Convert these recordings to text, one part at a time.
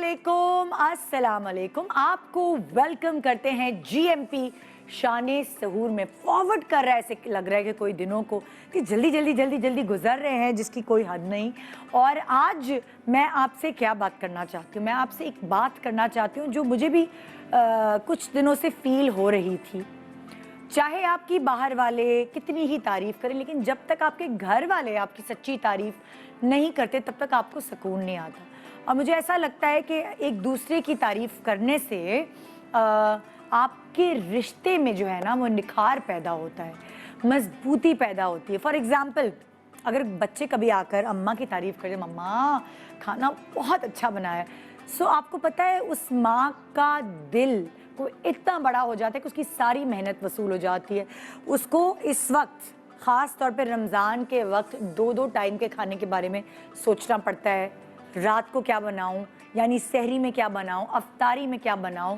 वालेकुम, अस्सलाम वालेकुम। आपको वेलकम करते हैं जीएमपी शाने सहूर में। फॉरवर्ड कर रहा है, ऐसे लग रहा है कि कोई दिनों को कि जल्दी गुजर रहे हैं जिसकी कोई हद नहीं। और आज मैं आपसे क्या बात करना चाहती हूँ, मैं आपसे एक बात करना चाहती हूँ जो मुझे भी कुछ दिनों से फील हो रही थी। चाहे आपकी बाहर वाले कितनी ही तारीफ़ करें, लेकिन जब तक आपके घर वाले आपकी सच्ची तारीफ़ नहीं करते तब तक आपको सुकून नहीं आता। और मुझे ऐसा लगता है कि एक दूसरे की तारीफ़ करने से आपके रिश्ते में जो है ना वो निखार पैदा होता है, मजबूती पैदा होती है। फॉर एग्ज़ाम्पल, अगर बच्चे कभी आकर अम्मा की तारीफ़ करें, मम्मा खाना बहुत अच्छा बनाया है, सो आपको पता है उस माँ का दिल को इतना बड़ा हो जाता है कि उसकी सारी मेहनत वसूल हो जाती है। उसको इस वक्त ख़ास तौर पे रमज़ान के वक्त दो टाइम के खाने के बारे में सोचना पड़ता है। रात को क्या बनाऊं, यानी सहरी में क्या बनाऊं, अफ्तारी में क्या बनाऊं,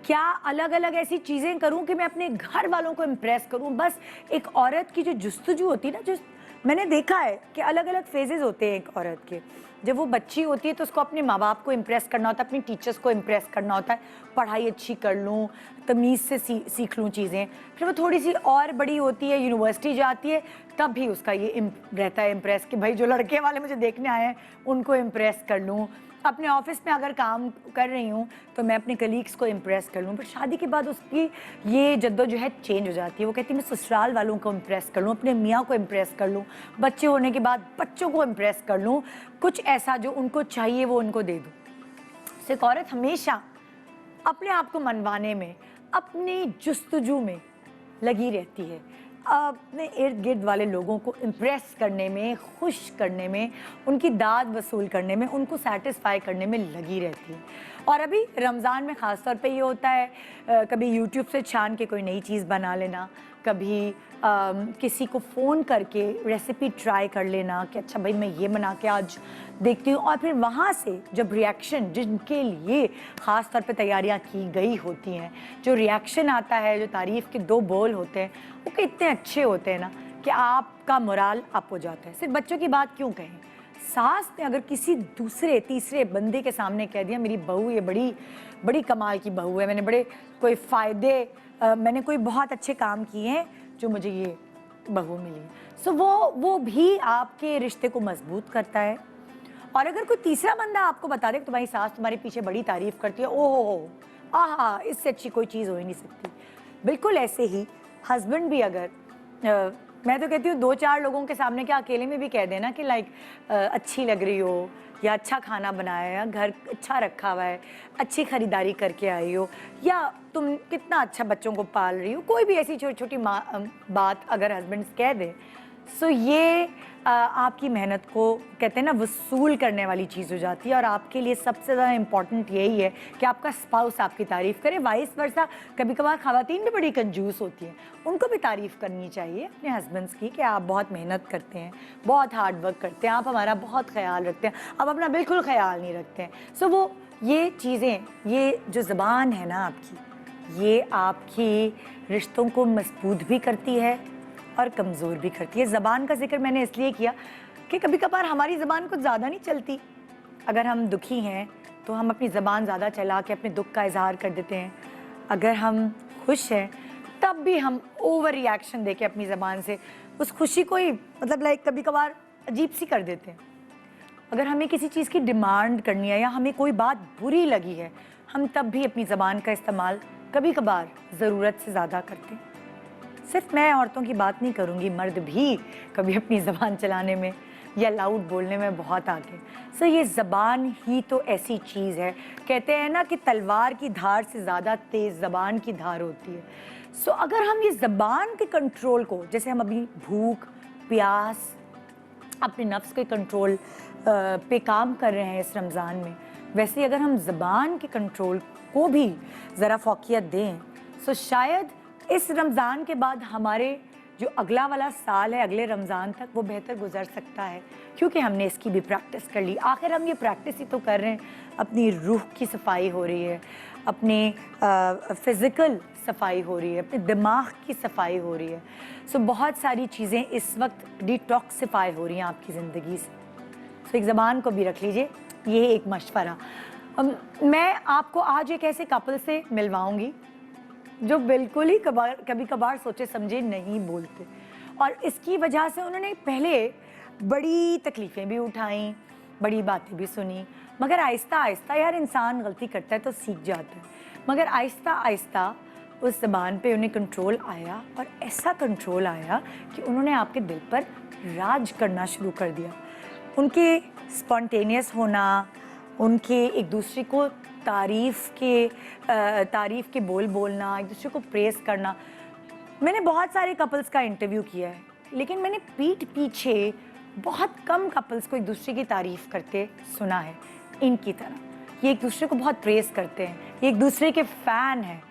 क्या अलग अलग ऐसी चीज़ें करूं कि मैं अपने घर वालों को इम्प्रेस करूं। बस एक औरत की जो जुस्तजू होती है ना, जो मैंने देखा है कि अलग अलग फेजेस होते हैं एक औरत के। जब वो बच्ची होती है तो उसको अपने माँ बाप को इम्प्रेस करना होता है, अपनी टीचर्स को इम्प्रेस करना होता है, पढ़ाई अच्छी कर लूँ, तमीज़ से सीख लूँ चीज़ें। फिर वो थोड़ी सी और बड़ी होती है, यूनिवर्सिटी जाती है, तब भी उसका ये रहता है इम्प्रेस कि भाई जो लड़के वाले मुझे देखने आए हैं उनको इम्प्रेस कर लूँ। अपने ऑफिस में अगर काम कर रही हूँ तो मैं अपने कलीग्स को इम्प्रेस कर लूँ। पर शादी के बाद उसकी ये जद्दोजहद चेंज हो जाती है। वो कहती है मैं ससुराल वालों को इम्प्रेस कर लूँ, अपने मियाँ को इम्प्रेस कर लूँ, बच्चे होने के बाद बच्चों को इम्प्रेस कर लूँ, कुछ ऐसा जो उनको चाहिए वो उनको दे दूँ। तो एक औरत हमेशा अपने आप को मनवाने में, अपनी जुस्तजू में लगी रहती है, अपने इर्द गिर्द वाले लोगों को इम्प्रेस करने में, खुश करने में, उनकी दाद वसूल करने में, उनको सेटिस्फाई करने में लगी रहती है। और अभी रमज़ान में ख़ास तौर पे ये होता है, कभी यूट्यूब से छान के कोई नई चीज़ बना लेना, कभी किसी को फ़ोन करके रेसिपी ट्राई कर लेना कि अच्छा भाई मैं ये बना के आज देखती हूँ। और फिर वहाँ से जब रिएक्शन, जिनके लिए ख़ास तौर पे तैयारियाँ की गई होती हैं, जो रिएक्शन आता है, जो तारीफ़ के दो बोल होते हैं, वो कितने अच्छे होते हैं ना कि आपका मोराल अप हो जाता है। सिर्फ बच्चों की बात क्यों कहें, सास ने अगर किसी दूसरे तीसरे बंदे के सामने कह दिया मेरी बहू ये बड़ी कमाल की बहू है, मैंने बड़े कोई फ़ायदे, मैंने कोई बहुत अच्छे काम किए हैं जो मुझे ये बहू मिली, सो वो भी आपके रिश्ते को मजबूत करता है। और अगर कोई तीसरा बंदा आपको बता दे कि तुम्हारी सास तुम्हारे पीछे बड़ी तारीफ़ करती है, ओहो हो, आहा, इससे अच्छी कोई चीज़ हो ही नहीं सकती। बिल्कुल ऐसे ही हस्बैंड भी अगर मैं तो कहती हूँ 2-4 लोगों के सामने क्या अकेले में भी कह देना कि लाइक अच्छी लग रही हो, या अच्छा खाना बनाया, या घर अच्छा रखा हुआ है, अच्छी खरीदारी करके आई हो, या तुम कितना अच्छा बच्चों को पाल रही हो, कोई भी ऐसी छोटी छोटी बात अगर हस्बैंड्स कह दें, सो ये आपकी मेहनत को कहते हैं ना वसूल करने वाली चीज़ हो जाती है। और आपके लिए सबसे ज़्यादा इम्पॉर्टेंट यही है कि आपका स्पाउस आपकी तारीफ़ करे। वाइस वर्सा, कभी कभार ख़वातीन भी बड़ी कंजूस होती हैं, उनको भी तारीफ़ करनी चाहिए अपने हस्बैंड्स की कि आप बहुत मेहनत करते हैं, बहुत हार्ड वर्क करते हैं, आप हमारा बहुत ख्याल रखते हैं, आप अपना बिल्कुल ख्याल नहीं रखते हैं। सो वो ये चीज़ें, ये जो ज़बान है ना आपकी, ये आपकी रिश्तों को मजबूत भी करती है और कमज़ोर भी करती है। ज़बान का जिक्र मैंने इसलिए किया कि कभी कभार हमारी ज़बान कुछ ज़्यादा नहीं चलती। अगर हम दुखी हैं तो हम अपनी ज़बान ज़्यादा चला के अपने दुख का इजहार कर देते हैं। अगर हम खुश हैं तब भी हम ओवर रिएक्शन दे के अपनी ज़बान से उस खुशी को ही मतलब लाइक कभी कभार अजीब सी कर देते हैं। अगर हमें किसी चीज़ की डिमांड करनी है या हमें कोई बात बुरी लगी है, हम तब भी अपनी ज़बान का इस्तेमाल कभी कभार ज़रूरत से ज़्यादा करते हैं। सिर्फ मैं औरतों की बात नहीं करूँगी, मर्द भी कभी अपनी ज़बान चलाने में या लाउड बोलने में बहुत आगे। सो ये ज़बान ही तो ऐसी चीज़ है, कहते हैं ना कि तलवार की धार से ज़्यादा तेज़ ज़बान की धार होती है। सो अगर हम ये ज़बान के कंट्रोल को, जैसे हम अभी भूख प्यास, अपने नफ्स के कंट्रोल पे काम कर रहे हैं इस रमज़ान में, वैसे अगर हम ज़बान के कंट्रोल को भी ज़रा फोकियत दें, सो शायद इस रमज़ान के बाद हमारे जो अगला वाला साल है, अगले रमज़ान तक, वो बेहतर गुजर सकता है, क्योंकि हमने इसकी भी प्रैक्टिस कर ली। आखिर हम ये प्रैक्टिस ही तो कर रहे हैं, अपनी रूह की सफाई हो रही है, अपने फ़िज़िकल सफाई हो रही है, अपने दिमाग की सफाई हो रही है। सो बहुत सारी चीज़ें इस वक्त डिटॉक्सिफाई हो रही हैं आपकी ज़िंदगी से। सो एक ज़बान को भी रख लीजिए, ये एक मशवरा। मैं आपको आज एक ऐसे कपल से मिलवाऊंगी जो बिल्कुल ही कभी कभार सोचे समझे नहीं बोलते, और इसकी वजह से उन्होंने पहले बड़ी तकलीफ़ें भी उठाई, बड़ी बातें भी सुनी, मगर आहिस्ता आहिस्ता यार इंसान गलती करता है तो सीख जाता है, मगर आहिस्ता आहिस्ता उस ज़बान पे उन्हें कंट्रोल आया, और ऐसा कंट्रोल आया कि उन्होंने आपके दिल पर राज करना शुरू कर दिया। उनके स्पॉन्टेनियस होना, उनके एक दूसरे को तारीफ़ के बोल बोलना, एक दूसरे को प्रेज़ करना। मैंने बहुत सारे कपल्स का इंटरव्यू किया है, लेकिन मैंने पीठ पीछे बहुत कम कपल्स को एक दूसरे की तारीफ़ करते सुना है इनकी तरह। ये एक दूसरे को बहुत प्रेज़ करते हैं, ये एक दूसरे के फ़ैन हैं,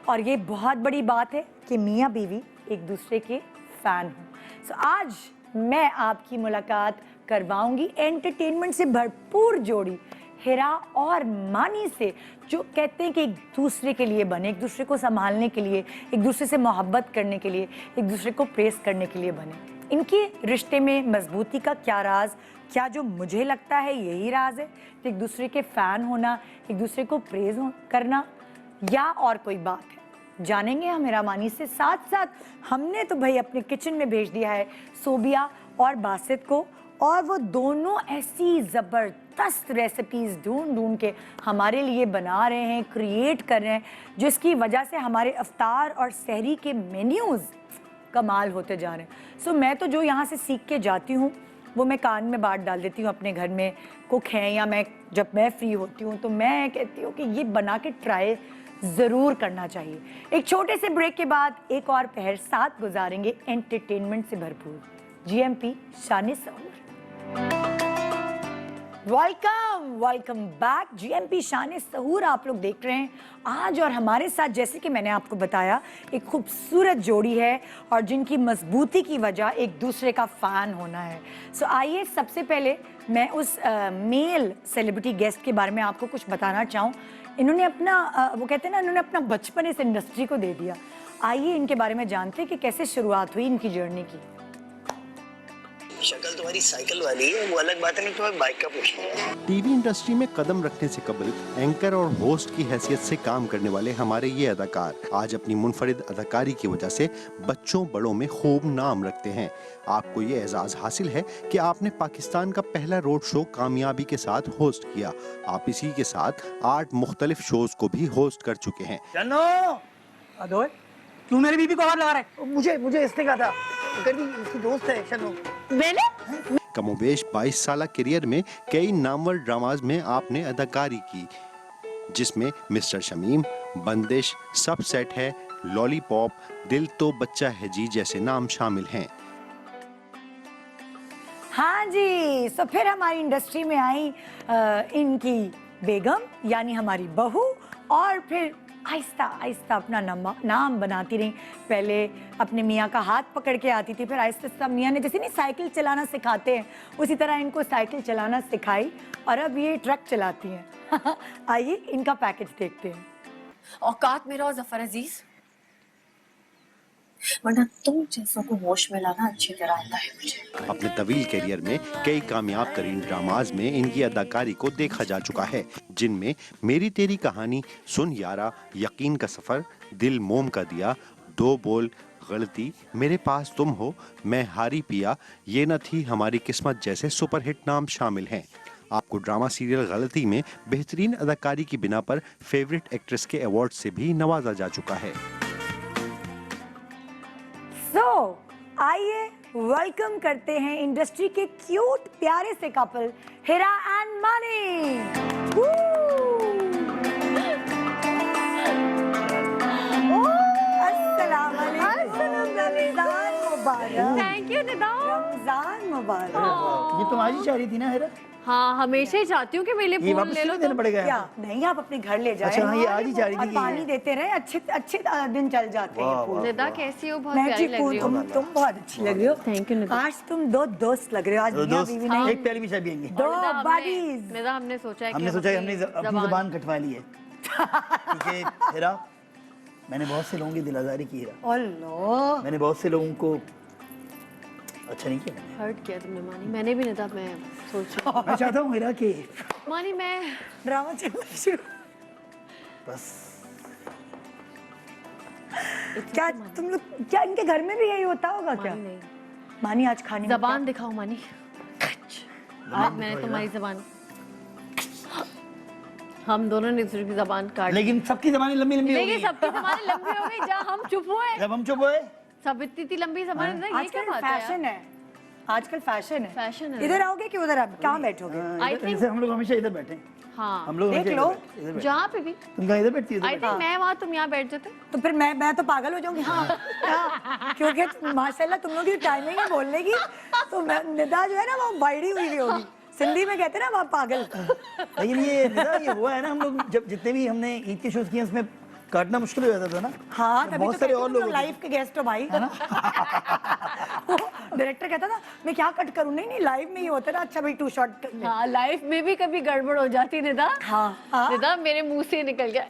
और ये बहुत बड़ी बात है कि मियाँ बीवी एक दूसरे के फ़ैन हों। सो आज मैं आपकी मुलाकात करवाऊंगी एंटरटेनमेंट से भरपूर जोड़ी हिरा और मानी से, जो कहते हैं कि एक दूसरे के लिए बने, एक दूसरे को संभालने के लिए, एक दूसरे से मोहब्बत करने के लिए, एक दूसरे को प्रेस करने के लिए बने। इनके रिश्ते में मजबूती का क्या राज, क्या जो मुझे लगता है यही राज है कि एक दूसरे के फ़ैन होना, एक दूसरे को प्रेज करना, या और कोई बात है, जानेंगे हम हिरा मानी से। साथ साथ हमने तो भाई अपने किचन में भेज दिया है सोबिया और बासित को, और वो दोनों ऐसी ज़बरदस्त रेसिपीज़ ढूंढ के हमारे लिए बना रहे हैं, क्रिएट कर रहे हैं, जिसकी वजह से हमारे इफ्तार और सहरी के मेन्यूज़ कमाल होते जा रहे हैं। सो मैं तो जो यहाँ से सीख के जाती हूँ वो मैं कान में बात डाल देती हूँ। अपने घर में कुक हैं या जब मैं फ्री होती हूँ तो मैं कहती हूँ कि ये बना के ट्राई ज़रूर करना चाहिए। एक छोटे से ब्रेक के बाद एक और पहर साथ गुजारेंगे एंटरटेनमेंट से भरपूर। जीएमपी शान सहूर। Welcome back. जीएमपी शान सहूर आप लोग देख रहे हैं आज, और हमारे साथ जैसे कि मैंने आपको बताया एक खूबसूरत जोड़ी है, और जिनकी मजबूती की वजह एक दूसरे का फ़ैन होना है। सो आइए सबसे पहले मैं उस मेल सेलिब्रिटी गेस्ट के बारे में आपको कुछ बताना चाहूँ। इन्होंने अपना वो कहते हैं ना, इन्होंने अपना बचपन इस इंडस्ट्री को दे दिया। आइए इनके बारे में जानते हैं कि कैसे शुरुआत हुई इनकी जर्नी की। शक्ल तुम्हारी साइकिल वाली है, वो अलग बात है, नहीं तुम्हें बाइक का पूछना है। टीवी इंडस्ट्री में कदम रखने से कबल एंकर और होस्ट की हैसियत से काम करने वाले हमारे ये अदाकार आज अपनी मुनफरिद अदाकारी की वजह से बच्चों बड़ों में खूब नाम रखते हैं। आपको ये एजाज हासिल है कि आपने पाकिस्तान का पहला रोड शो कामयाबी के साथ होस्ट किया। आप इसी के साथ 8 मुख्तलिफ शोज को भी होस्ट कर चुके हैं। तू मेरी बीबी को हाथ लगा रहा है? मुझे इसने कहा था, उसकी दोस्त है शनो। मैंने कमोबेश 22 साल करियर में कई नामवर ड्रामाज में आपने अदाकारी की, जिसमें मिस्टर शमीम, बंदिश, सब सेट है, लॉलीपॉप, दिल तो बच्चा है जी जैसे नाम शामिल हैं। हाँ जी, सो फिर हमारी इंडस्ट्री में आई इनकी बेगम यानी हमारी बहू, और फिर आहिस्ता आहिस्ता अपना नाम बनाती रही। पहले अपने मियाँ का हाथ पकड़ के आती थी, फिर आहिस्ता आहिस्ता मियाँ ने जैसे नहीं साइकिल चलाना सिखाते हैं उसी तरह इनको साइकिल चलाना सिखाई, और अब ये ट्रक चलाती हैं। आइए इनका पैकेज देखते हैं। औकात मेरा और जफर अजीज, वरना तुम जैसों को होश में लाना अच्छी तरह आता है मुझे। अपने तवील करियर में कई कामयाब तरीन ड्रामाज में इनकी अदाकारी को देखा जा चुका है, जिनमें मेरी तेरी कहानी, सुन यारा, यकीन का सफर, दिल मोम का दिया, दो बोल, गलती, मेरे पास तुम हो, मैं हारी पिया, ये न थी हमारी किस्मत जैसे सुपरहिट नाम शामिल हैं। आपको ड्रामा सीरियल गलती में बेहतरीन अदाकारी की बिना पर फेवरेट एक्ट्रेस के अवार्ड से भी नवाजा जा चुका है। आइए वेलकम करते हैं इंडस्ट्री के क्यूट प्यारे से कपल हिरा एंड मानी। अस्सलाम वालेकुम। रमजान मुबारक। Thank you Nida. रमजान मुबारक। ये तुम्हारी शादी थी ना हिरा? हाँ, हमेशा ही चाहती हूँ कि मेरे लिए फूल ले लो। देना पड़ेगा क्या नहीं, आप अपने घर ले जाएं। अच्छा, हाँ, ये आज ही जा रही थी और कि पानी देते रहे, अच्छे दिन चल जाते हैं फूल। निदा कैसी हो? बहुत मैं प्यारी ठीक लग हूँ, रही हो। तुम बहुत अच्छी लग रही हो। Thank you Nida. आज तुम दो दोस्त लग रहे हो। आज मियां बीवी नहीं, एक प्याली में चाय पियेंगे। दो निदा बडीज। निदा हमने सोचा है कि हमने सोचा कि हमने अपनी ज़बान कटवा ली है, क्योंकि हिरा मैंने बहुत से लोगों की दिल आज़ारी की। हिरा अल्लाह, मैंने बहुत से लोगों को अच्छा नहीं किया। हर्ट किया तुमने मानी। मैंने भी निदा, मैं सोच रही मैं चाहता हूँ हिरा कि मानी मैं ड्रामा चलना शुरू। बस क्या तुम लोग, क्या इनके घर में भी यही होता होगा क्या? मानी नहीं, मानी आज खाने में जबान दिखाओ मानी। आज मैंने तुम्हारी जबान, हम दोनों ने दूसरे की जबान काट, लेकिन सबकी जबानी लंबी लंबी हो लेकिन गई। सबकी जबान लंबी हो गई जहाँ हम चुप हुए। जब हम चुप हुए सब इतनी लंबी जबान, ये क्या आजकल बात है यार? फैशन है, आजकल फैशन है। फैशन है। इधर आओगे कि उधर आप कहाँ बैठोगे? I think- जैसे हम लोग हमेशा इधर बैठे हैं। हाँ, हम लोग देख हमेशा लो। इधर बैठे। जहाँ पे भी। तुम कहाँ इधर बैठती हो? आई थिंक मैं वहाँ, तुम यहाँ बैठ जाते। तो फिर मैं तो पागल हो जाऊंगी। हाँ, हाँ, क्योंकि माशाल्लाह तुम लोग की टाइमिंग है बोलने की, तो निदा जो है ना वो बाइडी हुई होगी। सिंधी में कहते हैं ना वहाँ पागल। लेकिन ये निदा, ये हुआ है ना, हम लोग जब जितने भी हमने ईद के शोज किए उसमें काटना मुश्किल हो जाता था ना। हाँ, तभी बहुत तो सारे कहते और तुम लोग लाइव के गेस्ट हो भाई, है ना? डायरेक्टर कहता था मैं क्या कट करूँ, नहीं नहीं लाइव में ही होता ना, अच्छा भाई 2 शॉट कर ले। हाँ, लाइफ में भी कभी गड़बड़ हो जाती निदा। हाँ, हाँ। निदा मेरे मुंह से निकल गया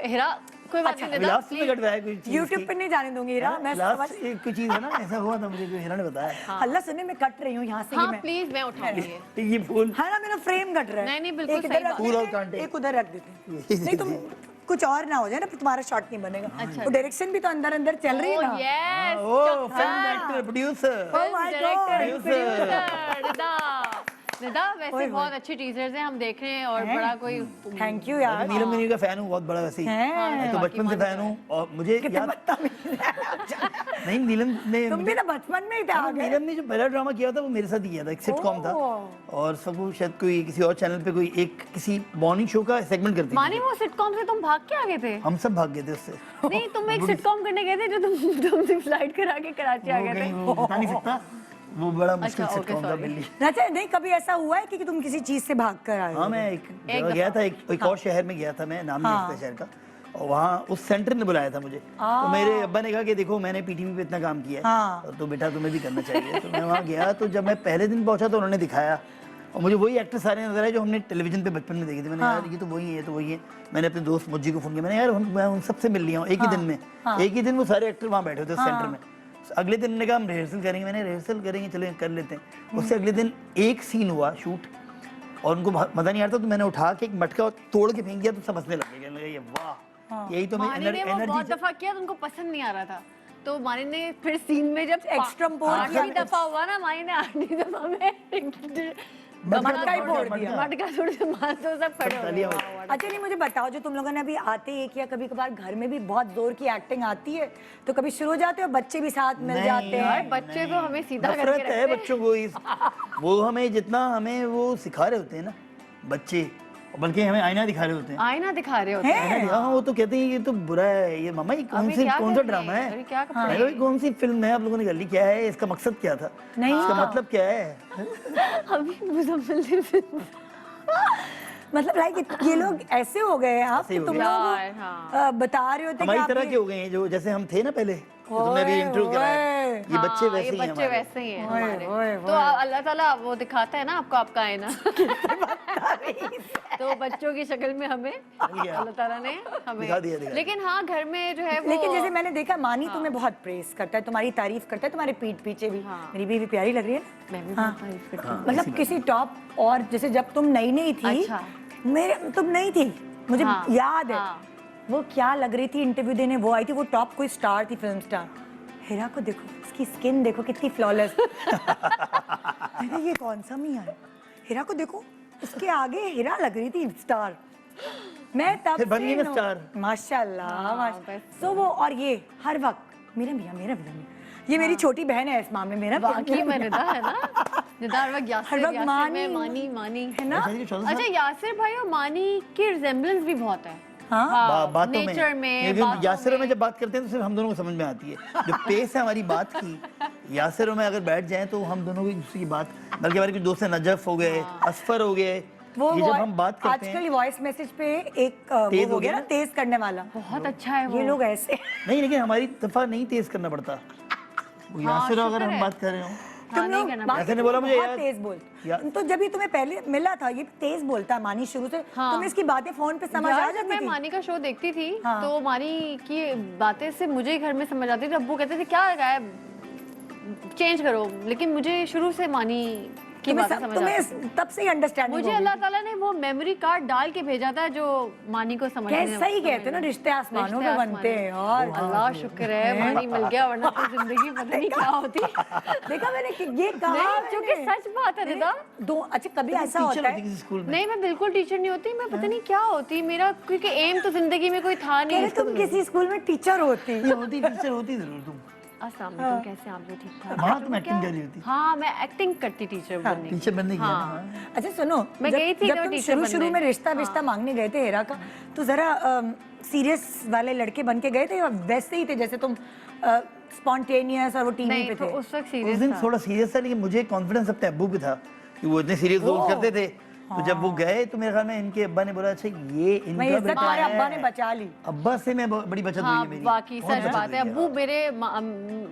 हिरा, कोई बात नहीं निदा। लास्ट में कट रहा है कोई चीज यूट्यूब पे नहीं जाने दूंगी हीरा, मैं लास्ट समझ। एक कोई चीज है ना, ऐसा हुआ था मुझे, कोई हीरा ने बताया। अल्लाह सुने मैं कट रही हूँ यहाँ से। ये हाँ मैं प्लीज मैं उठाऊंगी। ये फूल है ना, मेरा फ्रेम कट रहा है। नहीं, नहीं, बिल्कुल एक सही इधर रख बात। फूल और देते हैं, कांटे। एक उधर रख देते हैं। नहीं तुम कुछ और ना हो जाए ना, फिर तुम्हारा शॉट नहीं बनेगा। अच्छा। वो डायरेक्शन भी तो अंदर अंदर चल रही है ना। Yes, oh film actor producer. Oh my director, God, producer Nida. Nida वैसे ओए बहुत अच्छे टीजर्स हैं, हम देख रहे हैं और हैं? बड़ा कोई थैंक यू यार। नीलम मिनी का फैन हूँ बहुत बड़ा वैसे ही। हैं? मैं तो बचपन से फैन हूँ और मुझे कितने याद बदतमीज नहीं, नीलम ने तुम भी ना बचपन में ही थे आगे। नीलम ने जो पहला ड्रामा किया था वो मेरे साथ ही किया था, एक सिटकॉम था। और सबको शायद कोई किसी और चैनल पे कोई एक किसी मॉर्निंग शो का सेगमेंट करती मानी थी। वो सिटकॉम से तुम भाग के आ गए थे? हम सब भाग गए थे उससे। नहीं, तुम एक सिटकॉम करने गए थे जो तुम फ्लाइट करा के कराची आ वो गए कहीं थे। वो बता नहीं सकता, वो बड़ा मुश्किल अच्छा, सिटकॉम okay, था sorry। मेरे लिए। अच्छा नहीं, कभी ऐसा हुआ है कि तुम किसी चीज से भाग कर आए हो? हाँ, मैं एक जगह गया था, एक और शहर में गया था, मैं नाम नहीं हाँ। सकता शहर का, और वहाँ उस सेंटर ने बुलाया था मुझे। तो मेरे अब्बा ने कहा कि देखो मैंने पीटीवी पे इतना काम किया है, हाँ। तो बेटा तुम्हें भी करना चाहिए। तो मैं वहाँ गया, तो जब मैं पहले दिन पहुंचा तो उन्होंने दिखाया और मुझे वही एक्टर सारे नजर आए जो हमने टेलीविजन पे बचपन में देखे थे। मैंने यार ये तो वही है, ये तो वही है। मैंने अपने दोस्त मुज्जी को फोन किया, मैंने यार मैं उन सबसे मिल लिया हूँ एक ही दिन में। एक ही दिन वो सारे एक्टर वहाँ बैठे होते उस सेंटर में। अगले दिन ने कहा हम रिहर्सल करेंगे, मैंने रिहर्सल करेंगे, चलो कर लेते हैं। उससे अगले दिन एक सीन हुआ शूट और उनको मजा नहीं आ रहा था, तो मैंने उठा के एक मटका और तोड़ के फेंक दिया, तो सब हंसने लगे, कहने लगे ये वाह, यही तो मैं मानी ने वो बहुत एनर्जी। दफा किया तो उनको पसंद नहीं आ रहा था, तो मानी ने फिर सीन में जब Extra pour किया। 8वीं दफा हुआ ना, मानी ने 8वीं दफा में मटका ही फोड़ दिया। मटका थोड़ी से मार दो, सब खड़े हो तालियां गए। अच्छा नहीं, मुझे बताओ जो तुम लोगों ने अभी आते एक या कभी कभार घर में भी बहुत जोर की एक्टिंग आती है, तो कभी शुरू हो जाते हो, बच्चे भी साथ मिल नहीं जाते यार हैं? बच्चे तो हमें सीधा करके नफरत है रखते हैं। बच्चों को इस, वो हमें जितना हमें वो सिखा रहे होते हैं ना बच्चे, बल्कि हमें आईना दिखा रहे होते हैं। आईना दिखा रहे होते हैं। आईना दिखा, हाँ, वो तो कहते हैं ये तो बुरा है, ये मामा ये अभी क्या कौन सा कर रहे ड्रामा हैं? है, अरे क्या कर मैं रहे कहा, ये कौन सी फिल्म है आप लोगों ने कर ली, क्या है इसका मकसद, क्या था नहीं। इसका मतलब क्या है। अभी मुजम्मिल ने मतलब लाइक ये लोग ऐसे हो गए हैं आप ऐसे कि हो तुम गए। लोग हाँ। बता रहे होते कि हमारी आप तरह ये- के हो गए हैं, जो जैसे हम थे ना पहले, जो तुमने अभी इंटरव्यू कराया, ये बच्चे हाँ, वैसे ये ही हैं बच्चे हमारे। वैसे ही हैं ओए, हमारे। ओए, तो अल्लाह ताला वो दिखाता है ना आपको आपका आईना। तो बच्चों की शक्ल में हमें गया। अल्लाह ताला ने हमें दिखा दिया। लेकिन हाँ, घर में जो है वो लेकिन जैसे मैंने देखा मानी तुम्हें बहुत प्रेस करता है, तुम्हारी तारीफ करता है, तुम्हारे पीठ पीछे भी। हाँ। मेरी बीवी प्यारी लग रही है ना? मैं भी हाँ। बहुत तारीफ करती हूँ। मतलब किसी टॉप, और जैसे जब तुम नई नई थी, अच्छा। मेरे तुम नहीं थी, मुझे हाँ, याद है हाँ। वो क्या लग रही थी इंटरव्यू देने, वो आई थी, वो टॉप कोई स्टार थी, फिल्म स्टार। हीरा को देखो, इसकी स्किन देखो कितनी फ्लॉलेस। मैंने ये कौन सा मियां है, हीरा को देखो, उसके आगे हीरा लग रही थी स्टार। मैं तब फिर बन से गई ना नो- स्टार। माशाल्लाह बस। तो वो, और ये हर वक्त मेरा मियां, मेरा मियां, ये मेरी छोटी बहन है इस मामले में ना। बाकी में निदा है ना, निदा हर वक्त यासिर, हर वक्त यासिर मानी, में मानी मानी है ना? ऐसा नहीं कि 14 साल? अच्छा, यासिर भाई और मानी की रिजेम्बलेंस भी बहुत है। हाँ, बातों में, नेचर में, क्योंकि बातों यासिर और मैं में। जब बात करते हैं तो सिर्फ हम दोनों को समझ में आती है, जो पेस है हमारी बात की, यासिर और मैं अगर बैठ जाएं तो हम दोनों की दूसरी की बात, बल्कि हमारे कुछ दोस्त हैं, नजफ हो गए, असफर हो गए, वो ये जब हम बात करते आजकल हैं, वॉइस मैसेज पे एक तेज वो हो हो गया गया ना, तेज करने वाला। बहुत अच्छा है वो। ये लोग ऐसे नहीं लेकिन हमारी दफा नहीं तेज करना पड़ता, वो यासिर अगर शुक्र हम है। बात कर रहे हो, तुम नहीं लोग करना बाकी ऐसे ने तुम बोला मुझे बहुत यार- तेज बोल, या- तो जब ये तुम्हें पहले मिला था, ये तेज बोलता है मानी शुरू से, हाँ। तुम्हें इसकी बातें फोन पे समझ आ यार, जब जाती मैं थी? मानी का शो देखती थी हाँ। तो मानी की बातें से मुझे ही घर में समझ आती थी। अब्बू कहते थे क्या गायब, चेंज करो, लेकिन मुझे शुरू से मानी की बातें समझ आती हैं। तुम्हें तब से ही अंडरस्टैंडिंग मुझे अल्लाह ताला ने वो मेमोरी कार्ड डाल के भेजा था जो मानी को समझ सही कहते हैं ना, रिश्ते आसमानों में बनते हैं यार। अल्लाह शुक्र है मानी मिल गया, वरना तो जिंदगी पता नहीं क्या होती। देखा मैंने कि ये कहा नहीं, जो कि सच बात है निदा। दो अच्छा कभी ऐसा होता है किसी स्कूल में नहीं, मैं बिल्कुल टीचर नहीं होती, मैं पता नहीं क्या होती मेरा, क्योंकि एम तो जिंदगी में कोई था कह रहे नहीं। तुम किसी स्कूल में टीचर होती। ये होती टीचर होती जरूर तुम। अस्सलाम वालेकुम, कैसे आप लोग? ठीक ठाक? वहाँ तुम एक्टिंग कर रही होती। हाँ, मैं एक्टिंग करती टीचर बनने की। टीचर बनने की है ना, हाँ। हाँ। अच्छा सुनो, मैं गई थी जब तो तुम टीचर शुरू बनने। में रिश्ता मांगने गए थे हेरा का, तो जरा सीरियस वाले लड़के बन के गए थे या वैसे ही थे जैसे तुम स्पॉन्टेनियस और वो टीवी नहीं पे तो थे? उस वक्त उस सीरियस दिन था। थोड़ा सीरियस था, लेकिन मुझे कॉन्फिडेंस अपने अब्बू पे था कि वो इतने सीरियस रोल करते थे। तो जब वो गए तो मेरे ख्याल में इनके अब्बा ने बोला अच्छा ये मैं इनका इज्जत बेटा तुम्हारे अब्बा ने है। बचा ली। अब्बा से मैं बड़ी बचत हुई हाँ, है मेरी। बाकी बहुत सच बचत बात हुई है। अब्बू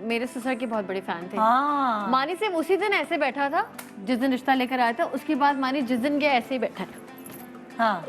मेरे ससुर के बहुत बड़े फैन थे। हाँ मानी से उसी दिन ऐसे बैठा था जिस दिन रिश्ता लेकर आया था, उसके बाद मानी जिस दिन गया ऐसे ही बैठा था। हाँ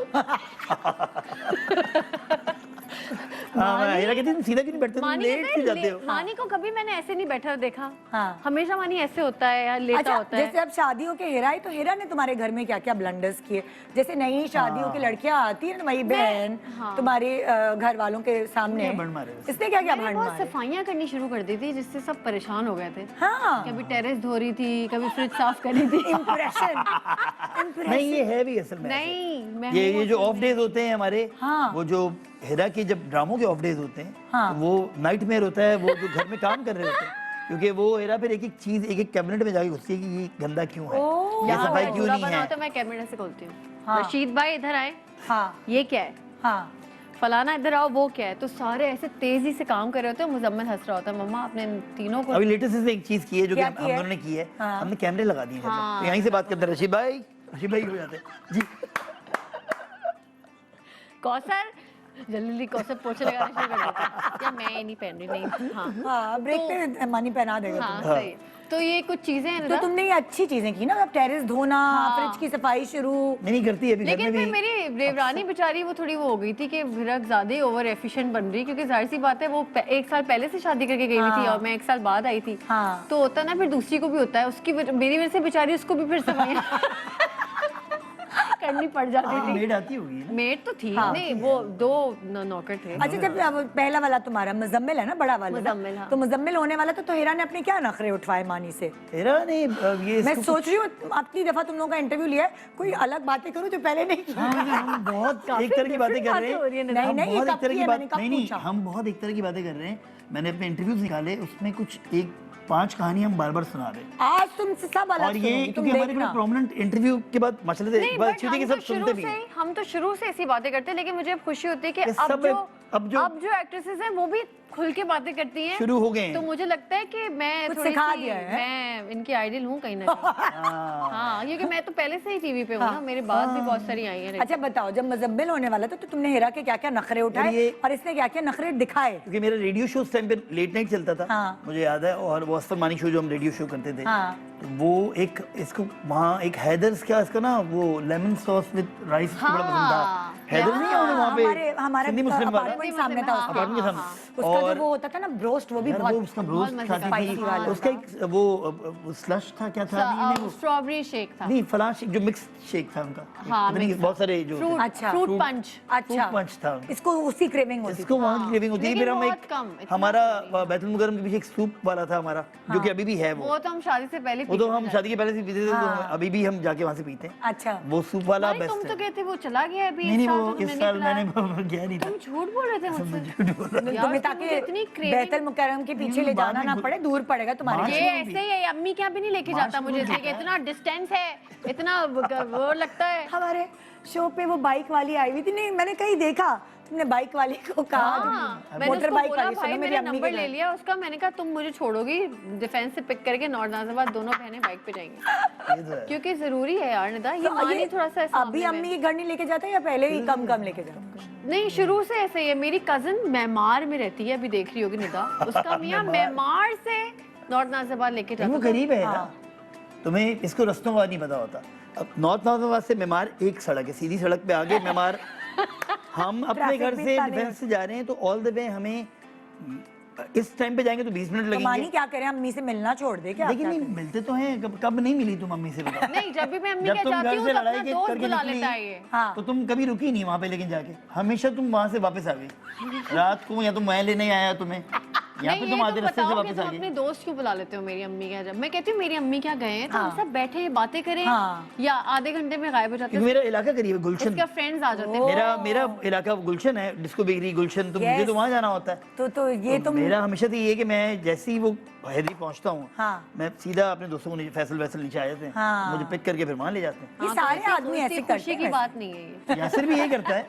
हाँ, हीरा कहती तुम सीधा क्यों नहीं बैठते, तुम मानी लेट क्यों जाते हो? मानी को कभी मैंने ऐसे नहीं बैठा देखा। हाँ। हमेशा मानी ऐसे होता है या लेटा अच्छा होता है। जैसे अब शादियों के हेरा आई तो हेरा ने तुम्हारे घर में क्या क्या ब्लंडर्स किए? जैसे नई शादियों की लड़कियां आती है ना, तुम्हारी बहन तुम्हारे घर वालों के सामने, क्या भंड मारे उसने? इसने क्या क्या मैंने भंड बहुत मारे? सफाइयां करनी शुरू कर दी थी जिससे सब परेशान हो गए थे। हाँ कभी टेरेस धो रही थी, कभी फ्रिज साफ कर रही थी। इम्प्रेशन नहीं ये है भी असल में ऐसे। नहीं, मैं ये हूँ जो असल ऑफ डेज होते हैं हमारे, हाँ। वो जो हेरा के जब ड्रामों के ऑफ डेज होते हैं, हाँ। तो वो नाइटमेयर होता है, वो जो घर में काम कर रहे होते हैं, क्योंकि वो हेरा फिर एक एक चीज एक एक कैबिनेट में जाके घुसती है कि ये गंदा क्यों है, ये यहाँ सफाई पर क्यों पूरा नहीं बना है। होता है, मैं कैबिनेट से खोलती हूँ। हाँ। रशीद भाई इधर आए, हाँ ये क्या है? हाँ फलाना इधर आओ, वो क्या है? तो सारे ऐसे तेजी से काम कर रहे होते हैं। मुजम्मिल हंस रहा होता है, मम्मा आपने इन तीनों को अभी लेटेस्ट एक चीज की है जो कि क्या हम की है? दोनों ने की है, हाँ। हमने कैमरे लगा दिए घर में। हाँ। तो यहीं से बात करते हैं, रशीद भाई हो जाते हैं जी। कौसर जल्दी कौसर पोछे लगाना शुरू कर देता है। या मैं ये नहीं पहन रही, नहीं। हाँ हाँ ब्रेक पे मनी पहना देगा हाँ तुम्हें। सही। तो ये कुछ चीजें हैं तो निदा। तुमने ये अच्छी चीजें की ना, अब टेरेस धोना, फ्रिज की सफाई शुरू। नहीं करती है अभी घर लेकिन में फिर भी। मेरी देवरानी बेचारी वो थोड़ी वो हो गई थी कि विरक ज्यादा ही ओवर एफिशिएंट बन रही, क्योंकि जाहिर सी बात है वो एक साल पहले से शादी करके गई हुई थी और मैं एक साल बाद आई थी। हाँ। तो होता ना, फिर दूसरी को भी होता है, उसकी मेरी वजह से बेचारी उसको भी फिर सफाइयाँ करनी पड़ जाती थी। मेड आती होगी ना। मेड तो थी नहीं, वो दो नौकर थे। अच्छा जब अब पहला वाला तुम्हारा मुजम्मिल है ना, बड़ा वाला ना? मुजम्मिल, हाँ। तो मुजम्मिल होने वाला तो हेरा ने अपने क्या नखरे उठवाए मानी से? हेरा ने ये मैं इसको सोच रही हूँ अपनी दफा तुम लोगों का इंटरव्यू लिया है, कोई अलग बातें करूँ जो पहले नहीं की। हाँ, हम बहुत एक तरह की बातें कर रहे हो रही है हैं। ना। हम नहीं, बहुत ये एक कब तरह की की है, बात मैंने कब नहीं नहीं पूछा? हम बहुत एक तरह की बातें कर रहे हैं। मैंने अपने इंटरव्यूज निकाले, उसमें कुछ एक 5 कहानी हम बार बार सुना रहे हैं। आज तुमसे सब अलग और ये सुनूंगी, तुम क्योंकि हमारे देखना। बड़े प्रोमिनेंट इंटरव्यू के बाद माशाल्लाह से नहीं, एक बात but अच्छी होती है कि हम सब तो सुनते शुरू भी से हैं। ही हम तो शुरू से ऐसी बातें करते हैं, लेकिन मुझे अब खुशी होती है कि ये सब अब जो एक्ट्रेसेस हैं वो भी खुल के बातें करती हैं, शुरू हो गए हैं। तो मुझे लगता है कि मैं कुछ थोड़ी सिखा सी दिया है। मैं इनकी आइडल हूँ कहीं ना कहीं। हाँ, क्योंकि मैं तो पहले से ही टीवी पे हूँ ना, मेरे बाद भी बहुत सारी आई हैं। अच्छा बताओ, जब मुजम्मिल होने वाला था तो तुमने हेरा के क्या क्या नखरे उठाए ये- और इसने क्या क्या नखरे दिखाए? क्योंकि मेरा रेडियो शो उस टाइम पे लेट नाइट चलता था, हाँ। मुझे याद है, और वो असफर मानी शो जो हम रेडियो शो करते थे, हाँ। तो वो एक इसको वहाँ एक हैदर्स क्या इसका ना वो लेमन सॉस विद राइस बड़ा पसंद था। हाँ। हैदर्स नहीं है वहाँ पे हमारे सिंधी मुस्लिम वाला अपार्टमेंट सामने था, हाँ, उसके अपार्टमेंट के हाँ, सामने। उसका जो और वो होता था ना ब्रोस्ट, वो भी यार बहुत वो उसका ब्रोस्ट मजे खाती का थी, spicy वाला उसका एक वो स्लश था, क्या था नहीं, नहीं, वो स्ट्रॉबेरी शेक था। नहीं फलां शेक जो मिक्स शेक था उनका, हाँ, पता नहीं, mix बहुत सारे जो फ्रूट अच्छा। फ्रूट फ्रूट- पंच। अच्छा पंच था उनका। इसको उसी क्रेविंग होती इसको थी। वहाँ की क्रेविंग होती है। लेकिन फिर हम बहुत एक कम, इतना हमारा बैतुल मुकर्रम के पीछे एक सूप वाला था हमारा, जो कि अभी भी है वो तो हम शादी से पहले वो तो पीते हम थे। शादी के पहले से पीते थे, तो अभी भी हम जाके वहाँ से पीते हैं। अच्छा वो सूप वाला अरे, बेस्ट तुम तो है। कहते वो चला गया अभी नहीं नहीं, साल वो तो इस तुमने साल नहीं मैंने पिलाया। गया नहीं था। तुम झूठ बोल रहे थे मुझसे। झूठ बोल रहा था। यार, तुम्हें तो ताकि मुझे इतनी craving- बैतल मुकर्रम के पीछे ले बाद जाना में ना भूल- पड़े, दूर पड़ेगा तुम्हारे मार्च लिए। ये में भी। ऐसे ही है, अम्मी क्या भी नहीं लेके जाता मुझे, इसलिए कि इतना डिस्टेंस है, इतना वो लगता है। हमारे शो पे वो बाइक वाली आई हुई थी, नहीं मैंने कहीं देखा तुमने बाइक वाली को कहा, हाँ, मैंने मोटर उसको बाइक बोला वाली, भाई सुनो मेरी मेरा अम्मी नंबर के ले घर। लिया उसका, मैंने कहा तुम मुझे छोड़ोगी, डिफेंस से पिक करके नॉर्थ नाजिबाद दोनों बहनें बाइक पे जाएंगी, ये तो है। क्योंकि जरूरी है यार निदा, ये तो मानी थोड़ा सा इस अभी मामले में। अम्मी के घर नहीं लेके जाते या पहले ही कम कम लेके जाते? नहीं, शुरू से ऐसे ही है। मेरी कजन मेमार में रहती है, अभी देख रही होगी निदा, उसका मियाँ मेमार से नॉर्थ नाजिबाद लेके वो जाता था। गरीब है ना, हाँ। तुम्हें इसको रस्तों का नहीं पता होता। अब नॉर्थ नाजिबाद से मेमार एक सड़क है, सीधी सड़क पे आगे मेमार। हम अपने ट्रैफिक घर में से इतना नहीं डिफेंस से जा रहे हैं तो ऑल द वे हमें इस टाइम पे जाएंगे तो 20 मिनट तो मानी लगेंगे। क्या करें, अम्मी से मिलना छोड़ दे क्या? लेकिन क्या नहीं करें? मिलते तो हैं, कब नहीं मिली तुम मम्मी से बताओ? नहीं, जब भी मैं अम्मी जब के तुम जाती घर हूँ से तो लड़ाई अपना के दोस्त करके बुला निकली, लेता है ये। हाँ। तो तुम कभी रुकी नहीं वहाँ पे, लेकिन जाके हमेशा तुम वहाँ से वापस आ गई रात को, या तो मैं लेने आया तुम्हें, यहाँ पे नहीं, तुम ये आधे तुम रास्ते से बताओ कि वापस तुम आ अपने गए। दोस्त क्यों बुला लेते हो मेरी अम्मी के? जब मैं कहती हूँ मेरी अम्मी क्या गए हैं तो हम हाँ। सब बैठे बातें करें, हाँ। या आधे घंटे में गायब हो जाते क्योंकि हैं, मेरा इलाका करीब है, गुलशन। उसके फ्रेंड्स आ जाते हैं। मेरा इलाका गुलशन है, डिस्को बेकरी गुलशन, तो मुझे Yes. तो वहाँ जाना होता है। तो ये तो तुम मेरा हमेशा तो ये है कि मैं जैसे ही वो हैदरी पहुंचता हूँ, हाँ। मैं सीधा अपने दोस्तों को फैसल वैसल नीचे आ जाते हैं, हाँ। मुझे पिक करके फिर वहाँ ले जाते हैं। ये हाँ, तो सारे ऐसी आदमी दोस्ती ऐसे करते खुशी हैं की वैसे। बात नहीं है ये। यासिर भी यही करता है,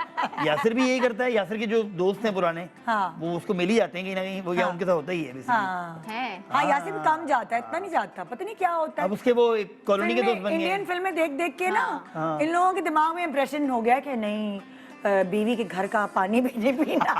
यासिर भी यही करता है। यासिर के जो दोस्त हैं पुराने, हाँ। वो उसको मिल ही जाते हैं कहीं ना कहीं, वो क्या उनके साथ होता ही है basically। हाँ है। हाँ, यासिर भी कम जाता है, इतना नहीं जाता, पता नहीं क्या होता है। अब उसके वो एक कॉलोनी के दोस्त बन गए इंडियन हैं। फिल्में देख देख के ना हाँ। इन लोगों के दिमाग में इंप्रेशन हो गया कि नहीं, बीवी के घर का पानी भी नहीं पीना।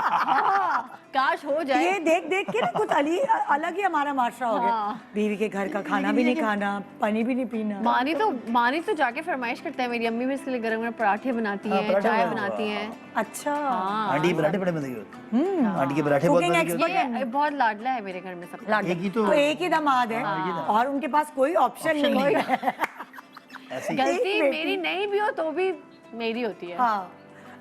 काश हो जाए। ये देख देख के ना कुछ अलग ही हमारा माशरा हो गया। हाँ। बीवी के घर का खाना भी नहीं खाना, पानी भी नहीं पीना। मानी तो जाके फरमाइश करता है, मेरी अम्मी भी इसके लिए गरम गरम पराठे बनाती हाँ, हैं, पराठे चाय बनाती बनाती हैं। अच्छा। आंटी के पराठे बड़े मजे के होते हैं। आंटी के पराठे बहुत Cooking मजे के होते expert ये बहुत लाडला है मेरे घर में सब। लाड- एक ही तो- तो एक ही दामाद है और उनके पास कोई ऑप्शन नहीं है। हैं। ऐसे ही। गलती एक बेटी। मेरी नहीं भी हो तो भी मेरी होती है। हाँ।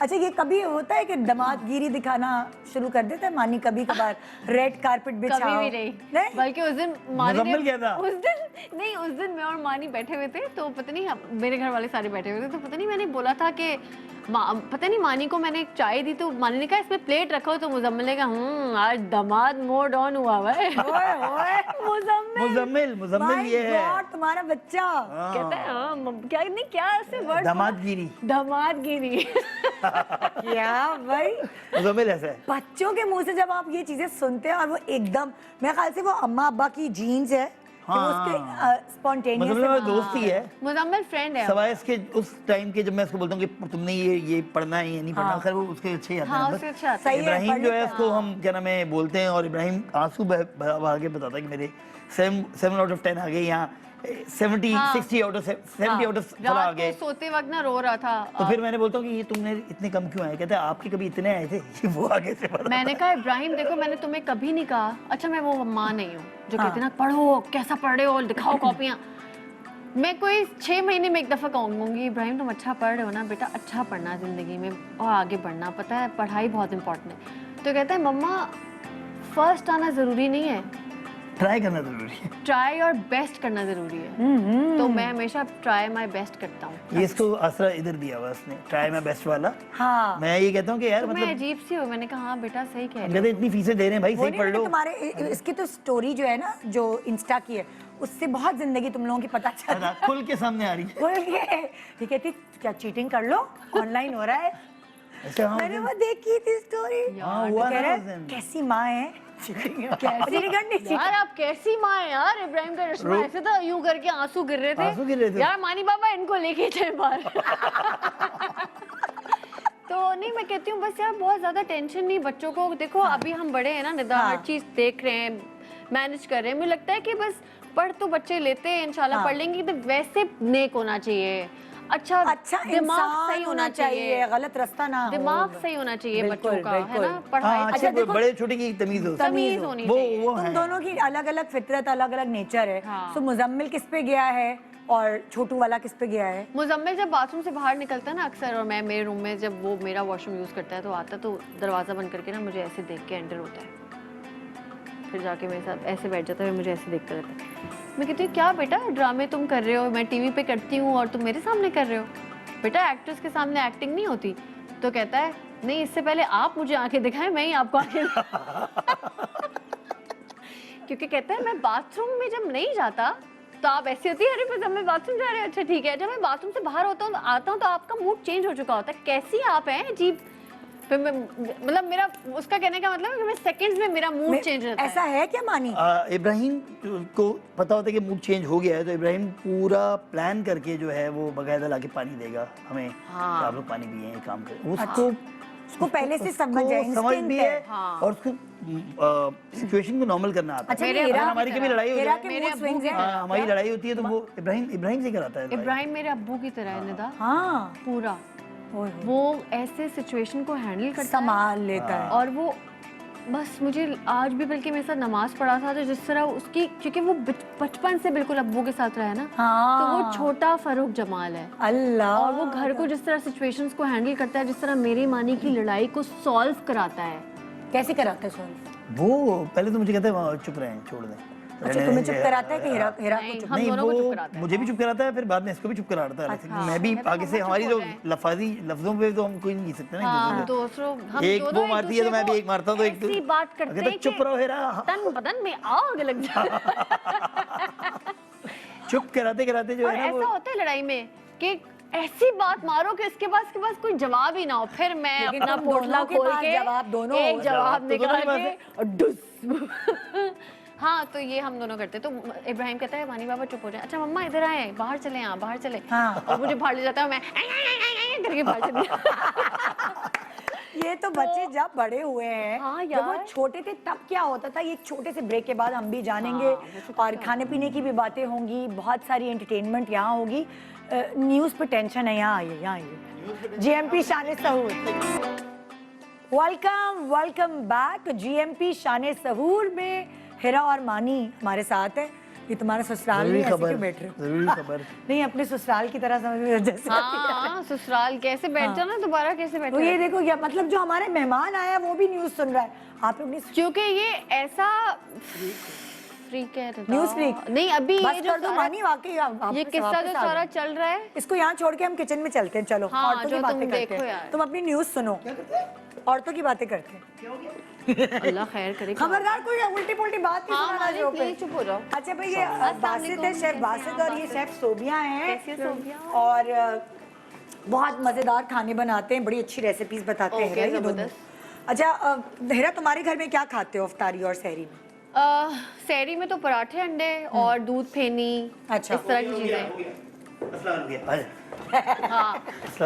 अच्छा, ये कभी होता है कि दामादगिरी दिखाना शुरू कर देता है मानी कभी कभार, रेड कारपेट बिछाओ? कभी भी नहीं। बल्कि उस दिन मानी मुजम्मिल क्या था? उस दिन मैं और मानी बैठे हुए थे, तो पता नहीं मेरे घर वाले सारे बैठे हुए थे, तो पता नहीं मैंने बोला था कि पता नहीं मानी को मैंने एक चाय दी, तो मानी ने कहा इसमें प्लेट रखो, तो मुजम्मिल ने कहा आज दामाद मोड ऑन हुआ हुआ है। ओए ओए, मुजम्मिल ये My है God, तुम्हारा बच्चा कहता है हाँ क्या नहीं, क्या ऐसे वर्ड दामादगिरी। दामादगिरी। क्या भाई, मुजम्मिल ऐसा है। बच्चों के मुंह से जब आप ये चीजें सुनते हैं और वो एकदम, मेरे ख्याल से वो अम्मा अब्बा की जीन्स है कि वो उसके मुजम्मिल मेरा स्पॉन्टेनियस। दोस्त ही है, मुजम्मिल फ्रेंड है। सवाए इसके उस टाइम के जब मैं उसको बोलता हूँ कि तुमने ये पढ़ना है, ये नहीं पढ़ना, खैर वो उसके अच्छे ही आते हाँ हैं उससे नंबर। अच्छा आता है। सही है, इब्राहिम पढ़ जो है लेता उसको हम क्या नाम है बोलते हैं, और इब्राहिम आंसू बहा के बताता है कि मेरे 7 आउट ऑफ 10 आ गए, यहाँ 70 हाँ। 60 आउट ऑफ 70 आउट ऑफ आ रात गए। को सोते वक्त ना रो रहा था। तो फिर मैंने बोलता हूँ कि ये तुमने इतने कम क्यों आए? कहते हैं आपके कभी इतने आए थे। वो आगे से पता। मैंने कहा इब्राहिम देखो, मैंने तुम्हें कभी नहीं कहा, अच्छा मैं वो माँ नहीं हूँ जो कहते ना पढ़ो, कैसा पढ़ रहे हो, दिखाओ कॉपियाँ। मैं कोई 6 महीने में एक दफ़ा कहूँगी इब्राहिम तुम अच्छा पढ़ रहे हो ना बेटा, अच्छा पढ़ना ज़िंदगी में और आगे बढ़ना, पता है पढ़ाई बहुत इंपॉर्टेंट है। तो कहता है मम्मा फर्स्ट आना ज़रूरी नहीं है, ट्राई करना जरूरी है। ट्राई और बेस्ट करना ज़रूरी है। तो मैं हमेशा ट्राई माई बेस्ट करता हूँ। ये इसको आसरा इधर दिया हुआ उसने, ट्राई माय बेस्ट वाला। हाँ, मैं ये कहता हूँ कि यार तो मैं मतलब अजीब सी हूँ, मैंने कहा हाँ बेटा सही कह रहे कहते इतनी फीसें दे रहे हैं भाई, वो सही नहीं, पढ़ मैंने लो। तुम्हारे इसकी तो स्टोरी जो है ना, जो इंस्टा की है, उससे बहुत जिंदगी तुम लोगों की पता चल पता खुल के सामने आ रही है। बोल के ये कहती क्या चीटिंग कर लो, ऑनलाइन हो रहा है। अच्छा हाँ, मैंने वो देखी थी स्टोरी। हाँ, हुआ कह ना रहा उस दिन। है, कैसी माँ है, चीटिंग यार आप कैसी माँ है यार, इब्राहिम का रिश्ता ऐसे था, यूं करके आंसू गिर रहे थे। आंसू गिर रहे थे। यार मानी बाबा इनको लेके चले बाहर। तो नहीं, मैं कहती हूँ बस यार बहुत ज्यादा टेंशन नहीं बच्चों को। देखो अभी हम बड़े हैं ना निदा, हर चीज देख रहे हैं, मैनेज कर रहे हैं। मुझे लगता है कि बस पढ़ तो बच्चे लेते हैं, इंशाल्लाह पढ़ लेंगे, तो वैसे नेक होना चाहिए, अच्छा दिमाग सही होना चाहिए, गलत रास्ता ना हो। दिमाग सही होना चाहिए बिल्कुल, बच्चों का, है बिल्कुल। ना, पढ़ाई हाँ, अच्छा, अच्छे देखो- बड़े छोटे की तमीज हो। तमीज होनी वो चाहिए। वो तुम है। दोनों की अलग अलग फितरत, अलग अलग नेचर है। हाँ। तो मुजम्मिल किस पे गया है और छोटू वाला किस पे गया है? मुजम्मिल जब बाथरूम से बाहर निकलता है ना अक्सर, और मैं मेरे रूम में जब वो मेरा वॉशरूम यूज़ करता है तो आता तो दरवाज़ा बंद करके ना मुझे ऐसे देख के एंटर होता है, फिर जाके मेरे साथ ऐसे बैठ जाता है, मुझे ऐसे देखता रहता है। मैं कहती हूँ क्या बेटा ड्रामे तुम कर रहे हो, मैं टीवी पे करती हूँ और तुम मेरे सामने कर रहे हो, बेटा एक्टर्स के सामने एक्टिंग नहीं होती। तो कहता है नहीं, इससे पहले आप मुझे आंखें दिखाएं, मैं ही आपको आंखें क्योंकि कहता है मैं बाथरूम में जब नहीं जाता तो आप ऐसी होती है, अरे मैं बाथरूम जा रहे हैं, अच्छा ठीक है। जब मैं बाथरूम से बाहर होता हूँ आता हूँ तो आपका मूड चेंज हो चुका होता है, कैसी आप हैं अजीब। फिर मैं मतलब मेरा उसका कहने का मतलब है कि मैं सेकंड्स में मेरा मूड चेंज रहता है। ऐसा है क्या मानी? इब्राहिम को पता होता है कि मूड चेंज हो गया है, तो इब्राहिम पूरा प्लान करके जो है वो बकायदा लाके पानी देगा हमें, हाँ। कि आप लोग पानी पिए, काम करें। उसको उसको पहले से समझ है, समझ instinct भी है। है, हाँ। और उसको सिचुएशन को नॉर्मल करना आता अच्छा, है। मेरे अगर अब्बू हमारी की कभी तरह। लड़ाई हो तेरा जाए, के मेरे mood अब्बू swings की हैं। हाँ, हमारी लड़ाई होती है तो वो इब्राहिम से कराता है। इब्राहिम मेरे अब्बू की तरह है निदा, हाँ, पूरा ओए होए। वो ऐसे सिचुएशन को हैंडल करता है संभाल लेता है। और वो बस मुझे आज भी बल्कि मेरे साथ नमाज पढ़ा था तो जिस तरह उसकी, क्योंकि वो बचपन से बिल्कुल अब्बू के साथ रहा है ना, हाँ। तो वो छोटा फरूक जमाल है अल्लाह। और वो घर को जिस तरह सिचुएशंस को हैंडल करता है, जिस तरह मेरी मानी की लड़ाई को सॉल्व कराता है। कैसे कराते हैं सॉल्व? वो पहले तो मुझे कहता है वहाँ चुप रहें, छोड़ दें। अच्छा, तुम्हें चुप कराता है कि हेरा को नहीं, चुप? हम नहीं, दोनों को चुप वो कराता है। मुझे भी चुप कराता है, फिर बाद में इसको भी चुप कराता है। अच्छा। मैं भी कहता है, आगे से मम्मा हमारी चुप जो हो जाए। लफाजी लफ्जों पे तो हम कोई नहीं सकते ना हाँ, एक दूसरे दूसरों हम एक दोनों वो मारती है तो मैं भी एक मारता हूँ, तो एक ऐसी बात करते कहता हैं चुप कि रहो हेरा। तन बदन में आग लग जाए। चुप कराते कराते जो और है ना ऐसा वो होता है लड़ाई में कि ऐसी बात मारो कि उसके पास कोई जवाब ही ना हो, फिर मैं लेकिन अपना तुम पोटला दोनों के खोल पास के जवाब दोनों एक हो, जवाब तो दोनों निकाल के पास के है। और डुस। हाँ, तो ये हम दोनों करते। तो इब्राहिम कहता है मानी बाबा चुप हो जाए, अच्छा मम्मा इधर आए, बाहर चले, यहाँ बाहर चले। हाँ। और मुझे बाहर ले जाता है, मैं करके बाहर चली। ये तो बच्चे जब बड़े हुए हैं, हाँ जब वो यार। छोटे थे तब क्या होता था, ये एक छोटे से ब्रेक के बाद हम भी जानेंगे और खाने पीने की भी बातें होंगी, बहुत सारी एंटरटेनमेंट यहाँ होगी। न्यूज़ पे टेंशन है, यहाँ आइए, यहाँ आइए। जीएमपी शान सहूर, वेलकम बैक। जीएमपी शान सहूर में हिरा और मानी हमारे साथ है। ये तुम्हारा ससुराल जरूरी नहीं, ऐसे खबर, क्यों बैठ रहे हो? जरूरी खबर। नहीं, अपने ससुराल की तरह समझ में जैसे हाँ, ससुराल कैसे बैठ जाओ ना, दोबारा कैसे बैठ तो ये देखो, क्या मतलब जो हमारे मेहमान आया वो भी न्यूज़ सुन रहा है। आप लोग नहीं क्योंकि ये ऐसा फ्रीक है तो न्यूज़ फ्रीक नहीं, अभी बस ये जो कर दो मानी, वाकई ये किस्सा जो सारा चल रहा है, इसको यहाँ छोड़ के हम किचन में चलते हैं। चलो, हाँ, औरतों जो की बातें तुम करते देखो हैं। यार। तुम अपनी न्यूज़ सुनो, औरतों की बातें करते हैं। अल्लाह खैर करे। खबरदार कोई उल्टी पुल्टी बात नहीं हाँ, सुनाना मालिक, शो पे। प्लीज चुप हो जाओ। अच्छा भाई, ये बासित है, शेफ बासित, और ये शेफ सोबिया हैं। कैसी है सोबिया? और बहुत मजेदार खाने बनाते हैं, बड़ी अच्छी रेसिपीज बताते हैं ओके, हिरा, ये दोनों। जबरदस्त। अच्छा हिरा, तुम्हारे घर में क्या खाते हो इफ्तारी और सहरी में? सहरी में तो पराठे, अंडे और दूध फेनी, अच्छा। इस तरह की चीजें। हाँ,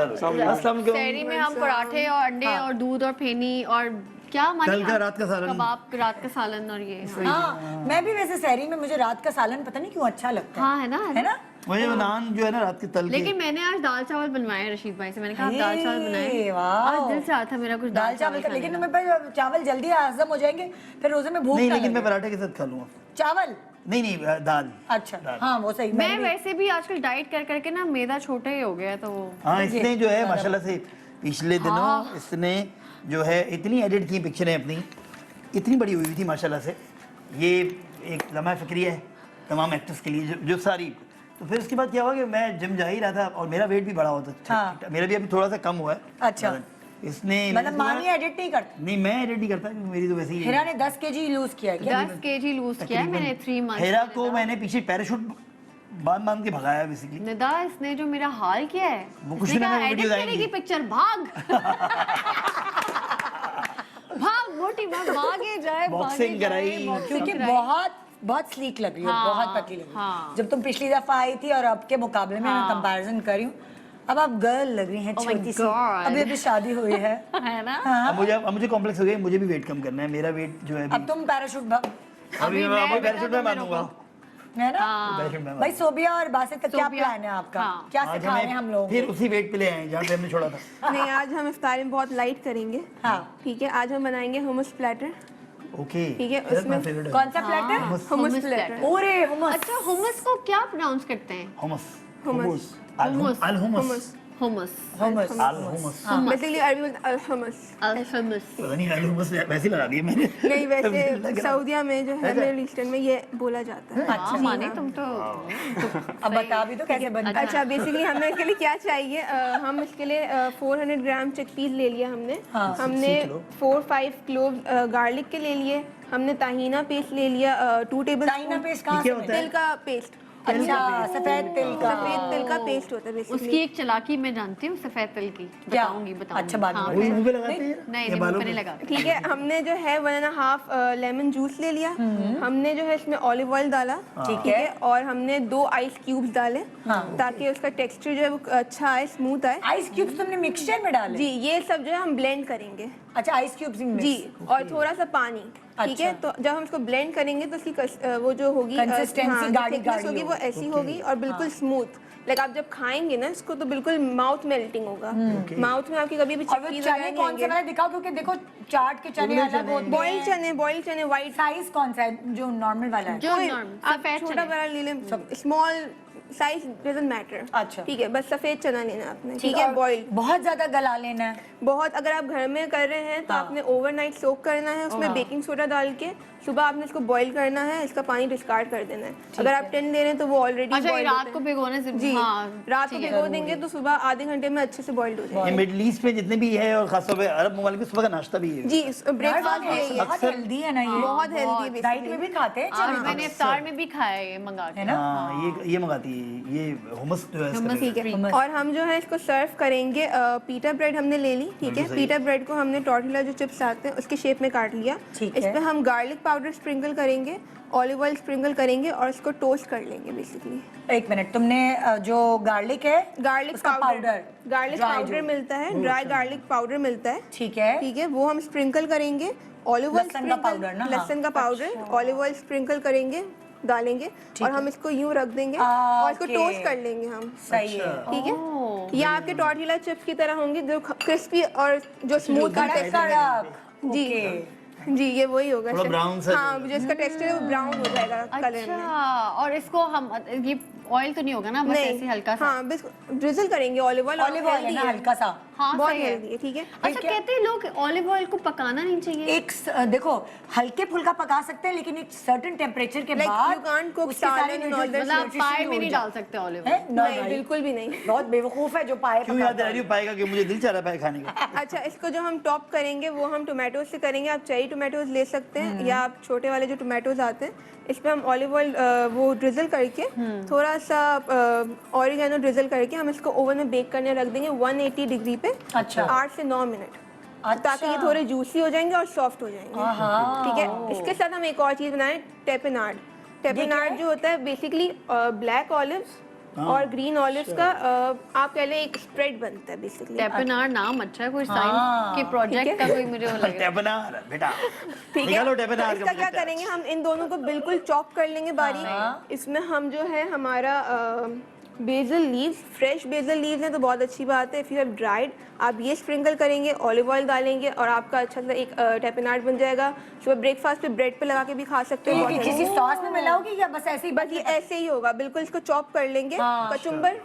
सहरी में हम पराठे और अंडे और दूध और फेनी और क्या मानी, कल का रात का सालन। कबाब, रात का सालन और ये। हाँ, मैं भी वैसे सहरी में, मुझे रात का सालन पता नहीं क्यों अच्छा लगता है। हाँ, है ना। मुझे वो नान जो है ना रात के तल के, लेकिन मैंने आज दाल चावल बनवाए रशीद भाई से, मैंने कहा आप दाल चावल बनाए। वाह। आज दिल से आता था मेरा कुछ दाल चावल का, लेकिन तुम्हें पर चावल जल्दी हजम हो जाएंगे, फिर रोजे में भूख नहीं, ना लेकिन मैं लगे। पराठे के साथ खा लूंगा। चावल नहीं, दाल। अच्छा, हाँ वो सही। मैं वैसे भी आजकल डाइट कर करके ना मैदा छोटा ही हो गया है, तो हाँ, इसने जो है माशाल्लाह से पिछले दिनों इसने जो है इतनी एडिट की पिक्चरें अपनी, इतनी बड़ी हुई थी माशाल्लाह से। ये एक लम्हा फ़िक्रिया है तमाम एक्टर्स के लिए, जो सारी। तो फिर उसके बाद क्या हुआ कि मैं जिम जा ही रहा था और मेरा वेट भी बढ़ा होता था। हाँ। मेरा भी अभी थोड़ा सा कम हुआ है। अच्छा। इसने मतलब मानी एडिट नहीं करती? नहीं, मैं एडिट नहीं करता क्योंकि मेरी तो वैसे ही हिरा ने 10 केजी लूज किया है क्या? 10 kg लूज किया है मैंने 3 मंथ। हेरा को मैंने पीछे पैराशूट बांध के भगाया बेसिकली। निदा, इसने जो मेरा हाल किया है, वो कुछ इसने दिन कहा में एडिट वीडियोस करेगी आएंगी। पिक्चर, भाग भाग मोटी भागे जाए, Boxing कराई, क्योंकि बहुत स्लीक लग रही है, हाँ, बहुत पतली लग रही है। हाँ। जब तुम पिछली दफा आई थी और अब के मुकाबले में मैं कंपैरिजन कर रही हूँ, अब आप गर्ल लग रही हैं, Oh my छोटी सी। God. अभी अभी शादी हुई है। है ना। हाँ। अब मुझे कॉम्प्लेक्स हो गया, मुझे भी वेट कम करना है। मेरा वेट जो है अब तुम पैराशूट अभी मैं पैराशूट बेटा में तो मानूंगा। है ना? हाँ। पैराशूट में भाई सोबिया और बासित का क्या सोबिया, प्लान है आपका? हाँ। क्या आज सिखा रहे हैं हम लोग? फिर उसी वेट पे ले आए जहाँ पे हमने छोड़ा था। नहीं, आज हम इफ्तारी में बहुत लाइट करेंगे। हाँ। ठीक है, आज हम बनाएंगे hummus platter। ओके, ठीक है, उसमें कौन सा प्लेटर? hummus Hummus platter। ओरे hummus। अच्छा, hummus को क्या प्रोनाउंस करते हैं? hummus, hummus, Hummus. al hummus, hummus। hummus, hummus। al hummus। Basically अरबी में al hummus। hummus। पता नहीं al hummus वैसे ही लगा दिया मैंने। नहीं, लग वैसे रहा। सऊदीया में जो है, मिडिल ईस्टर्न में ये बोला जाता है। हाँ, माने तुम तो। अब बता भी तो कैसे बनता है। अच्छा, बेसिकली हमें इसके लिए क्या चाहिए, हम इसके लिए 400 ग्राम चिकपीस ले लिया हमने। हमने 4-5 क्लोव गार्लिक के ले लिए। हमने ताहीना पेस्ट ले लिया 2 टेबल ताहीना पेस्ट कहाँ से क्या होता है? तिल का पेस्ट। अच्छा, सफेद तिल का। सफेद तिल का पेस्ट होता है उसकी बेसिकली। एक चालाकी मैं जानती हूँ सफेद तिल की, क्या? बताऊंगी। अच्छा, बाद में हाँ, वही मुंह पे लगाते हैं? नहीं, या नहीं, बालों मुंह पे नहीं पे? लगा। ठीक है, हमने जो है 1.5 लेमन जूस ले लिया। हमने जो है इसमें ऑलिव ऑयल डाला। ठीक है। और हमने 2 आइस क्यूब्स डाले ताकि उसका टेक्सचर जो है वो अच्छा आए, स्मूथ आए। आइस क्यूब्स तुमने मिक्सचर में डाले? जी, ये सब जो है हम ब्लेंड करेंगे। अच्छा, आइस क्यूब्स जी, और थोड़ा सा पानी, ठीक है। तो जब हम इसको ब्लेंड करेंगे तो उसकी वो जो होगी Consistency गाढ़ी गाढ़ी होगी वो ऐसी होगी और बिल्कुल स्मूथ। लाइक आप जब खाएंगे ना इसको तो बिल्कुल माउथ मेल्टिंग होगा, माउथ में आपकी कभी भी और वो चिपकी चने कौन से वाले दिखाओ, क्योंकि देखो चाट के चने अलग होते हैं। बॉइल्ड चने व्हाइट साइज कौन सा है जो नॉर्मल वाला है? जो आप छोटा बड़ा ले लें, स्मॉल साइज डजंट मैटर। अच्छा। ठीक है, बस सफेद चना लेना है आपने, ठीक है। बॉइल्ड बहुत ज्यादा गला लेना है। बहुत, अगर आप घर में कर रहे हैं तो आपने ओवरनाइट सोक करना है, उसमें बेकिंग सोडा डाल के सुबह आपने इसको बॉईल करना है, इसका पानी डिस्कार्ड कर देना है। अगर आप 10 ले रहे हैं तो वो ऑलरेडी अच्छा, ये रात को भिगोने से जी, हाँ, रात को भिगो देंगे तो सुबह आधे घंटे में अच्छे से बॉइल्ड हो जाएगा। ये मिडिल ईस्ट में जितने भी है और खासतौर पे अरब ममालिक में सुबह का नाश्ता भी है। जी, ब्रेकफास्ट भी यही है, बहुत हेल्दी है ना ये, बहुत हेल्दी डाइट में भी खाते हैं और चने। मैंने इफ्तार में भी खाया है ये मंगा के। है ना? हाँ, ये मंगाती है, ये हुमस जो है इसका ठीक है। और हम जो है इसको सर्व करेंगे, पीटा ब्रेड हमने ले ली, ठीक है। पीटा ब्रेड को हमने टॉर्टिला जो चिप्स आते हैं उसके शेप में काट लिया। ठीक इस है। पे हम गार्लिक पाउडर स्प्रिंकल करेंगे, ऑलिव ऑयल स्प्रिंकल करेंगे और इसको टोस्ट कर लेंगे बेसिकली। एक मिनट, तुमने जो गार्लिक है, गार्लिक उसका पाउडर, गार्लिक Dry पाउडर जो। मिलता है, ड्राई गार्लिक पाउडर मिलता है, ठीक है। ठीक है। वो हम स्प्रिंकल करेंगे, ऑलिव ऑयल लहसुन का पाउडर ना? हाँ। लहसुन का पाउडर, ऑलिव ऑयल स्प्रिंकल करेंगे, डालेंगे और हम इसको यूं रख देंगे और इसको ओके। टोस्ट कर लेंगे हम, सही है। ठीक है। ये आपके टॉर्टिला चिप्स की तरह होंगे जो क्रिस्पी और जो स्मूथ कड़क कड़क। जी ओके। जी, ये वही होगा थोड़ा शायद। brown सा हाँ, जो इसका टेक्सचर है वो ब्राउन हो जाएगा कलर में। अच्छा, और इसको हम ये ऑयल तो नहीं होगा ना, बस ऐसे हल्का सा? हाँ, बस ड्रिजल करेंगे ऑलिव ऑयल। ऑलिव ऑयल है ना, हल्का सा। हाँ, बहुत सही है। हेल्दी है, ठीक है। अच्छा, कहते हैं लोग ऑलिव ऑयल को पकाना नहीं चाहिए। एक देखो, हल्के फुल्का पका सकते हैं लेकिन एक सर्टेन टेम्परेचर के Like, बाद you can't cook उसके सारे salad and all that, nutrition मतलब पाए में हो नहीं जाए। डाल सकते ऑलिव है? ऑयल। No, नहीं, भाई। बिल्कुल भी नहीं। बहुत बेवकूफ है जो पाए क्यों याद दिला रही हो पाएगा कि मुझे दिल चाह रहा है पाए खाने का। अच्छा, इसको जो हम टॉप करेंगे वो हम टोमेटोज से करेंगे। आप चेरी टोमेटोज ले सकते हैं या आप छोटे वाले जो टोमेटोज आते हैं, इस पे हम ऑलिव ऑयल वो ड्रिजल करके थोड़ा सा ऑरिगेनो ड्रिजल करके हम इसको ओवन में बेक करने रख देंगे 180 डिग्री पे। अच्छा। 8 से 9 मिनट, अच्छा। ताकि ये थोड़े जूसी हो जाएंगे और सॉफ्ट हो जाएंगे, ठीक है। इसके साथ हम एक और चीज़ बनाएं, टेपिनार्ड। टेपिनार्ड जो होता है बेसिकली ब्लैक ऑलिव्स और ग्रीन ऑलिव्स का आप कह लें एक स्प्रेड बनता है बेसिकली। टेपिनार्ड नाम अच्छा है, कोई साइंस के प्रोजेक्ट का कोई मुझे वो लगे। टेपनार बेटा, ठीक निकालो है। टेपनार तो इसका क्या करेंगे, हम इन दोनों को बिल्कुल चॉप कर लेंगे बारीक। इसमें हम जो है हमारा basil leaves, fresh basil leaves हैं तो बहुत अच्छी बात है। इफ़ यू हैव ड्राइड, आप ये स्प्रिंकल करेंगे, ऑलिव ऑयल डालेंगे और आपका अच्छा सा एक टेपिनार्ड बन जाएगा। सुबह ब्रेकफास्ट पे ब्रेड पे लगा के भी खा सकते हो। ये किसी सॉस में मिलाओगी या बस ऐसे ही? बस ये ऐसे ही होगा, बिल्कुल इसको चॉप कर लेंगे। कचुम्बर,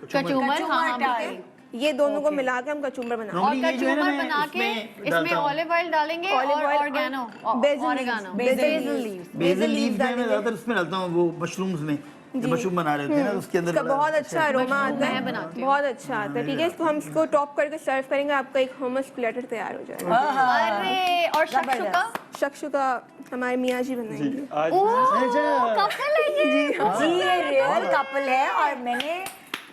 कचूमर, हाँ, टाइप। ठीक है। ये दोनों को मिला के हम कचुम्बर बनाएंगे। और Normally ये जो है ना कचूमर मैं बना के उसमें इसमें डालता हूँ। ऑलिव ऑयल डालेंगे Olive और oil oregano, basil oregano, leaves, basil basil leaves। Leaves. Basil leaves में मैं डालेंगे। ज्यादातर उसमें डालता हूँ, वो मशरूम्स में जो मशरूम बना रहे होते हैं ना उसके अंदर इसका बड़ा बहुत अच्छा अरोमा आता मैं है, बनाती हूँ। बहुत अच्छा आता है, ठीक है। इसको हम इसको टॉप करके सर्व करेंगे, आपका एक hummus प्लेटर तैयार हो जाएगा। अरे, और शक्शुका? शक्शुका हमारे मियाँ जी बनाएंगे। ओह, कपल है ये। जी, ये रियल कपल है। और मैंने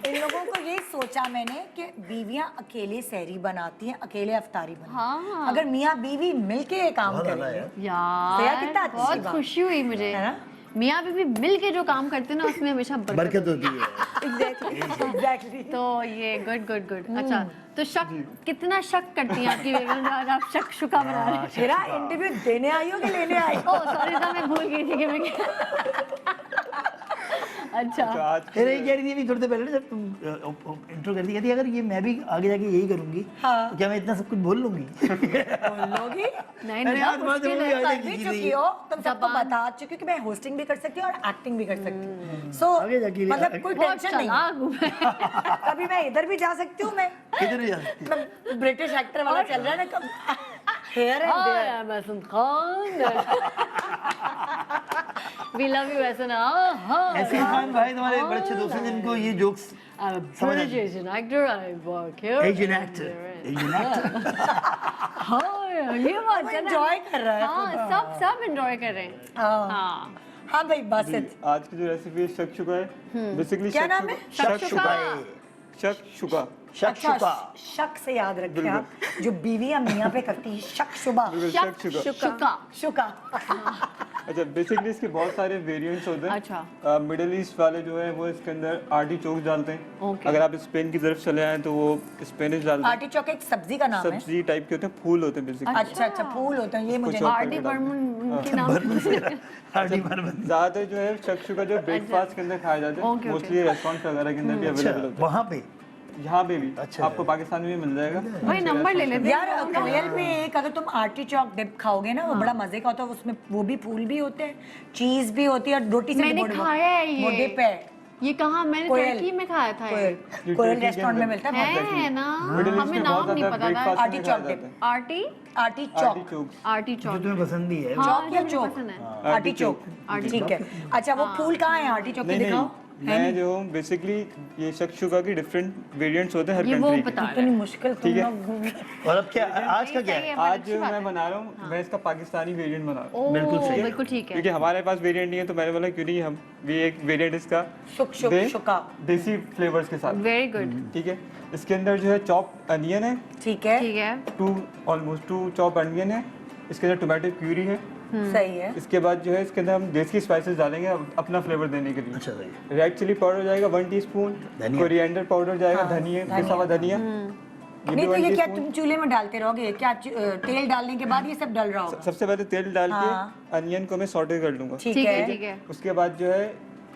इन लोगों को ये सोचा मैंने कि बीवियां अकेले सहरी बनाती हैं, अकेले अफ्तारी बनाती हैं। हाँ। अगर मियाँ बीवी मिलके ये काम करें, यार, कितना अच्छी बहुत बात। खुशी हुई मुझे। है ना? मियाँ बीवी मिल के जो काम करते हैं ना उसमें हमेशा बरकत बरकत होती है। एग्जैक्टली। तो ये गुड गुड गुड। अच्छा, तो शक कितना शक करती हैं आपकी बेगम आज आप शक्शुका बना रहे हैं? मेरा इंटरव्यू देने आई हो कि लेने आई? ओह सॉरी था, मैं भूल गई थी कि मैं अच्छा, फिर ये कह रही थी अभी थोड़ी देर पहले ना जब तुम इंट्रो कर दी, कहती अगर ये मैं भी आगे जाके यही करूंगी तो क्या मैं इतना सब कुछ बोल लूंगी? बोलोगी? नहीं अरे यार, तुम्हारा मुश्किल जरूरी है। है। कर भी चुकी हो, तुम सबको जबान। बता चुकी हो कि मैं होस्टिंग भी कर सकती हूँ और एक्टिंग भी कर सकती हूँ। सो आगे जाके मतलब कोई बहुत टेंशन नहीं। चालाक हूँ मैं। कभी मैं इधर भी जा सकती हूँ, मैं किधर भी जा सकती है। मतलब ब्रिटिश एक्टर वाला चल रहा है ना, कब here and Hi, there. I'm Hasan Khan. We love you, Hasan. ऐसे खान भाई तुम्हारे बड़े अच्छे दोस्त हैं जिनको ये jokes I'm a British Asian actor. I work here. Asian actor, Asian actor. हाँ, ये बात है ना। एंजॉय कर रहा है। हाँ, सब एंजॉय कर रहे हैं। हाँ हाँ, हाँ भाई, बासित आज की जो रेसिपी है शक्शुका है। बेसिकली क्या नाम है? शक्शुका। शक्शुका। शक्शुका। शक से याद रखें आप, जो बीवी या मियाँ पे करती है शक शुबा। शक्शुका। शुका। शुका। अच्छा बेसिकली इसके बहुत सारे वेरिएंट्स होते हैं। अच्छा। मिडिल ईस्ट वाले जो है वो इसके अंदर आर्टिचोक डालते हैं। Okay. अगर आप स्पेन की तरफ चले आए तो वो स्पेनिश डालते हैं। आर्टिचोक एक सब्जी का नाम है। सब्जी टाइप के होते हैं, फूल होते हैं बेसिकली। अच्छा अच्छा, फूल होता है, ये मुझे चॉप आरडी करके डालते बर्मन उनके नाम हार्डी बर्मन। ज्यादातर जो है शक्शुका जो ब्रेकफास्ट के अंदर खाया जाता है, Okay, okay. मोस्टली रेस्टोरेंट वगैरह के अंदर भी अवेलेबल होता वहाँ पे है। यहाँ पे भी अच्छा। आपको पाकिस्तान में भी मिल जाएगा। भाई नंबर ले लेते यार कोयल में एक अगर तुम आर्टिचोक डिप खाओगे ना वो बड़ा मजे का होता है, उसमें वो भी फूल भी होते हैं, चीज भी होती है और रोटी से मैंने खाया है ये। वो डिप है। ये कहाँ मैंने कोयल। टर्की में खाया था ये। कोयल रेस्टोरेंट में मिलता है। है ना, मिडिल ईस्ट हमें में नाम बहुत नहीं ज्यादा पता था। ब्रेकफास्ट में खाया आर्टिचोक जाता है। आर्टिचोक आर्टिचोक आर्टिचोक जो तुम्हें पसंद ही है। चौक या चौक? पसंद है। आर्टिचोक, ठीक है। अच्छा वो फूल कहाँ है आर्टिचोक के, नहीं दिखाओ। नहीं, मैं जो हूँ बेसिकली ये शक्शुका की डिफरेंट वेरिएंट्स होते हैं हर ये वो कंट्री बता के। रहा इतनी है। मुश्किल तुम ठीक है। लोग। और अब क्या आज का क्या सही है? है, आज अच्छी जो बात मैं है। बना रहा हूँ मैं इसका पाकिस्तानी वेरिएंट बना रहा हूँ। ओ बिल्कुल सही है। बिल्कुल ठीक है। क्योंकि हमारे पास वेरिएंट नहीं है तो मैंने बोला क्यों नहीं हम भी एक वेरिएंट इसका दें, शुका। देसी फ्लेवर्स के साथ। Very good. ठीक है, इसके अंदर जो है चॉप अनियन है, ठीक है, ठीक है। ऑलमोस्ट 2 चॉप अनियन है, इसके अंदर टोमेटो प्यूरी है। सही है। इसके बाद जो है इसके अंदर हम देसी स्पाइसेस डालेंगे अपना फ्लेवर देने के लिए। अच्छा सही है। रेड चिली पाउडर जाएगा 1 टीस्पून, धनिया। कोरिएंडर पाउडर जाएगा, धनिया पिसा हुआ धनिया। नहीं तो ये क्या तुम चूल्हे में डालते रहोगे क्या? तेल डालने के बाद ये सब डल रहा होगा? सबसे पहले तेल डाल हाँ। के अनियन को मैं सॉटे कर लूंगा। ठीक ठीक है है। ठीक है। उसके बाद जो है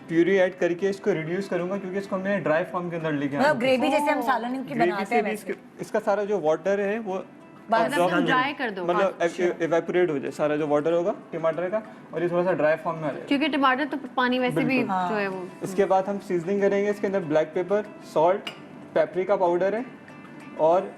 प्यूरी ऐड करके इसको रिड्यूस करूंगा क्योंकि इसको हमने ड्राई फॉर्म के अंदर लेके आना मतलब ग्रेवी जैसे हम सालन की ग्रेवी बनाते से हैं भी वैसे। इसका सारा जो वाटर है वो मतलब absorb- ड्राई कर दो। मतलब इवेपोरेट हो जाए सारा जो वाटर होगा टमाटर का, और ये थोड़ा सा ड्राई फॉर्म में आ जाएगा। क्योंकि टमाटर तो पानी वैसे भी जो है वो। इसके बाद हम सीजनिंग करेंगे, इसके अंदर black pepper, salt, paprika powder है और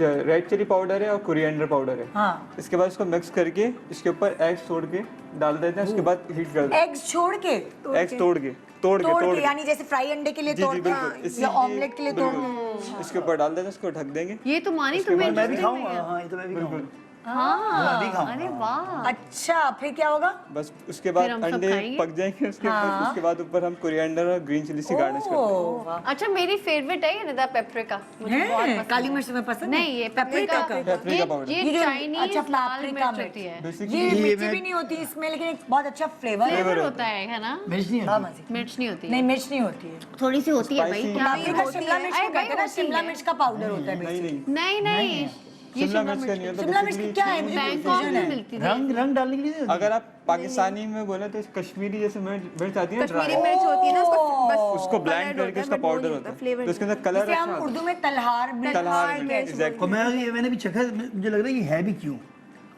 रेड चिली पाउडर है और कोरिएंडर पाउडर है। हाँ। इसके बाद इसको मिक्स करके इसके ऊपर एग्स तोड़ के डाल देते हैं, उसके बाद हीट कर देते एग्स छोड़ के? हैं। एग्स तोड़ के यानी जैसे फ्राई अंडे के लिए जी तोड़ जी के बिल्कुल इसी या की- ऑमलेट के लिए तोड़ बिल्कुल। इसके ऊपर डाल देते हैं, इसको ढक देंगे। ये तो मानी तुम्हें मैं भी interesting खाऊंगा। लगा। हाँ ये तो मैं भी खाऊंगा। हाँ मैं भी खाऊंगा। अरे वाह। अच्छा फिर क्या होगा? बस उसके बाद फिर हम सब अंडे खाएंगे? पक जाएंगे उसके ऊपर, उसके बाद ऊपर हम कोरिएंडर और ग्रीन चिली से गार्निश करते हैं। ओह, वाह। अच्छा मेरी फेवरेट है ये निदा पेपरिका, मुझे बहुत हैं? पसंद काली है। मिर्च में पसंद नहीं ये पेपरिका पेपरिका का। Paprika powder. ये जो- चाइनीज अच्छा, लाल पेपरिका मिर्च मिर्च। होती है। बेसिकली ये ये मिर्ची मैं- भी नहीं होती इसमें, लेकिन एक बहुत अच्छा फ्लेवर है। फ्लेवर होता है ना? मिर्च नहीं हाँ, होती। मजे। मिर्च नहीं होती नहीं है। मिर्च नहीं होती है। थोड़ी सी होती है भाई। Spicy- क्या पेपरिका शिमला मिर्च को अरे भाई कहते हैं ना, होती शिमला है। मिर्च का पाउडर होता है नहीं basically। नहीं, नहीं ये शिमला मिर्च का नहीं होता। शिमला मिर्च basically क्या है? मुझे बैंकॉक confusion में है। मिलती थी। रंग डालने के लिए नहीं होती? अगर आप पाकिस्तानी में बोले तो कश्मीरी जैसे मिर्च आती है कश्मीरी ड्राई, मिर्च होती है ना, उसको बस उसको ब्लेंड colored करके होता है, उसका but वो पाउडर नहीं होता है, flavor तो उसके अंदर कलर जिसे अच्छा हम आता उर्दू में तलहार मिर्च तलहार कहते मिर्च, हैं। exactly। और मैं मैंने भी चखा, मुझे लग रहा है ये है भी क्यों,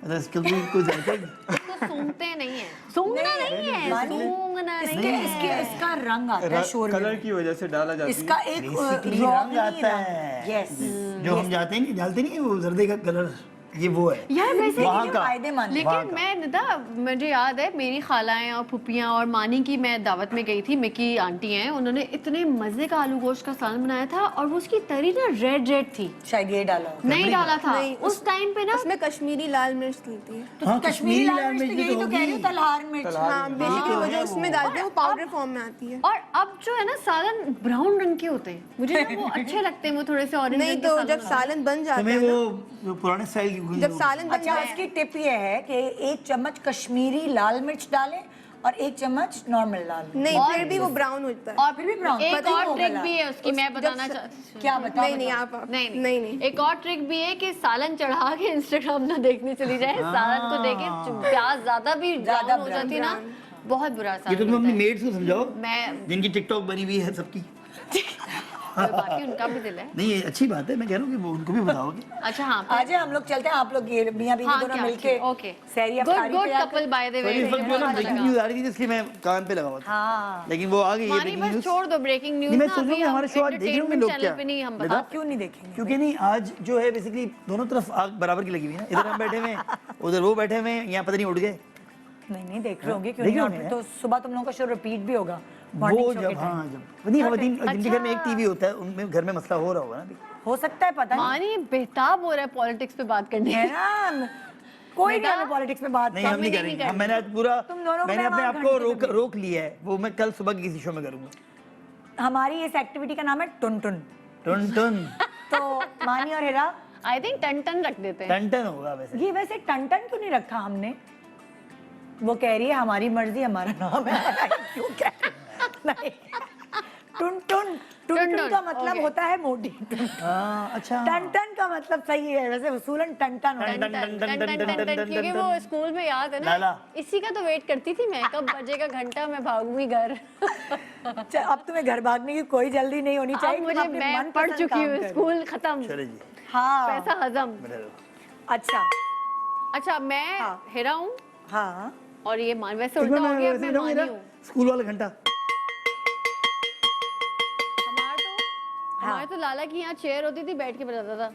मतलब इसका कोई जायका ही नहीं। इसको सूंघते नहीं है। सूंघना नहीं है। मानी, सूंघना नहीं इसके है। इसके इसका रंग आता है शोर कलर में। की वजह से डाला जाता इसका है। एक Basically रंग आता है। यस। जो हम डालते नहीं है वो जर्दे का कलर, ये वो है यार वैसे वहाँ ये का। फायदेमंद है। लेकिन मैं निदा मुझे याद है मेरी खालाएं और फुप्पियां और मानी की मैं दावत में गई थी, मिकी आंटी हैं, उन्होंने इतने मजे का आलू गोश्त का सालन बनाया था और वो उसकी तरी ना रेड थी। शायद ये डाला होगा। नहीं डाला था नहीं, उस टाइम पे ना। उसमें कश्मीरी लाल मिर्च डलती है। तो हाँ, कश्मीरी लाल मिर्च तो भी यही तो कह रही हूँ, होगी। तलहार मिर्च। हाँ बेसिकली वो जो उसमें डालते हैं वो पाउडर फॉर्म में आती है। और अब जो है ना सालन ब्राउन रंग के होते हैं, मुझे ना वो अच्छे लगते हैं, वो थोड़े से ऑरेंज नहीं तो जब सालन बन जाता तुम्हें है वो ना, जो पुराने स्टाइल की जब सालन बन अच्छा जाता उसकी टिप ये है कि 1 चम्मच कश्मीरी लाल मिर्च डालें और 1 चम्मच नॉर्मल लाल मिर्च। नहीं और- फिर भी वो ब्राउन होता है। और फिर भी brown, एक पता ही और नहीं ट्रिक होगा भी है उसकी, मैं बताना जब चाहती क्या बताओ? नहीं नहीं बताओ। आप नहीं नहीं एक और ट्रिक भी है कि सालन चढ़ा के इंस्टाग्राम ना देखने चली जाए, सालन को देखे प्याज ज्यादा भी ज्यादा ज्यादा हो brown, जाती ना, बहुत बुरा ये तो सालन तुम अपनी होता है। मेड्स को समझाओ मैं जिनकी टिकटॉक बनी हुई है सबकी। बाकी उनका भी दिल है। नहीं ये अच्छी बात है, मैं कह रहा हूँ कि वो उनको भी बताओगे। अच्छा हाँ आज हम लोग चलते हैं, आप लोग ये मियां बीवी हाँ, दोनों क्या, मिलके ओके सैरी गुड अफ्तारी गुड तैयार कपल बाय द वे। इस वक्त जो ना ब्रेकिंग न्यूज आ रही थी इसलिए मैं कान पे लगा हुआ था, हाँ लेकिन वो आ गई है मानी ब्रेकिंग बस न्यूज। छोड़ दो ब्रेकिंग न्यूज नहीं, मैं ना, सोच रहा हूँ अभी कि हमारे हम शो आज देख रहे होंगे लोग entertainment क्या? channel पे नहीं हम बता- बता आप क्यों नहीं देखेंगे? क्योंकि नहीं आज जो है बेसिकली दोनों तरफ आग बराबर की लगी हुई है ना, इधर हम बैठे हुए हैं उधर वो बैठे हुए हैं, यहाँ पता नहीं उड़ गए नहीं देख रहे होंगे, क्यों देख नहीं? रहे और होंगे, तो सुबह तुम लोगों का शो रिपीट भी होगा वो मॉर्निंग शो जब के हाँ टाइम। जब नहीं खवातीन जिनके घर में एक अच्छा। टीवी होता है उनमें घर में मसला हो रहा होगा ना अभी। हो सकता है, पता नहीं मानी बेताब हो रहा है पॉलिटिक्स पे बात करने है ना। कोई नहीं हमें पॉलिटिक्स में बात नहीं हम नहीं नहीं करेंगे, मैंने आज पूरा तुम दोनों मैंने अपने मेहमान आप को घंटे पे रोक लिया है, वो मैं कल सुबह की किसी शो में करूंगा। हमारी इस एक्टिविटी का नाम है टुन टुन। टन टन तो मानी और हेरा, आई थिंक टन टन रख देते हैं। टन टन होगा वैसे। ये वैसे टन टन क्यों नहीं रखा हमने? वो कह रही है हमारी मर्जी हमारा नाम है। क्यों कह रही है? नहीं, टुन टुन टुन टुन टुन टुन, का मतलब okay. होता है मोटी। हाँ, अच्छा। टन टन का मतलब सही है वैसे, वसूलन टन टन होता है। टन टन टन टन टन टन टन क्योंकि वो स्कूल में याद है लाला। ना, इसी का तो वेट करती थी मैं, कब बजेगा घंटा मैं भागूंगी घर। अब तुम्हें घर भागने की कोई जल्दी नहीं होनी अब चाहिए। तुम मुझे अपने मैं मनपसंद पढ़ चुकी काम हूँ, करो। स्कूल खत्म, चलो जी, हाँ पैसा हजम। बने रहो। अच्छा अच्छा मैं हाँ। हेरा हूँ हाँ और ये मान वैसे एक उल्टा बार हो गया, वैसे मैं बताऊं मानी मेरा हूँ। स्कूल वाला घंटा। हमारे तो लाला की यहाँ चेयर होती थी, बैठ के बजाता था।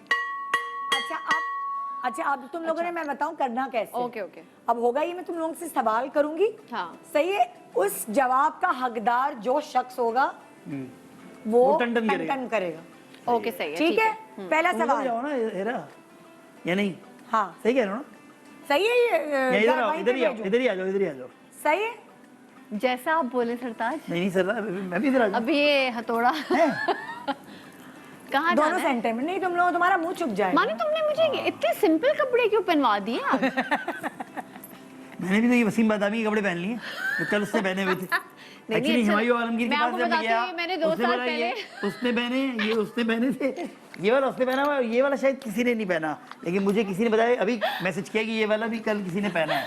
अच्छा अब तुम लोगों ने, मैं बताऊं करना कैसे। Okay okay. अब होगा ये, मैं तुम लोगों से सवाल करूंगी, हाँ। सही है। उस जवाब का हकदार जो शख्स होगा वो वो टन टन टन टन करेगा। ओके सही है, ठीक है। पहला तुम लोग सवाल। जाओ ना हेरा, या नहीं? हाँ सही कह रहे हो ना? सही है या ये। इधर आओ, वहीं इधर पे ही आओ, भेजो। इधर ही आ जाओ, इधर ही आ जाओ। सही है। जैसा आप बोले सरताज। नहीं सर, मैं भी इधर आ जाऊं। अभी ये हथौड़ा कहाँ दोनों जाना है? सेंटर में नहीं, तुम लोग तुम्हारा मुंह चुक जाएगा। मानी तुमने मुझे इतने सिंपल कपड़े क्यों पहनवा दिए आप? मैंने भी तो ये वसीम बादामी के कपड़े पहन लिए जो कल उससे पहने हुए थे। नहीं, एक्चुअली अच्छा, हुमायूं आलमगीर के मैं पास आपको जब मैं बताती गया, हूँ, ये मैंने 2 उसने साल बोला ये पहले उसने पहने, ये उसने पहने थे, ये वाला उसने पहना हुआ, ये वाला शायद किसी ने नहीं पहना, लेकिन मुझे किसी ने बताया, अभी मैसेज किया कि ये वाला भी कल किसी ने पहना है।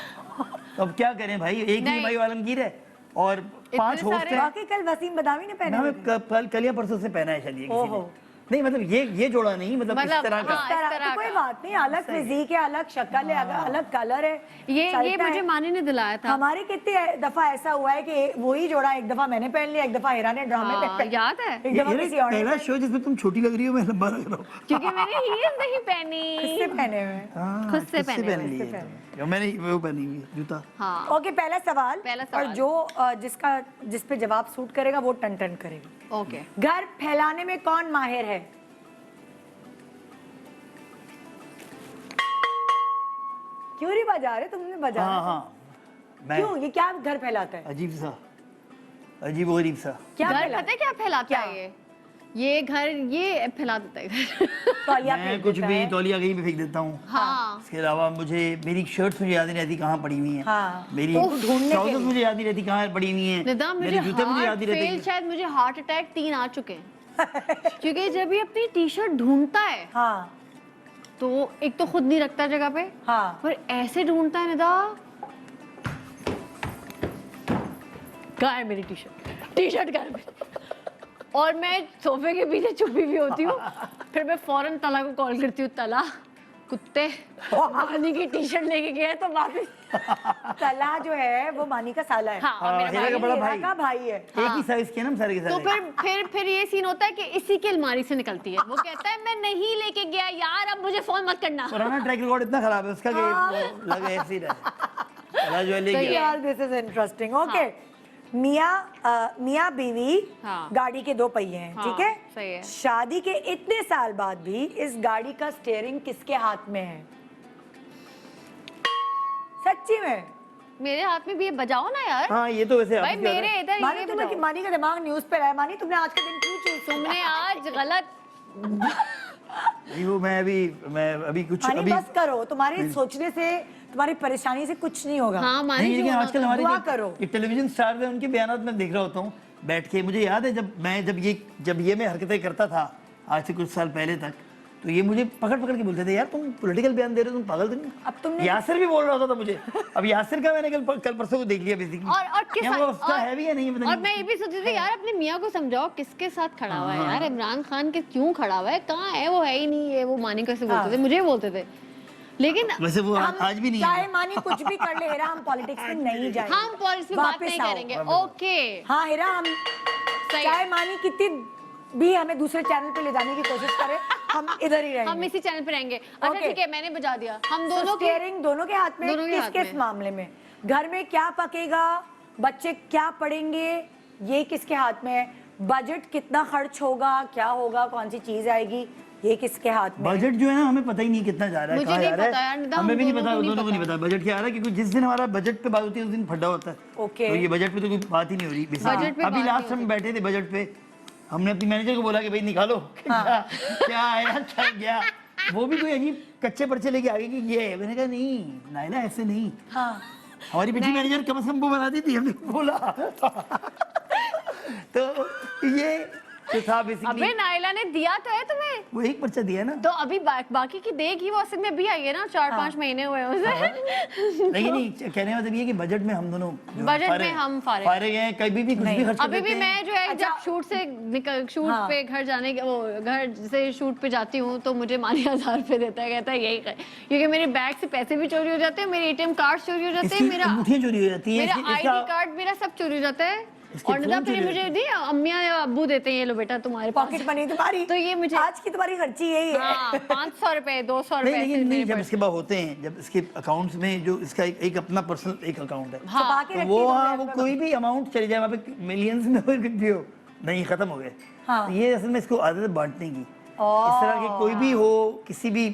तो अब क्या करें भाई, एक ही नहीं। हुमायूं आलमगीर है और 5 होस्ट सारे- हैं। बाकी कल वसीम बदामी ने पहने ना हुए मैं थे। कल या परसों से पहना है शायद ये किसी ने। ओहो। नहीं मतलब ये जोड़ा नहीं, मतलब इस मतलब, तरह का। हाँ, इस तरह तरह तो कोई का। बात नहीं, अलग फिजिक है, अलग शक्ल है, अलग कलर है, ये चलता मुझे है। मानी ने दिलाया था। हमारे कितनी दफा ऐसा हुआ है कि वही जोड़ा एक दफा मैंने पहन लिया, एक दफा हिरा ने ड्रामे में हाँ, याद है? एक दफा किसी और ने पहला शो जिसमें तुम छोटी लग रही हो, मैं लंबा लग रहा हूँ। क्योंकि मैंने हील्स नहीं पहनी। किससे पहने हुए हैं? हाँ, खुद से पहने पहन हुए, लिए खुद से तो। मैंने वो पहनी हुई जूता। हाँ ओके, पहला सवाल। पहला और सवाल। जो जिस पे जवाब सूट करेगा वो टन टन करेगा। ओके। घर फैलाने में कौन माहिर है? क्यों नहीं बजा रहे? तुमने बजा हाँ हाँ, मैं क्यों? ये क्या घर फैलाता है? अजीब सा, अजीब गरीब सा। क्या घर फैलाता पता है क्या फैलाता क्या? है ये घर ये फैला देता है घर। तौलिया मैं फेंक कुछ देता भी है। तौलिया कहीं भी फेंक देता हूँ। हाँ इसके अलावा मुझे मेरी शर्ट्स मुझे याद नहीं रहती कहाँ पड़ी हुई हैं। हाँ। मेरी उफ, ढूंढने के ट्राउजर्स लिए। मुझे याद नहीं रहती कहाँ पड़ी हुई हैं। निदा मुझे मेरे जूते मुझे याद हार्ट नहीं फेल, रहते। शायद मुझे हार्ट अटैक 3 आ चुके हैं। क्योंकि जब ये अपनी टी शर्ट ढूंढता है हाँ तो एक तो खुद नहीं रखता जगह पे, हाँ। पर ऐसे ढूंढता है निदा, कहाँ है मेरी टी शर्ट कहाँ है मेरी? और मैं सोफे के पीछे छुपी हुई होती हूँ, फिर मैं फौरन तला को कॉल करती हूँ, तला कुत्ते मानी की टी शर्ट लेके गया है तो वापिस। तला जो है वो मानी का साला है। हाँ, और मेरा हीरा भाई का बड़ा हीरा भाई। का भाई है। एक ही साइज के ना हम सारे के तो सारे। फिर ये सीन होता है कि इसी की अलमारी से निकलती है, वो कहता है मैं नहीं लेके गया यार, अब मुझे फोन मत करना। पुराना ट्रैक रिकॉर्ड इतना खराब है उसका कि वो लगे ऐसे ही रहे। चला जो है ले तो गया। यार दिस इज इंटरेस्टिंग। ओके, मियाँ बीवी हाँ। गाड़ी के 2 पहिए हैं, हाँ, ठीक है? सही है। शादी के इतने साल बाद भी इस गाड़ी का स्टीयरिंग किसके हाथ में है? सच्ची में? मेरे हाथ में भी ये बजाओ ना यार। हाँ ये तो वैसे भाई आपकी मेरे इधर मानी ये तुम्हें बजाओ। मानी का दिमाग न्यूज पे है। मानी तुमने आज का दिन क्यों चूज? तुमने आज गलत। नहीं वो मैं अभी कुछ मानी अभी बस करो, तुम्हारे सोचने से, तुम्हारी परेशानी से कुछ नहीं होगा। हाँ मानी नहीं, जो लेकिन होना आजकल था। हमारे दुआ जो करो। ये टेलीविजन स्टार है उनके बयान में देख रहा होता हूँ बैठ के। मुझे याद है जब ये मैं हरकतें करता था आज से कुछ साल पहले तक, तो ये मुझे पकड़ के बोलते थे यार तुम पॉलिटिकल बयान दे रहे हो, तुम पागल तो नहीं? अब तुमने- यासिर भी बोल रहा था मुझे। अब यासिर का मैंने कल परसों को देख लिया बेसिकली। और किस क्या वो उसका है भी या नहीं पता और नहीं। मैं ये भी सोचती थी यार अपने मियाँ को समझाओ किसके साथ खड़ा हुआ है यार, इमरान खान के क्यों खड़ा हुआ है, कहाँ है वो, है ही नहीं है वो। मानी कैसे बोलते थे, मुझे बोलते थे, लेकिन वैसे वो हम आज भी नहीं चाहे है। मानी कुछ भी कर ले हिरा, हम पॉलिटिक्स में नहीं जाएंगे। हम पॉलिटिक्स में बात वापस नहीं आओ। करेंगे। ओके हाँ हिरा, हम सही चाहे है। मानी कितनी भी हमें दूसरे चैनल पे ले जाने की कोशिश करे, हम इधर ही रहेंगे। हम इसी चैनल पे रहेंगे। अच्छा Okay. ठीक है, मैंने बजा दिया। हम दोनों के स्टीयरिंग दोनों के हाथ में। दोनों के हाथ किस में। मामले में? घर में क्या पकेगा, बच्चे क्या पढ़ेंगे, ये किसके हाथ में है? बजट कितना खर्च होगा, क्या होगा, कौन सी चीज आएगी, ये किसके हाथ में है? बजट जो है ना हमें पता ही नहीं कितना जा रहा है, मुझे कहाँ नहीं जा रहा पता यार, है। निदा, हमें हम भी नहीं दोनों पता, को नहीं दोनों को नहीं पता। पता बजट क्या आ रहा है, क्योंकि जिस दिन हमारा बजट पे बात होती है उस दिन फड्डा होता है। ओके। तो ये बजट पे तो कोई बात ही नहीं हो रही basically। बजट पे अभी बात लास्ट नहीं हम बैठे थे बजट पे, हमने अपनी मैनेजर को बोला कि भाई निकालो क्या आया क्या गया। वो भी कोई अजीब कच्चे पर्चे लेके आ गए कि ये है। मैंने कहा नहीं नायला ऐसे नहीं। हाँ हमारी पिछली मैनेजर कम से कम वो बनाती थी, हमने बोला। तो ये तो था बेसिकली। अबे नाइला ने दिया तो है तुम्हें, वो एक पर्चा दिया ना। तो अभी बाकी की देगी वो, असल में अभी आई है ना, 4-5 महीने हुए हैं उसे। लेकिन नहीं, कहने का मतलब ये कि बजट में हम दोनों जो बजट में हम फारिग हैं, कभी भी कुछ भी खर्च अभी भी मैं जो है जब शूट से शूट हाँ। पे घर जाने के वो घर से शूट पे जाती हूँ तो मुझे मानी 1000 रुपए देता है, कहता है यही कर, क्योंकि मेरे बैग से पैसे भी चोरी हो जाते हैं, मेरे ATM कार्ड चोरी हो जाते हैं, मेरा अंगूठियां चोरी हो जाती हैं, मेरा ID कार्ड मेरा सब चोरी हो जाता है। इसके और फोन नदा फिर चोरी मुझे दी अम्मियाँ या अब्बू देते हैं, ये लो बेटा तुम्हारे पास पॉकेट मनी तुम्हारी, तो ये मुझे आज की तुम्हारी खर्ची यही है। हाँ 500 रुपए 200 नहीं, रुपए लेकिन नहीं, जब इसके बाद होते हैं, जब इसके अकाउंट्स में जो इसका एक अपना पर्सनल एक अकाउंट है, छुपा के तो रखती वो है हाँ तुमने वो अपने कोई भी अमाउंट चले जाए वहाँ पे मिलियंस में हो कुछ भी हो, नहीं खत्म हो गए। हाँ। तो ये असल में इसको आदत है बांटने की। इस तरह के कोई भी हो, किसी भी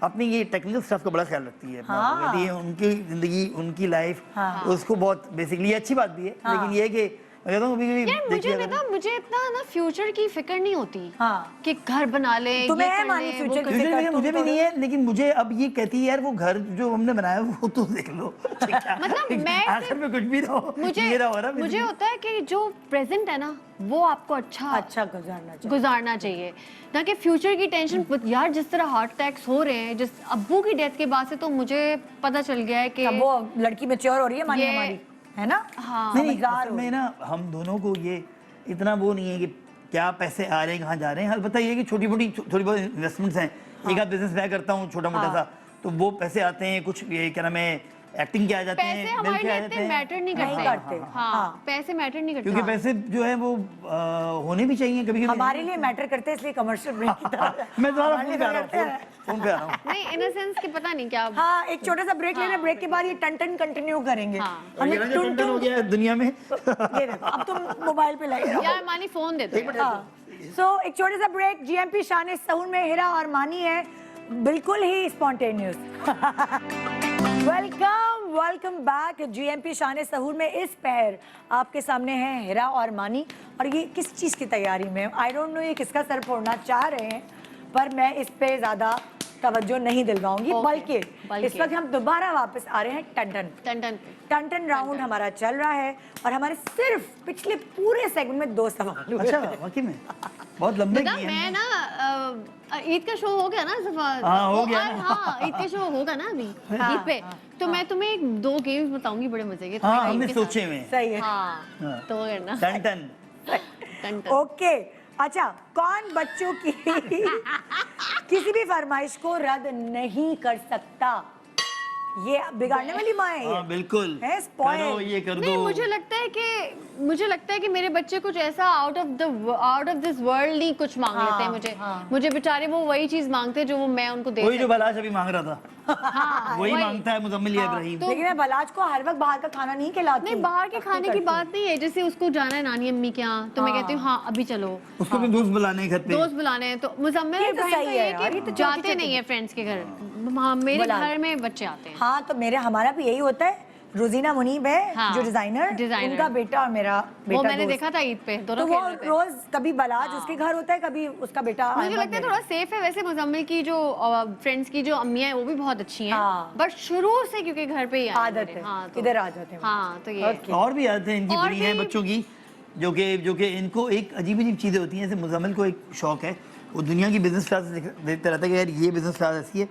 अपनी ये टेक्निकल स्टाफ का बड़ा ख्याल रखती है। हाँ। ये उनकी जिंदगी, उनकी लाइफ, हाँ। उसको बहुत बेसिकली अच्छी बात भी है। लेकिन ये है कि मैं कहता हूँ कभी-कभी यार देखिए मुझे अगर- पता, मुझे इतना ना फ्यूचर की फिक्र नहीं होती हाँ। कि घर बना ले, तुम्हें ये है कर मानी ले, future वो की कर फिक्र? ले। मुझे मुझे भी नहीं है, लेकिन मुझे अब ये कहती है यार वो घर जो हमने बनाया वो तो देख लो। मतलब मैं आखिर में कुछ भी ना हो, मुझे ये रहा हो रहा मुझे होता है कि जो प्रेजेंट है ना वो आपको अच्छा गुजारना चाहिए, ना कि फ्यूचर की टेंशन। यार जिस तरह हार्ट अटैक्स हो रहे हैं, जिस अब्बू की डेथ के बाद से तो मुझे पता चल गया है कि अब वो लड़की मैच्योर हो रही है मानी ये- हमारी, है ना? हाँ नहीं समझदार असल हो। में ना हम दोनों को ये इतना वो नहीं है कि क्या पैसे आ रहे हैं कहाँ जा रहे हैं। अलबत्ता ये है कि छोटी मोटी थोड़ी बहुत इन्वेस्टमेंट्स हैं। एक आध बिजनेस मैं करता हूँ छोटा मोटा सा, तो वो पैसे आते हैं। कुछ ये क्या नाम है, एक्टिंग के आ जाते हैं, पैसे बिल हमारे के आ लिए जाते इतने हैं। मैटर नहीं नहीं करते। करते। हाँ पैसे मैटर नहीं करते। क्योंकि पैसे जो है वो होने भी चाहिए कभी कभी। हमारे लिए मैटर करते हैं, इसलिए कमर्शियल ब्रेक की तरह मैं दोबारा हमारे फोन लिए पे आ रहा करते हैं। हूँ, फोन पे आ रहा हूँ। नहीं इन अ सेंस कि पता नहीं क्या। हाँ एक छोटा सा ब्रेक लेना, ब्रेक के बाद ये टन कंटिन्यू करेंगे। हाँ। हमने ये ना जो content हो गया है दुनिया में। ये देखो अब तुम मोबाइल पे लगे यार मानी फोन दे दो। सो एक छोटा सा ब्रेक। GMP शान सहूर में हिरा और मानी है, बिल्कुल ही स्पॉन्टेनियस। Welcome back. GMP शान सहूर में इस पहर आपके सामने है हिरा और मानी, और ये किस चीज़ की तैयारी में, आई डोंट नो ये किसका सर फोड़ना चाह रहे हैं, पर मैं इस पे ज़्यादा तवज्जो नहीं दिलवाऊंगी। Okay, बल्कि इस वक्त हम दोबारा वापस आ रहे हैं टन टन राउंड हमारा चल रहा है, और हमारे सिर्फ पिछले पूरे सेगमेंट में 2 सवाल हुए। अच्छा वाकई में बहुत लंबे बेटा किए मैं हैं। ना ईद का शो हो गया ना सफर। हाँ, हो गया ना। हाँ ईद का शो होगा ना अभी ईद पे, तो मैं तुम्हें 2 गेम्स बताऊंगी बड़े मजे के। हाँ तुम्हें हमने ईद के सोचे हुए हैं। सही है। हाँ हाँ। तो वो करना टन टन। टन टन। ओके अच्छा, कौन बच्चों की किसी भी फरमाइश को रद्द नहीं कर सकता? ये बिगाड़ने वाली माँ है ये। हाँ बिल्कुल, है spoil। करो ये कर नहीं दो। मुझे लगता है कि मेरे बच्चे कुछ ऐसा आउट ऑफ दिस वर्ल्ड ही कुछ मांग लेते हैं मुझे। मुझे बेचारे वो वही चीज मांगते हैं जो वो मैं उनको दे वही जो सकती बलाश अभी मांग रहा था, हाँ, वही मांगता है मुजम्मिल इब्राहिम। तो- लेकिन मैं बलाज को हर वक्त बाहर का खाना नहीं खिलाती। नहीं बाहर के खाने की बात नहीं है, जैसे उसको जाना है नानी अम्मी के यहाँ तो मैं कहती हूँ हाँ अभी चलो, उसको भी दोस्त बुलाने हैं घर पे। दोस्त बुलाने हैं। तो मुजम्मिल ये तो इब्राहिम सही का ये है यार, कि ये तो जाते छोटी-छोटी नहीं है फ्रेंड्स के घर। हाँ, मेरे बुला- घर में बच्चे आते हैं। हाँ तो हमारा भी यही होता है। रोजीना मुनीब है हाँ, जो डिजाइनर, उनका बेटा और मेरा बेटा वो मैंने दोस्त। देखा था ईद पे, तो दोनों वो खेल रहे थे। रोज कभी बलाज उसके घर होता है, कभी उसका बेटा मुझे अहमद लगता है मेरा। थोड़ा सेफ है वैसे। मुजम्मिल की जो फ्रेंड्स की जो अम्मियाँ हैं वो भी बहुत अच्छी हैं, हाँ। बट शुरू से क्योंकि घर पे ही आए आदत मेरे। है, हाँ, तो- इधर आ जाते हैं। हाँ तो ये Okay। और भी आदतें इनकी और बुरी हैं भी- बच्चों की, जो कि इनको एक अजीब अजीब चीज़ें होती हैं। जैसे मुजम्मिल को एक शौक है, वो दुनिया की बिजनेस क्लास देखता रहता है कि यार ये बिजनेस क्लास ऐसी है,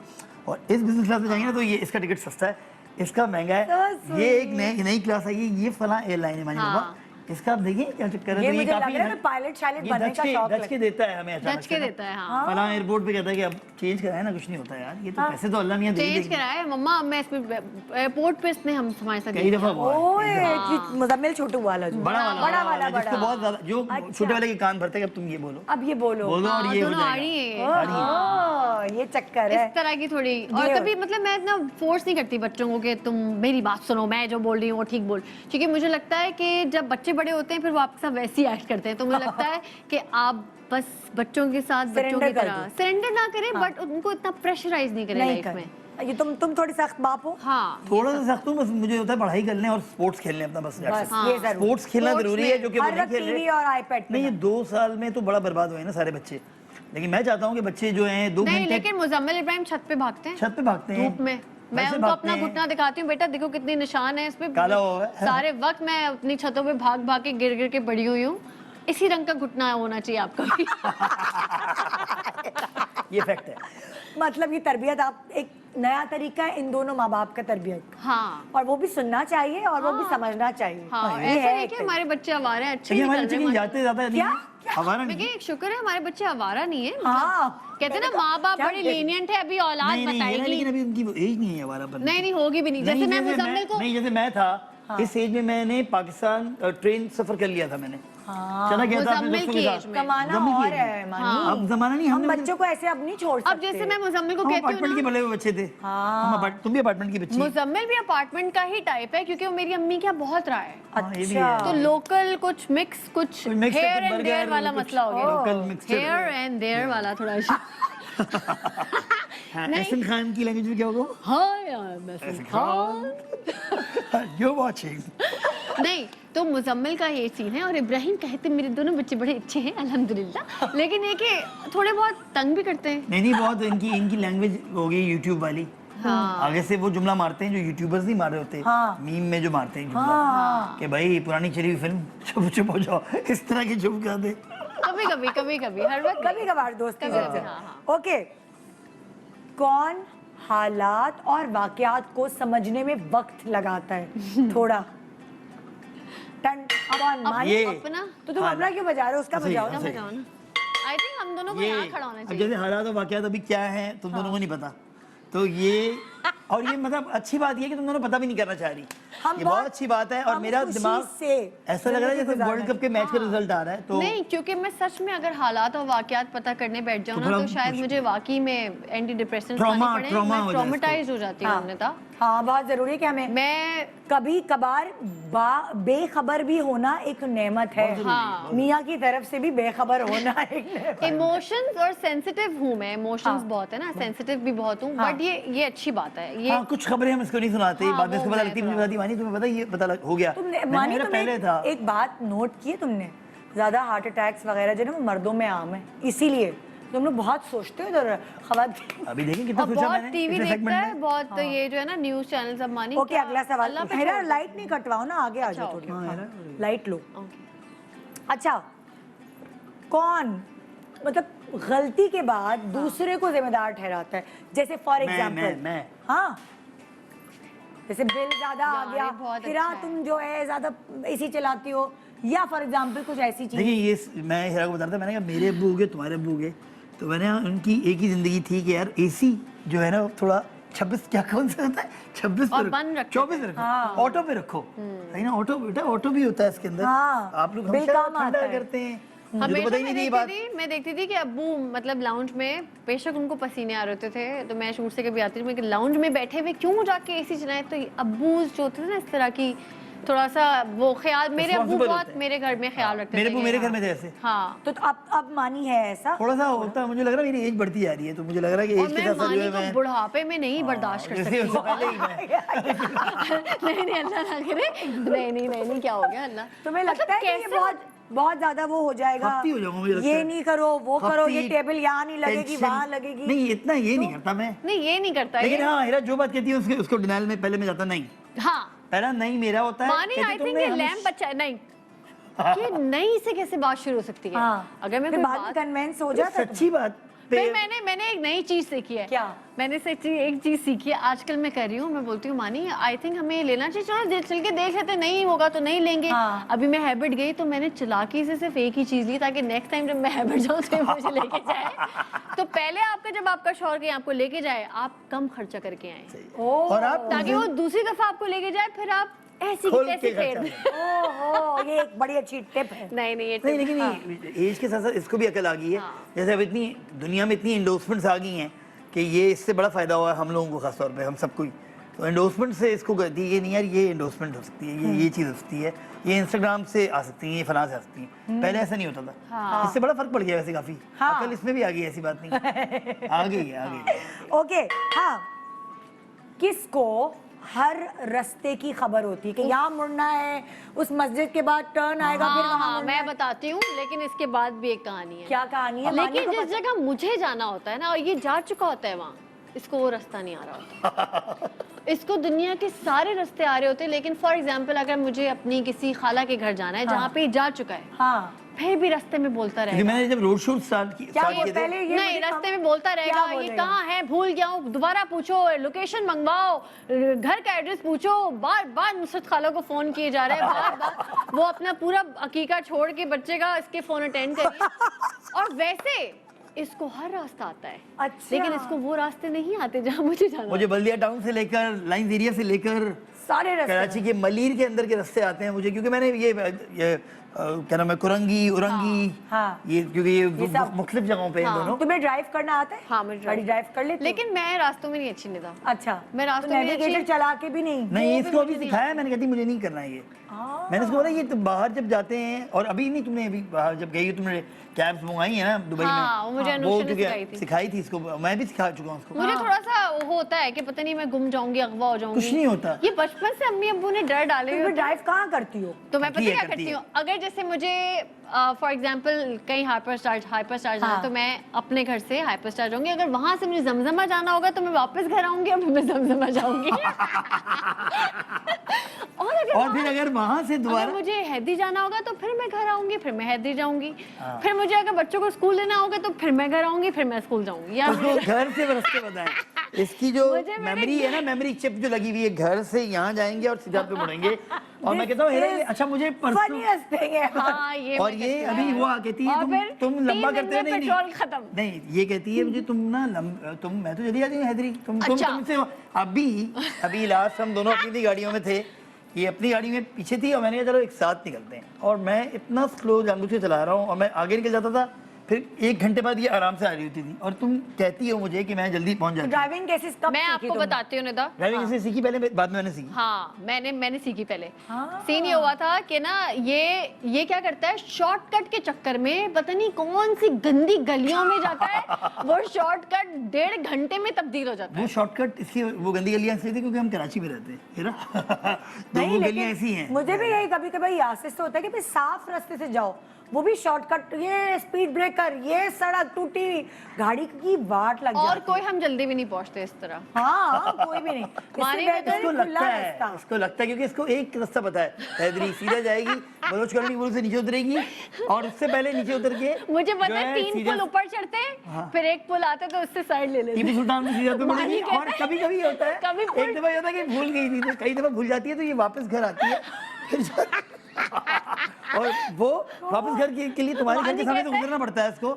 और इस बिजनेस क्लास में जाएंगे ना तो ये इसका टिकट सस्ता है, इसका महंगा है, So ये एक नई क्लास आई है, ये फला एयरलाइन है मानी हाँ। बाबा, इसका आप देखिए क्या चक्कर है। ये तो मुझे लग काफी रहा है पायलट शायलट ये बनने का शौक दच के देता है हमें अचानक जज के से ना। देता है। हाँ फला एयरपोर्ट पे कहता है कि अब चेंज कराए ना, कुछ नहीं होता यार, ये तो पैसे तो अल्लाह मियां दे ही चेंज देंगे। कराया मम्मा, मैं इसमें एयरपोर्ट पे इसने हम हमारे साथ कई दफा हुआ है। ओए कि मुजम्मिल छोटू वाला जो बड़ा वाला जिसको बहुत ज्यादा, जो अच्छा। छोटे वाले के कान भरते हैं कि अब तुम ये बोलो अब ये बोलो बोलो और ये हो दोनों आ जाएगा। रही है। ओह, ये चक्कर है। इस तरह की थोड़ी। और ये- कभी मतलब मैं इतना फोर्स नहीं करती बच्चों को कि तुम मेरी बात सुनो, मैं जो बोल रही हूँ वो ठीक बोल, क्योंकि मुझे लगता है कि जब बच्चे बड़े होते हैं फिर वो आपके साथ वैसे ही एक्ट करते हैं। तो मुझे लगता है कि आप बस बच्चों के साथ बच्चों Surrender की कर तरह दो। सरेंडर ना करें, बट उनको इतना प्रेशराइज नहीं करें नहीं लाइफ कर में। ये तुम थोड़ी सख्त बाप हो। हाँ थोड़ा सा सख्त हूँ, बस मुझे होता है पढ़ाई कर लें और स्पोर्ट्स खेल लें अपना, बस बस हाँ। ये जरूर। स्पोर्ट्स खेलना Sports जरूरी में है, जो कि वो हर नहीं वक्त खेल टीवी रहे। और आईपैड पे नहीं, ये ना। 2 साल में तो बड़ा बर्बाद हुए ना सारे बच्चे, लेकिन मैं चाहता हूँ कि बच्चे जो हैं 2 नहीं, घंटे लेकिन मुजम्मिल इब्राहिम छत पे भागते हैं छत पे भागते हैं। धूप में। मैं वैसे उनको भागते अपना हैं। घुटना दिखाती हूँ, बेटा देखो कितने निशान है इस पे। काला हुआ है। सारे वक्त मैं अपनी छतों पे भाग भाग के गिर गिर के बड़ी हुई हूँ। इसी रंग का घुटना होना चाहिए आपका भी। ये फैक्ट है। मतलब ये तरबियत आप एक नया तरीका है इन दोनों माँ बाप का तरबियत का। हाँ और वो भी सुनना चाहिए और वो भी समझना चाहिए। हाँ, ये ऐसा है नहीं एक कि तरीका। हमारे बच्चे आवारा हैं, अच्छे लेकिन हमारे निकल बच्चे रहे कहीं हैं। जाते ज्यादा नहीं है। हमारा मैं नहीं। कही, शुक्र है हमारे बच्चे आवारा नहीं है। हाँ कहते ना मैंने माँ बाप क्या बड़े देख- लीनियंट है, अभी औलाद नहीं नहीं ये ना, बताएगी। लेकिन अभी उनकी एज नहीं है हमारा बनने नहीं नहीं होगी भी नहीं। की। जैसे मैं मुजम्मिल को नहीं जैसे मैं था इस एज में मैंने पाकिस्तान ट्रेन सफर कर लिया था मैंने। चला गया था अपने मुजम्मिल दोस्तों की के एज साथ। में। कमाना मुजम्मिल की और एज में। है मानी। अब जमाना नहीं, हम हमने बच्चों को ऐसे अब नहीं छोड़ सकते। अब जैसे मैं मुजम्मिल को हम कहती हूँ अपार्टमेंट के ना, बड़े हुए बच्चे थे। तुम भी अपार्टमेंट की बच्ची। मुजम्मिल भी अपार्टमेंट का ही टाइप है, क्योंकि वो मेरी अम्मी के यहाँ बहुत रहा है। हाँ, ये भी अच्छा है। तो लोकल कुछ मिक्स, कुछ कुछ mix है, हेयर कुछ एंड burger, देयर वाला कुछ मसला हो गया। local mixture। Here and there वाला थोड़ा सा। हाँ, एहसन खान की लैंग्वेज में क्या होगा? हाँ यार मैं You're watching। नहीं तो मुजम्मिल का ये सीन है, और इब्राहिम कहते मेरे दोनों बच्चे बड़े अच्छे हैं अल्हम्दुलिल्लाह, लेकिन ये कि थोड़े बहुत तंग भी करते हैं। नहीं बहुत इनकी लैंग्वेज हो गई यूट्यूब वाली। हाँ आगे से वो जुमला मारते हैं जो यूट्यूबर्स नहीं मार रहे होते। हाँ। मीम में जो मारते हैं जुमला कि भाई पुरानी चली हुई फिल्म चुप चुप हो जाओ, इस तरह की चुप कर दे। कभी कभी हर वक्त कभी कभार दोस्ती कभी-कभी, करते हैं। हाँ, ओके, कौन हालात और वाकयात को समझने में वक्त लगाता है थोड़ा? टन कौन मानी? ये अपना तो तुम अपना क्यों बजा रहे हो? उसका सही, बजाओ क्या ना। सही। बजाओ ना। आई थिंक हम दोनों को ये यहाँ खड़ा होना अब चाहिए। जैसे हालात और वाकयात अभी क्या है तुम दोनों को नहीं पता, तो ये और ये मतलब अच्छी बात ये है कि तुम दोनों पता भी नहीं करना चाह रही। हम ये बहुत बहुत- अच्छी बात है। और हम मेरा खुशी दिमाग से ऐसा लग रहा है जैसे जिंदगी वर्ल्ड कप के मैच का रिजल्ट आ रहा है। तो नहीं, क्योंकि मैं सच में अगर हालात और वाकयात पता करने बैठ जाऊँ ना, थोड़ा तो शायद कुछ- मुझे वाकई में एंटी डिप्रेशन Trauma- खाने पड़े। trauma हो मैं जाए ट्रॉमेटाइज हो जाती हूँ हाँ। अन्यथा। हाँ बहुत जरूरी है कि हमें मैं कभी कभार बेखबर भी होना एक नेमत है। हाँ। मियाँ की तरफ से भी बेखबर होना एक नेमत है। इमोशंस और सेंसिटिव हूँ मैं, इमोशंस हाँ। बहुत है ना, सेंसिटिव भी बहुत हूँ, हाँ। बट ये अच्छी बात है। ये हाँ कुछ खबरें हम इसको नहीं सुनाते, हाँ, बाद में वो इसको पता मैं लगती है, मुझे थोड़ा- बताती मानी तुम्हें पता ये पता हो गया। तुमने मैंने मानी मेरा तुम्हें पहले था। एक बात नोट की है तुमने, ज्यादा हार्ट अटैक्स वगैरह जो है ना वो मर्दों में आम है, इसीलिए तुम लोग बहुत सोचते हो इधर खबर। अभी देखें कितना और सोचा बहुत मैंने टीवी पिछले देखता segment है, में। बहुत ये जो है ना न्यूज चैनल सब मानी। ओके क्या- अगला सवाल। अल्लाह पे मेरा छोड़ दो। लाइट नहीं कटवाओ ना, आगे आ जाओ अच्छा, थोड़ी। ओके। हाँ, लाइट लो। ओके। अच्छा, कौन मतलब गलती के बाद दूसरे को जिम्मेदार ठहराता है? जैसे फॉर एग्जाम्पल मैं। हाँ, जैसे बिल ज्यादा आ यार, गया ये बहुत फिर अच्छा है। तुम जो है ज्यादा एसी चलाती हो, या फॉर एग्जाम्पल कुछ ऐसी चीज। देखिए ये मैं हीरा को बता रहा था, मैंने कहा मेरे अब्बू हो गए तुम्हारे अब्बू हो गए, तो मैंने उनकी एक ही जिंदगी थी कि यार एसी जो है ना थोड़ा 26 क्या कौन सा होता है 26 और पे बंद रखते 24 पे रखो, ऑटो पे रखो, है ना? ऑटो बेटा ऑटो भी होता है इसके अंदर। हाँ, आप लोग बिल हमेशा काम आता ठंडा है। करते हैं, मुझे तो हमेशा पता ही नहीं थी ये बात। मैं देखती थी कि अब्बू मतलब लाउंज में, बेशक उनको पसीने आ रहे होते थे, तो मैं शूट से कभी आती थी, मैं लाउंज में बैठे हुए क्यों जाके एसी चलाएं, तो अब्बू जो होते थे ना इस तरह की थोड़ा सा वो ख्याल, मेरे अब्बू Responsible बहुत होते हैं। मेरे घर में ख्याल रखते थे। मेरे अब्बू कि मेरे घर हाँ। में थे ऐसे। हाँ, तो अब मानी है ऐसा? थोड़ा सा होता है, मुझे लग रहा है मेरी एज बढ़ती जा रही है, तो मुझे लग रहा है कि और एज के मैं साथ साथ जो मानी है को मैं बुढ़ापे में नहीं बर्दाश्त कर जैसे सकती उससे हूँ। पहले ही मैं नहीं अल्लाह ना करे, नहीं क्या हो गया अल्लाह। तुम्हें मतलब लगता है कि ये कैसे बहुत बहुत ज्यादा वो हो जाएगा? खपती हो जाऊंगा मुझे लगता ये है। नहीं करो, वो करो, ये खपती, टेबल यहाँ नहीं लगेगी, टेंशन। वहाँ लगेगी। नहीं इतना ये नहीं करता मैं, नहीं ये नहीं करता लेकिन ये। हाँ हीरा जो बात कहती है उसको डिनाइल में पहले मैं जाता नहीं, हाँ पहला नहीं मेरा होता है। मानी, कहती आई थिंक तुमने ये हमें- लैम्प अच्छा है। नहीं कि नहीं से कैसे बात शुरू हो सकती है? हाँ, अगर मैं फिर कोई बाद में बात, कन्वेंस हो जाता है सच्ची बात पे फिर मैंने एक नई चीज सीखी है। क्या? मैंने सच्ची एक चीज सीखी है, आजकल मैं कर रही हूँ, मैं बोलती हूँ मानी आई थिंक हमें ये लेना चाहिए, चलो चल के देख लेते, नहीं होगा तो नहीं लेंगे। हाँ। अभी मैं हैबिट गई तो मैंने चालाकी से सिर्फ एक ही चीज ली, ताकि नेक्स्ट टाइम जब मैं हैबिट जाऊँ तो ये मुझे लेके जाए। तो पहले आपका जब आपका शौहर कहीं आपको लेके जाए, आप कम खर्चा करके आए, और आप ताकि वो दूसरी दफा आपको लेके जाए, फिर आप ऐसी खोल की के तैसी खर्चा फेर करें। ओहो, ये एक बड़ी अच्छी टिप है। नहीं ये नहीं लेकिन एज के साथ साथ इसको भी अकल आ गई है। जैसे अब इतनी दुनिया में इतनी एंडोर्समेंट्स आ गई हैं कि ये इससे बड़ा फायदा हुआ है हम लोगों को, खासतौर पे हम सबको ही। तो एंडोर्समेंट से इसको कहती है ये नहीं यार ये एंडोर्समेंट हो सकती है, ये चीज़ हो सकती है, ये इंस्टाग्राम से आ सकती है, ये फलां से आ सकती है। पहले ऐसा नहीं होता था, इससे बड़ा फर्क पड़ गया वैसे काफी। अकल इसमें भी आ गई, ऐसी बात नहीं आ गई है, आ गई है। ओके, हाँ, किसको हर रास्ते की खबर होती है कि यहाँ मुड़ना है, उस मस्जिद के बाद टर्न आएगा, फिर वहाँ हाँ मुड़ना मैं है? बताती हूँ, लेकिन इसके बाद भी एक कहानी है। क्या कहानी है? मानी लेकिन को जिस पता- जगह मुझे जाना होता है ना, और ये जा चुका होता है वहाँ, इसको वो रास्ता नहीं आ रहा होता। इसको दुनिया के सारे रास्ते आ रहे होते, लेकिन फॉर एग्जाम्पल अगर मुझे अपनी किसी खाला के घर जाना है जहाँ पे जा चुका है, हाँ फिर भी रास्ते में बोलता क्योंकि रहेगा। मैंने जब रोड शो स्टार्ट क्या किए ये थे, पहले ये नहीं, मुझे रास्ते में बोलता रहेगा ये बोलेगा? कहाँ है, भूल गया हूँ, दोबारा पूछो, लोकेशन मंगवाओ, घर का एड्रेस पूछो, बार बार नुसरत खाला को फोन किए जा रहे हैं, बार बार वो अपना पूरा अकीका छोड़ के बच्चे का इसके फोन अटेंड करिए। और वैसे इसको हर रास्ता आता है, अच्छा। लेकिन इसको वो रास्ते नहीं आते जहाँ मुझे जाना मुझे बल्दिया टाउन से लेकर लाइंस एरिया से लेकर सारे रास्ते कराची के मलीर के अंदर के रास्ते आते हैं मुझे, क्योंकि मैंने ये क्या नाम है, कुरंगी उरंगी, हाँ। ये क्योंकि ये सब। मुख्तलिफ जगहों पे हैं दोनों। तुम्हें ड्राइव करना आता है? हाँ, मुझे गाड़ी ड्राइव कर लेते हो? लेकिन मैं रास्तों में नहीं अच्छी निदा। अच्छा, मैं रास्तों तो में नेविगेटर अच्छी- चला के भी नहीं? नहीं, इसको अभी सिखाया मैंने, कहती मुझे नहीं करना है ये। मैंने इसको बोला ये तो बाहर जब जाते हैं, और अभी नहीं, तुमने अभी बाहर जब गई हो तुमने कैब्स मंगाई है ना दुबई हाँ, में, वो मुझे वो अनुष्का ने क्योंकि सिखाई थी। सिखाई थी इसको, मैं भी सिखा चुका हूँ उसको। मुझे थोड़ा सा वो होता है कि पता नहीं मैं गुम जाऊंगी, अगवा हो जाऊंगी। कुछ नहीं होता। ये बचपन से अम्मी अब्बू ने डर डाले हुए तुम्हें होते हैं। ड्राइव कहाँ करती हो? तो मैं पता करती है, क्या करती करती है। हूँ, अगर जैसे मुझे फॉर एग्जांपल कहीं हाइपर स्टार जाना हाँ। है, तो मैं अपने घर से हाइपर स्टार जाऊंगी। अगर वहां से मुझे जमजमा जाना होगा तो मैं वापस घर आऊंगी और फिर मैं जमजमा जाऊंगी। और फिर अगर वहां से अगर दोबारा मुझे हैदी जाना होगा तो फिर मैं घर आऊंगी, फिर मैं हैदी जाऊंगी। फिर मुझे अगर बच्चों को स्कूल लेना होगा तो फिर मैं घर आऊंगी, फिर मैं स्कूल जाऊंगी। या उसको घर से रास्ते बताएं। इसकी जो मुझे मेरे- मेमोरी है ना, मेमोरी चिप जो लगी हुई है, घर से यहाँ जाएंगे और सीधा पे मुड़ेंगे। और मैं कहता हूँ हेरा, अच्छा मुझे परसों, Funniest thing है। हाँ, ये और मैं ये करती अभी हूँ। वो कहती है और फिर तुम 3 लंबा दिन करते हो, में नहीं पेट्रोल नहीं खत्म। नहीं, ये कहती है मुझे तुम ना तुम, मैं तो चली जाती हूँ हैदरी, अच्छा। तुमसे अभी लास्ट हम दोनों अपनी गाड़ियों में थे, ये अपनी गाड़ी में पीछे थी और मैंने कहा चलो एक साथ निकलते हैं, और मैं इतना स्लो जानबूझ के चला रहा हूँ और मैं आगे निकल जाता था, फिर 1 घंटे बाद ये आराम से आ रही होती थी, और तुम कहती हो मुझे कि मैं जल्दी पहुंच जाती हूँ। ड्राइविंग कैसे कब मैं सीखी आपको तुमने? बताती हूँ निदा। ड्राइविंग कैसे सीखी, पहले बाद में मैंने सीखी। हाँ, मैंने सीखी पहले। हाँ। सीन ये हुआ था कि ना ये क्या करता है, शॉर्टकट के चक्कर में पता नहीं कौन सी गंदी गलियों में जाता है, वो शॉर्टकट 1.5 घंटे में तब्दील हो जाता है। वो शॉर्टकट इसकी, वो गंदी गलियां इसलिए थी क्योंकि हम कराची में रहते हैं, है ना। तो नहीं, वो लेकिन गलियां ऐसी हैं। मुझे भी यही कभी कभी यासिर से होता है कि भाई साफ रास्ते से जाओ, वो भी शॉर्टकट, ये स्पीड ब्रेकर, ये सड़क टूटी, गाड़ी की वाट लग और जाती कोई हम जल्दी भी नहीं पहुंचते इस तरह। हाँ, कोई भी नहीं। इससे मानेंगे बेहतर तो इसको खुला लगता है, रास्ता। इसको लगता है क्योंकि इसको एक रास्ता पता है, हैदरी सीधा जाएगी, बलोच कॉलोनी पुल से नीचे उतरेगी, और उससे पहले नीचे उतर के मुझे पता जो है 3 सीधा पुल ऊपर चढ़ते हैं, फिर एक पुल आता है तो उससे साइड ले लेते टीपू हैं। सुल्तान में सीधा पे मानी मुड़ेगी। कहता और है- कभी कभी होता है, कभी भूल- एक दफा ये होता है कि भूल गई थी, तो कई दफा भूल जाती है, तो ये वापस घर आती है फिर और वो वापस घर के लिए तुम्हारे घर के सामने तो गुजरना पड़ता है इसको,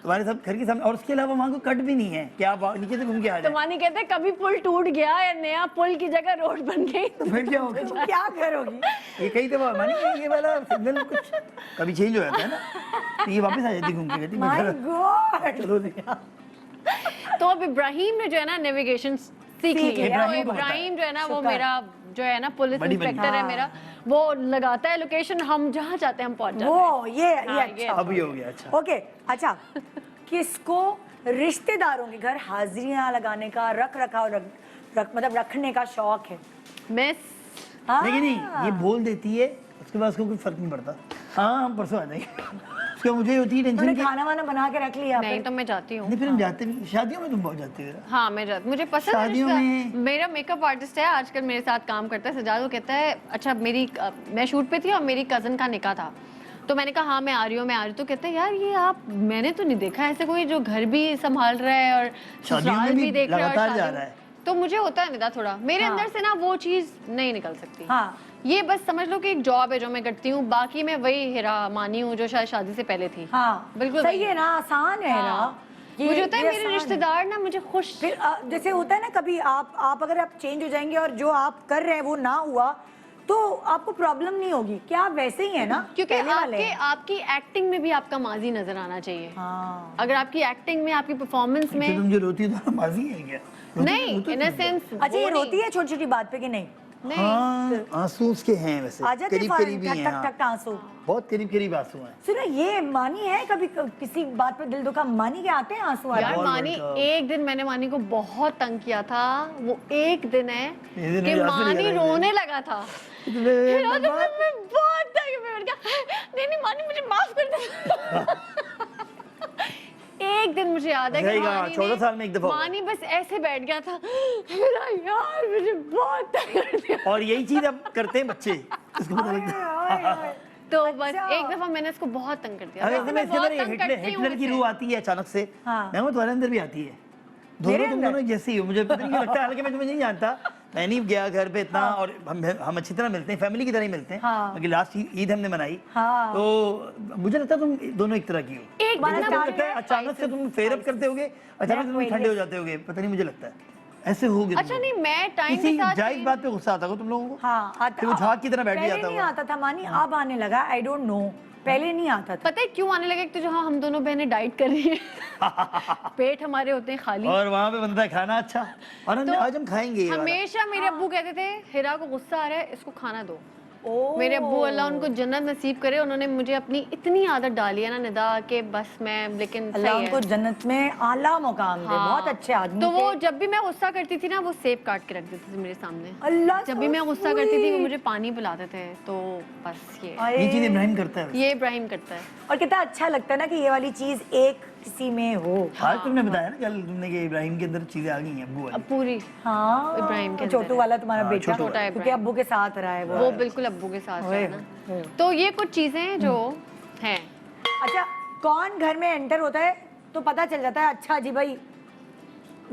तुम्हारे सब घर के सामने, और उसके अलावा वहाँ को कट भी नहीं है कि आप नीचे से घूम के आ तो जाए, मानी कहते हैं कभी पुल टूट गया या नया पुल की जगह रोड बन गई तो फिर क्या होगा। तुम क्या करोगी? ये कई दफा मानी ये वाला सिग्नल कुछ कभी चेंज हो जाता है ना, तो ये वापस आ जाती घूम के, कहती मैं माय घर गॉड। चलो नहीं। तो अब इब्राहिम ने जो है ना नेविगेशन सीख ली है। इब्राहिम तो को पता है। इब्राहिम जो है ना वो शुक्र। मेरा जो है ना पुलिस बड़ी बड़ी। इंस्पेक्टर है हाँ। मेरा, वो लगाता है लोकेशन, हम जहाँ चाहते हैं हम पहुंच जाते हैं। वो ये हाँ, ये अच्छा। अभी हो गया, अच्छा। ओके, अच्छा, किसको रिश्तेदारों के घर हाजिरियां लगाने का, रख रखाव मतलब रखने का शौक है? मैं हाँ। लेकिन नहीं, ये बोल देती है, उसके बाद उसको कोई फर्क नहीं पड़ता, हाँ हम परसों आ जाएंगे। उसको मुझे होती है तुमने टेंशन कि खाना वाना बना के रख लिया? नहीं, फिर तो मैं जाती हूँ। नहीं, फिर हम जाते भी, शादियों में तुम बहुत जाते हो। हाँ, मैं जाती, मुझे पसंद है शादियों रिश्ता। में- मेरा मेकअप आर्टिस्ट है आजकल, मेरे साथ काम करता है सजाद। वो कहता है अच्छा मैं शूट पे थी और मेरी कजन का निकाह था, तो मैंने कहा हाँ मैं आ रही हूँ। तो कहते हैं यार ये आप, मैंने तो नहीं देखा ऐसे कोई जो घर भी संभाल रहा है और शादियों में ससुराल भी भी देख रहा है और लगातार जा शादी- रहा है। तो मुझे होता है निदा थोड़ा मेरे हाँ। अंदर से ना वो चीज नहीं निकल सकती। हाँ। ये बस समझ लो कि एक जॉब है जो मैं करती हूँ, बाकी मैं वही हिरा मानी हूँ जो शायद शादी से पहले थी। हाँ, बिल्कुल सही वही है ना, आसान है ना। हाँ। ये- मुझे होता है ये मेरे आसान है। रिश्तेदार ना मुझे खुश, फिर जैसे होता है ना कभी आप अगर आप चेंज हो जाएंगे और जो आप कर रहे हैं वो ना हुआ तो आपको प्रॉब्लम नहीं होगी, क्या आप वैसे ही है ना? क्योंकि पहले वाले हैं। आपकी एक्टिंग में भी आपका माजी नजर आना चाहिए। हाँ। अगर आपकी एक्टिंग में, आपकी परफॉर्मेंस अच्छा, में तुम जो रोती है तो माजी है क्या? नहीं, इन अ सेंस अच्छा, ये रोती है छोटी छोटी बात पे कि नहीं? नहीं, हाँ, आंसू उसके हैं वैसे, आ जाते करीब फौरन, करीब ही टक हैं, टक हाँ। टक आंसू। बहुत करीब करीब आंसू हैं। सुनो, ये मानी है कभी किसी बात पे दिल दुखा, मानी के आते हैं आंसू आ यार रहे बहुत मानी बड़का। एक दिन मैंने मानी को बहुत तंग किया था, वो एक दिन है ये दिन कि याद से मानी नहीं आ रहा है रोने लगा था। फिर आज मैं बहुत तंग, मैंने कहा नहीं मानी मुझे माफ कर दे। एक दिन मुझे याद है कि रहेगा, मानी 14 साल में एक दफा हुआ। मानी बस ऐसे बैठ गया था, मेरा यार मुझे बहुत तंग कर दिया। और यही चीज अब करते हैं बच्चे, इसको पता लगता है। तो बस एक दफा मैंने इसको बहुत तंग कर दिया। अगर वैसे इसमें मैं बहुत हिटलर तंग करती हूँ हिटलर की इसे। रूह आती है अचानक से, हाँ। मैं तुम्हारे अंदर भी आती है, दोनों तुम दोनों जैसे ही हो, मुझे पता नहीं क्यों लगता है, हालांकि मैं तुम्हें नहीं जानता, मैं नहीं गया घर पे इतना, और हम अच्छी तरह मिलते हैं, फैमिली की तरह ही मिलते हैं, हाँ। क्योंकि लास्ट ईद हमने मनाई, हाँ। तो मुझे लगता है तुम दोनों एक तरह की हो। एक मुझे दिन तो ना लगता है अचानक से तुम फेयर अप करते होगे, अचानक से तुम ठंडे हो जाते होगे, पता नहीं, मुझे लगता है ऐसे होगे। अच्छा नहीं, मैं टाइम किसी के साथ जायज बात पे गुस्सा आता हो तुम लोगों को? हाँ आता, फिर वो झाग की तरह बैठ पहले जाता नहीं होगा। आता था मानी, अब आने लगा, आई डोंट नो, पहले नहीं आता था। पता है क्यों आने लगे? एक तो जहाँ हम दोनों बहनें डाइट कर रही हैं, पेट हमारे होते हैं खाली, और वहाँ पे बनता है खाना अच्छा, और तो आज हम खाएंगे ये वाला। हमेशा मेरे अब्बू कहते थे हिरा को गुस्सा आ रहा है, इसको खाना दो। ओह। मेरे अब्बू अल्लाह उनको जन्नत नसीब करे, उन्होंने मुझे अपनी इतनी आदत डाली है ना निदा के बस मैं, लेकिन अल्लाह सही उनको है। जन्नत में आला मुकाम दे, हाँ। बहुत अच्छे आदमी तो वो थे। जब भी मैं गुस्सा करती थी ना, वो सेब काट के रख देते थे मेरे सामने। अल्लाह जब भी मैं गुस्सा करती थी वो मुझे पानी पिलाते थे, तो बस ये चीज इब्राहिम करता है। ये इब्राहिम करता है। और कितना अच्छा लगता है ना कि ये वाली चीज एक किसी में हो। आज तुमने बताया ना कल तुमने कि इब्राहिम के अंदर चीजें आ गई हैं, अब्बू अब वाली। पूरी हाँ इब्राहिम के छोटू अंदर वाला तुम्हारा हाँ, बेटा, छोटू वाला। क्योंकि अब्बू के साथ रहा है वो बिल्कुल अब्बू के साथ है ना। तो ये कुछ चीजें जो हैं। अच्छा, कौन घर में एंटर होता है तो पता चल जाता है, अच्छा जी भाई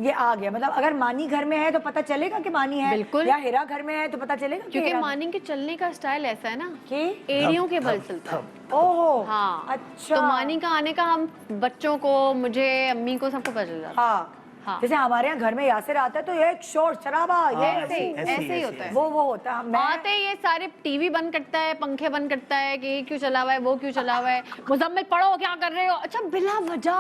ये आ गया, मतलब अगर मानी घर में है तो पता चलेगा कि मानी है, बिल्कुल। या हिरा घर में है तो पता चलेगा कि क्योंकि हिरा- मानी के चलने का स्टाइल ऐसा है ना कि एड़ियों के बल चलता है। ओहो हाँ अच्छा, तो मानी का आने का हम बच्चों को, मुझे, अम्मी को, सबको पता चल जाता है। हाँ हाँ। जैसे हमारे यहाँ घर में यासिर आता है तो ये एक शोर शराबा, ये हाँ, ऐसे ऐसे ही होता है। वो होता है। मैं आते ही ये सारे टीवी बंद करता है, पंखे बंद करता है कि ये क्यों चला हुआ है, वो क्यों चला हुआ है, मुजम्मिल पढ़ो, क्या कर रहे हो? अच्छा बिला वजह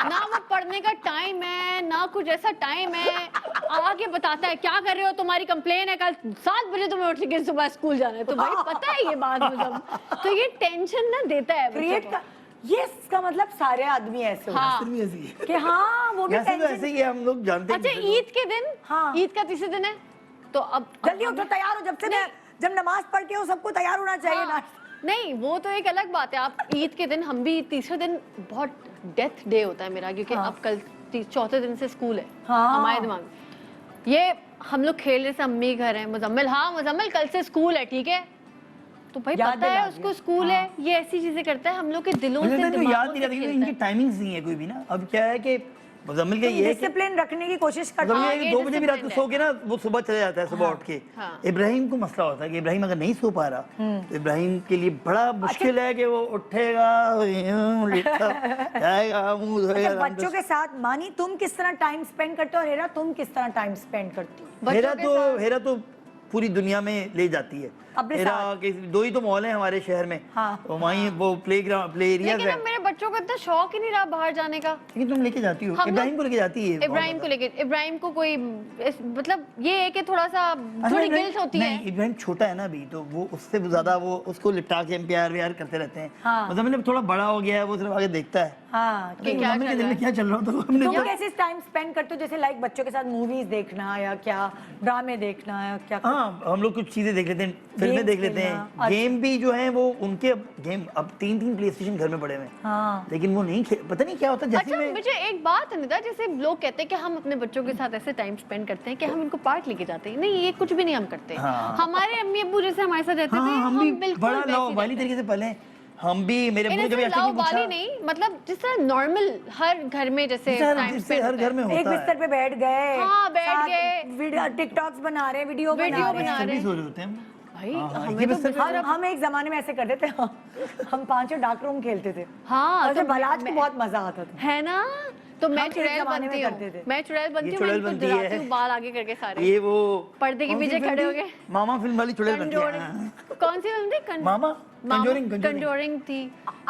ना वो पढ़ने का टाइम है ना कुछ ऐसा टाइम है, आके बताता है क्या कर रहे हो, तुम्हारी कंप्लेन है, कल 7 बजे तुम्हें उठ के सुबह स्कूल जाना है। तो भाई पता है ये बात मुझे, तो ये टेंशन ना देता है बच्चों क्रिएट को। का, ये इसका मतलब सारे आदमी ऐसे होते हाँ। यासिर भी ऐसी है। हैं कि हाँ वो भी यासिर तो टेंशन। ऐसे ही है, हम लोग जानते हैं। अच्छा ईद के दिन, हाँ। ईद का तीसरे दिन है तो अब जल्दी उठो, तैयार हो, जब नमाज पढ़ के हो सबको तैयार होना चाहिए ना। नहीं वो तो एक अलग बात है। आप ईद के दिन, हम भी तीसरे दिन बहुत डेथ डे होता है मेरा, क्योंकि हाँ। अब कल चौथे दिन से स्कूल है हाँ। हमारे दिमाग में। ये हम लोग खेल रहे थे, अम्मी घर है, मुजम्मिल हाँ मुजम्मिल कल से स्कूल है, ठीक है? तो भाई याद पता दिला है दिया। उसको स्कूल है, ये ऐसी चीजें करता है हम लोग के दिलों मुझे से, लगता है तो दिमागों याद से नहीं रहती, क्योंकि खेलता इनकी है। टाइमिंग्स नहीं है कोई भी ना। अब क्या है कि मुजम्मिल का ये है कि डिसिप्लिन रखने की कोशिश करता मुजम्मिल हूँ। ये ये 2 बजे भी रात को disciplined सो के ना वो सुबह चले जाता है, सुबह उठ के। हाँ। इब्राहिम को मसला होता है कि इब्राहिम अगर नहीं सो पा रहा तो इब्राहिम के लिए बड़ा मुश्किल है कि वो उठेगा, यूं लेटा जाएगा, मुंह धोएगा। अच्छा, बच्चों के साथ मानी तुम किस तरह टाइम स्पेंड करते हो और हेरा तुम किस तरह टाइम स्पेंड करती हो? हेरा तो पूरी दुनिया में ले जाती है। अपने हेरा साथ। के 2 ही तो मॉल हैं हमारे शहर में, हाँ। तो वहीं वो प्लेग्राउंड, प्ले एरियाज लेकिन है। अब मेरे बच्चों को इतना शौक ही नहीं रहा बाहर जाने का। लेकिन तुम लेके जाती हो, हम लोग- इब्राहिम को लेके जाती है। इब्राहिम को लेके, इब्राहिम को कोई मतलब ये है कि थोड़ा सा थोड़ी गिल्ट होती है। नहीं, इब्राहिम छोटा है ना अभी, तो वो उससे ज्यादा वो उसको लिपटा के प्यार व्यार करते रहते हैं। हाँ। मतलब मतलब थोड़ा बड़ा हो गया है, वो सिर्फ आगे देखता है हाँ कि क्या मुजम्मिल के चल दिल रहा में है। क्या चल रहा होता है हमने तुम तो। कैसे टाइम स्पेंड करते हो? जैसे लाइक बच्चों के साथ मूवीज देखना या क्या, ड्रामे देखना या क्या? हाँ, हम लोग कुछ चीजें देख लेते हैं, फिल्में Games देख लेते खेलना, हैं। अच्छा। गेम भी जो है वो उनके गेम अब 3 प्ले स्टेशन घर में पड़े हुए हैं, हाँ। लेकिन वो नहीं पता नहीं क्या होता है, जैसे अच्छा मैं मुझे एक बात है निदा, जैसे लोग कहते हैं कि हम अपने बच्चों के साथ ऐसे टाइम स्पेंड करते हैं कि हम इनको पार्क लेके जाते हैं। नहीं, ये कुछ भी नहीं हम करते। हाँ। हमारे अम्मी अब्बू जैसे हमारे साथ रहते थे, हाँ, हम भी बिल्कुल बड़ा वैसे लाओ ही वाली रहते हैं। तरीके से पले हम भी। मेरे इन मुझे कभी ऐसे ऐसे नहीं लाओ वाली पूछा, नहीं, मतलब जिस तरह नॉर्मल हर घर में जैसे टाइम जिससे स्पेंड हर घर में एक होता बिस्तर है। पे बैठ गए, हाँ, बैठ गए। वीडियो टिकटॉक्स बना रहे हैं, वीडियो वीडियो बना रहे बना हैं। रहे सभी सो रहे होते हैं भाई हाँ, हमें ये तो बिस्तर पे बिस्तर- हम एक जमाने में ऐसे करते थे, हम 5 डार्क रूम खेलते थे। हाँ और तो बलाज को मैं- बहुत मजा आता था। है ना, तो मैं हम एक चुड़ैल जमाने में बनती करते हूँ, थे। मैं चुड़ैल बनती ये हूँ, मैं चुड़ैल इनको बनती डराती है। हूँ बाल आगे करके सारे। ये वो पर्दे के कौन सी पीछे फिल्म खड़े थी? हो गए। मामा फिल्म वाली चुड़ैल बनती है। कौन सी फिल्म थी? मामा कंजोरिंग कंजोरिंग थी।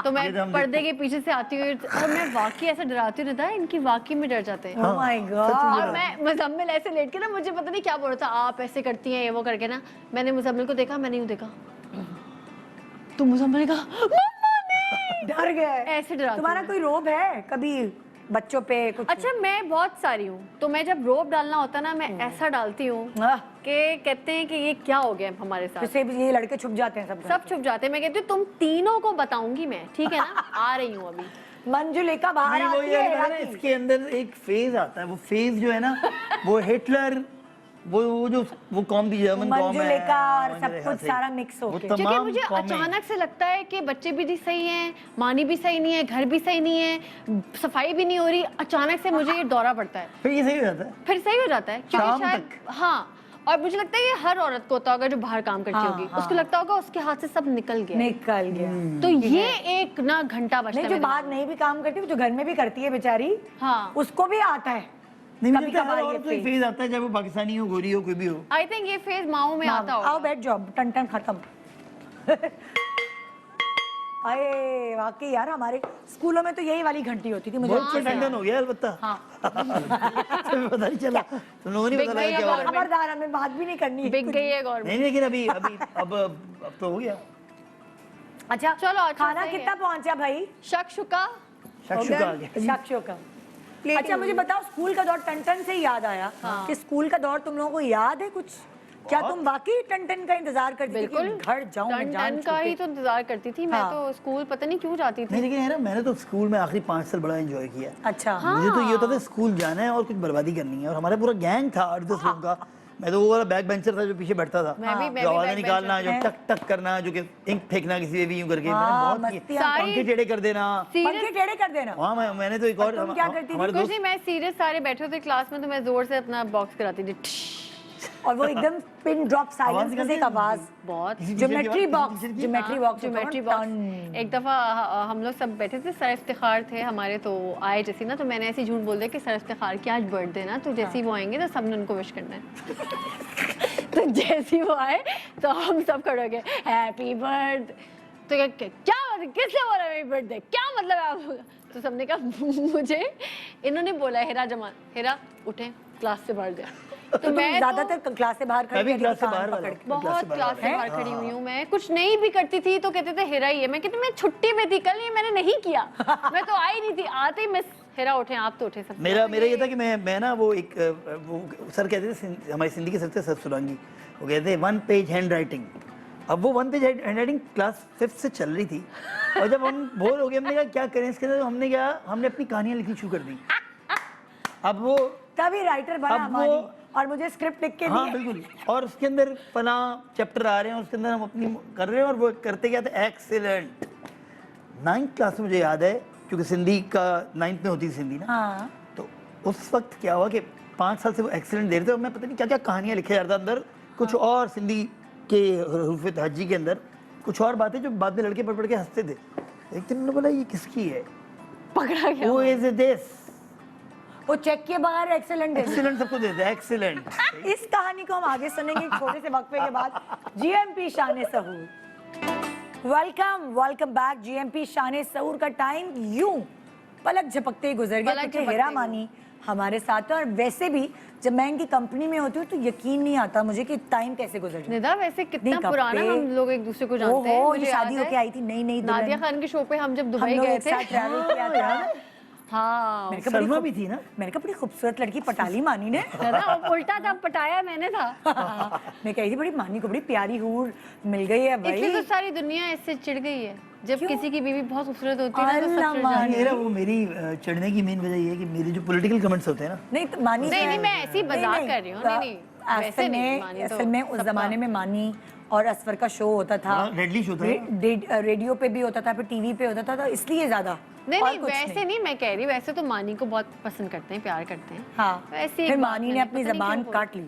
तो मैं ये तो हम पर्दे देखते के पीछे से आती हूँ और मैं वाकई ऐसे डराती हूँ ना, इनकी वाकई में डर जाते हैं। Oh my such God. और मैं मुजम्मिल ऐसे लेट के ना, मुझे पता नहीं क्या बोल रहा था, आप ऐसे करती हैं ये वो करके ना, मैंने मुजम्मिल को देखा, मैंने यूँ देखा, तो मुजम्मिल ने कहा मम्मा नहीं, डर गए ऐसे डराती तुम्हारा हूँ। कोई रोब है कभी बच्चों पे कुछ? अच्छा मैं बहुत सारी हूँ, तो मैं जब रोब डालना होता ना, मैं ऐसा डालती हूँ आह, कि कहते हैं कि ये क्या हो गया हमारे साथ, जिससे ये लड़के छुप जाते हैं सब घर सब छुप जाते हैं। मैं कहती हूँ तुम तीनों को बताऊंगी मैं, ठीक है ना, आ रही हूँ अभी। मंजुलिका बाहर नहीं, वो आती ये है है ना, हेरा की। इसके अंदर एक फेज आता है, वो फेज जो है ना, वो हिटलर, वो कौम थी, जर्मन कौम है, मंजुलिका और सब मंजुलिका कुछ से। सारा मिक्स वो होके। क्योंकि तमाम मुझे कौमें। अचानक से लगता है कि बच्चे भी नहीं सही हैं, मानी भी सही नहीं है, घर भी सही नहीं है, सफाई भी नहीं हो रही, अचानक से मुझे ये दौरा पड़ता है, फिर ये सही हो जाता है। फिर सही हो जाता है शाम क्योंकि शायद तक। हाँ। और मुझे लगता है ये हर औरत को होता होगा जो बाहर काम करती हाँ, होगी, हाँ। उसको लगता होगा उसके हाथ से सब निकल गया। निकल गया। तो ये एक ना घंटा बजता नहीं, है जो मेरे बाहर दिमाग में। नहीं भी काम करती, जो घर में भी करती है बेचारी, हाँ। उसको भी आता है। नहीं, मुझे कभी लगता है हर कभार ये औरत को एक phase। फेज आता है, चाहे वो पाकिस्तानी हो, गोरी हो, कोई भी हो। आई थिंक ये फेज माओ में आता होगा। आओ बैठ जाओ, टन टन खत्म। अरे वाकई यार, हमारे स्कूलों में तो यही वाली घंटी होती थी, मुझे बहुत अच्छे से टंडन याद हो गया अलबत्ता। हाँ। तुम्हें पता नहीं चला, तुम लोगों ने बिग पता लगा भैया क्या हो रहा है। खबरदार, हमें बात भी नहीं करनी है। बिक गई है गवर्नमेंट। नहीं, लेकिन अब तो हो गया। अच्छा चलो, अच्छा, खाना सही है। कितना पहुंचा भाई? शक्शुका शक्शुका आ गया। साक्षियों का। अच्छा मुझे बताओ, स्कूल का दौर, टन से ही याद आया कि स्कूल का दौर तुम लोगों को याद है कुछ? क्या तुम वाकई टन का इंतजार करती थी बिल्कुल, कि घर जाऊं मैं, टन जान टन का ही छूटे? तो इंतजार करती थी मैं। हाँ। तो स्कूल पता नहीं क्यों जाती नहीं, थी। लेकिन है ना, मैंने तो स्कूल में आखिरी 5 साल बड़ा एंजॉय किया। अच्छा मुझे तो ये होता था स्कूल जाना है और कुछ बर्बादी करनी है, और हमारा पूरा गैंग था 8-10 लोगों का। मैं तो वो वाला बैक बेंचर था जो पीछे बैठता था, मैं भी जो आवाजें back निकालना, जो bencher टक टक करना, जो कि इंक फेंकना किसी पे भी यूं करके, हाँ, मैंने बहुत मस्तियाँ किए। सारी- पंखे टेढ़े कर देना। पंखे टेढ़े कर देना। हाँ, मैंने तो एक और तुम क्या करती थी? हमारे कुछ दोस्त नहीं, मैं सीरियस, सारे बैठे थे क्लास में तो मैं जोर से अपना बॉक्स कराती थी। और वो एकदम पिन ड्रॉप साइलेंस निकलती में एक है? आवाज, बहुत किसी टीचर की ज्योमेट्री आवाज़- बॉक्स, किसी टीचर की? Geometry box, geometry box. एक दफा हम लोग सब बैठे थे, सर इफ्तिखार थे हमारे, तो आए जैसी ना, तो मैंने ऐसे झूठ बोल दिया कि सर इफ्तिखार की आज बर्थडे ना, तो जैसे ही वो आएंगे तो सबने उनको विश करना है। तो जैसे ही वो आए तो हम सब खड़े हो गए, हैप्पी बर्थडे। तो क्या मतलब, किसने बोला हैप्पी बर्थडे, क्या मतलब है आप? तो सबने कहा मुझे इन्होंने बोला हेरा जमान, हेरा उठे क्लास से बाहर गया। तो मैं ज्यादातर क्लास से बाहर मैं खड़ी भी रहती क्लास थी, से कान बाहर पकड़ वाला के। बहुत क्लास से बाहर खड़ी हुई हाँ। हूँ मैं। कुछ नहीं भी करती थी तो कहते थे हेरा ही है। मैं कहती मैं छुट्टी में थी कल, ये मैंने नहीं किया, मैं तो आई नहीं थी। आते ही मिस हेरा उठे, आप तो उठे सब। मेरा ये था कि मैं ना वो सर कहते थे, हमारे सिंधी के सर थे, सर सुरांगी, वो कहते थे 1 पेज हैंड राइटिंग। अब वो 1 page hand writing class 5th से चल रही थी, और जब हम बोर हो गए, हमने कहा क्या करें इसके अंदर, हमने अपनी कहानियां लिखनी शुरू कर दी। अब वो तभी राइटर बना अब वो- हमारी, और मुझे स्क्रिप्ट लिख के हाँ दी। बिल्कुल, और उसके अंदर फला चैप्टर आ रहे हैं, उसके अंदर हम अपनी कर रहे हैं, और वो करते क्या था, एक्सीलेंट। 9th क्लास में मुझे याद है, क्योंकि सिंधी का 9th में होती थी सिंधी ना, हाँ तो उस वक्त क्या हुआ कि 5 साल से वो एक्सीलेंट दे रहे थे, और मैं पता नहीं क्या क्या कहानियां लिखे जा रहा था अंदर, कुछ और सिंधी के हरूफ तहज्जी के अंदर कुछ और बातें जो बाद में लड़के पढ़ के हंसते थे। एक दिन उन्होंने बोला ये किसकी है, पकड़ा गया। वो इज दिस, वो चेक के बगैर एक्सेलेंट दे दिया। एक्सीलेंट सबको देते हैं, एक्सीलेंट। इस कहानी को हम आगे सुनेंगे एक छोटे से वक्फे के बाद। जीएमपी शान सहूर, वेलकम बैक। जीएमपी शान सहूर का टाइम यूं पलक झपकते ही गुजर गया, पलक क्योंकि झपकते हेरा ही। मानी हमारे साथ है। और वैसे भी जब मैं इनकी कंपनी में होती हूँ तो यकीन नहीं आता मुझे कि टाइम कैसे गुजर जाए। निदा वैसे कितना नहीं, पुराना कपड़े- हम लोग एक दूसरे को जानते हैं। ओहो, मुझे ये शादी याद होके है, आई थी नई नादिया खान के शो पे हम जब हम दुबई लोग गए एक थे। साथ ट्रैवल किया था। हाँ, मैंने कहा सलमा बड़ी भी थी ना? मैंने कहा बड़ी खूबसूरत लड़की पटाली मानी ने। दादा वो उल्टा था, पटाया मैंने था। मैं कही थी बड़ी मानी को बड़ी प्यारी हूर मिल गई है इसलिए भाई। तो सारी दुनिया इससे चिढ़ गई है। जब किसी की बीवी बहुत खूबसूरत होती है ना, तो सब अल्लाह चिढ़ मानी। जाते हैं। मेरा वो मेरी चढ़ने की मेन वजह ये है कि मेरे जो पॉलिटिकल कमेंट्स होते हैं ना, नहीं तो मानी नहीं, से- नहीं, मैं ऐसे ही मजाक कर रही हूँ। नहीं, नहीं, वैसे असल नहीं, में मानी तो असल में उस सबका- जमाने में मानी और असफर का शो होता था, हाँ, रेडली शो था। रेडियो पे भी होता था, फिर टीवी पे होता था, तो इसलिए ज्यादा। नहीं और नहीं, कुछ वैसे नहीं मैं कह रही, वैसे तो मानी को बहुत पसंद करते हैं, प्यार करते हैं। हाँ, वैसे एक फिर बात मानी ने मैंने अपनी पता नहीं जबान क्यों काट ली।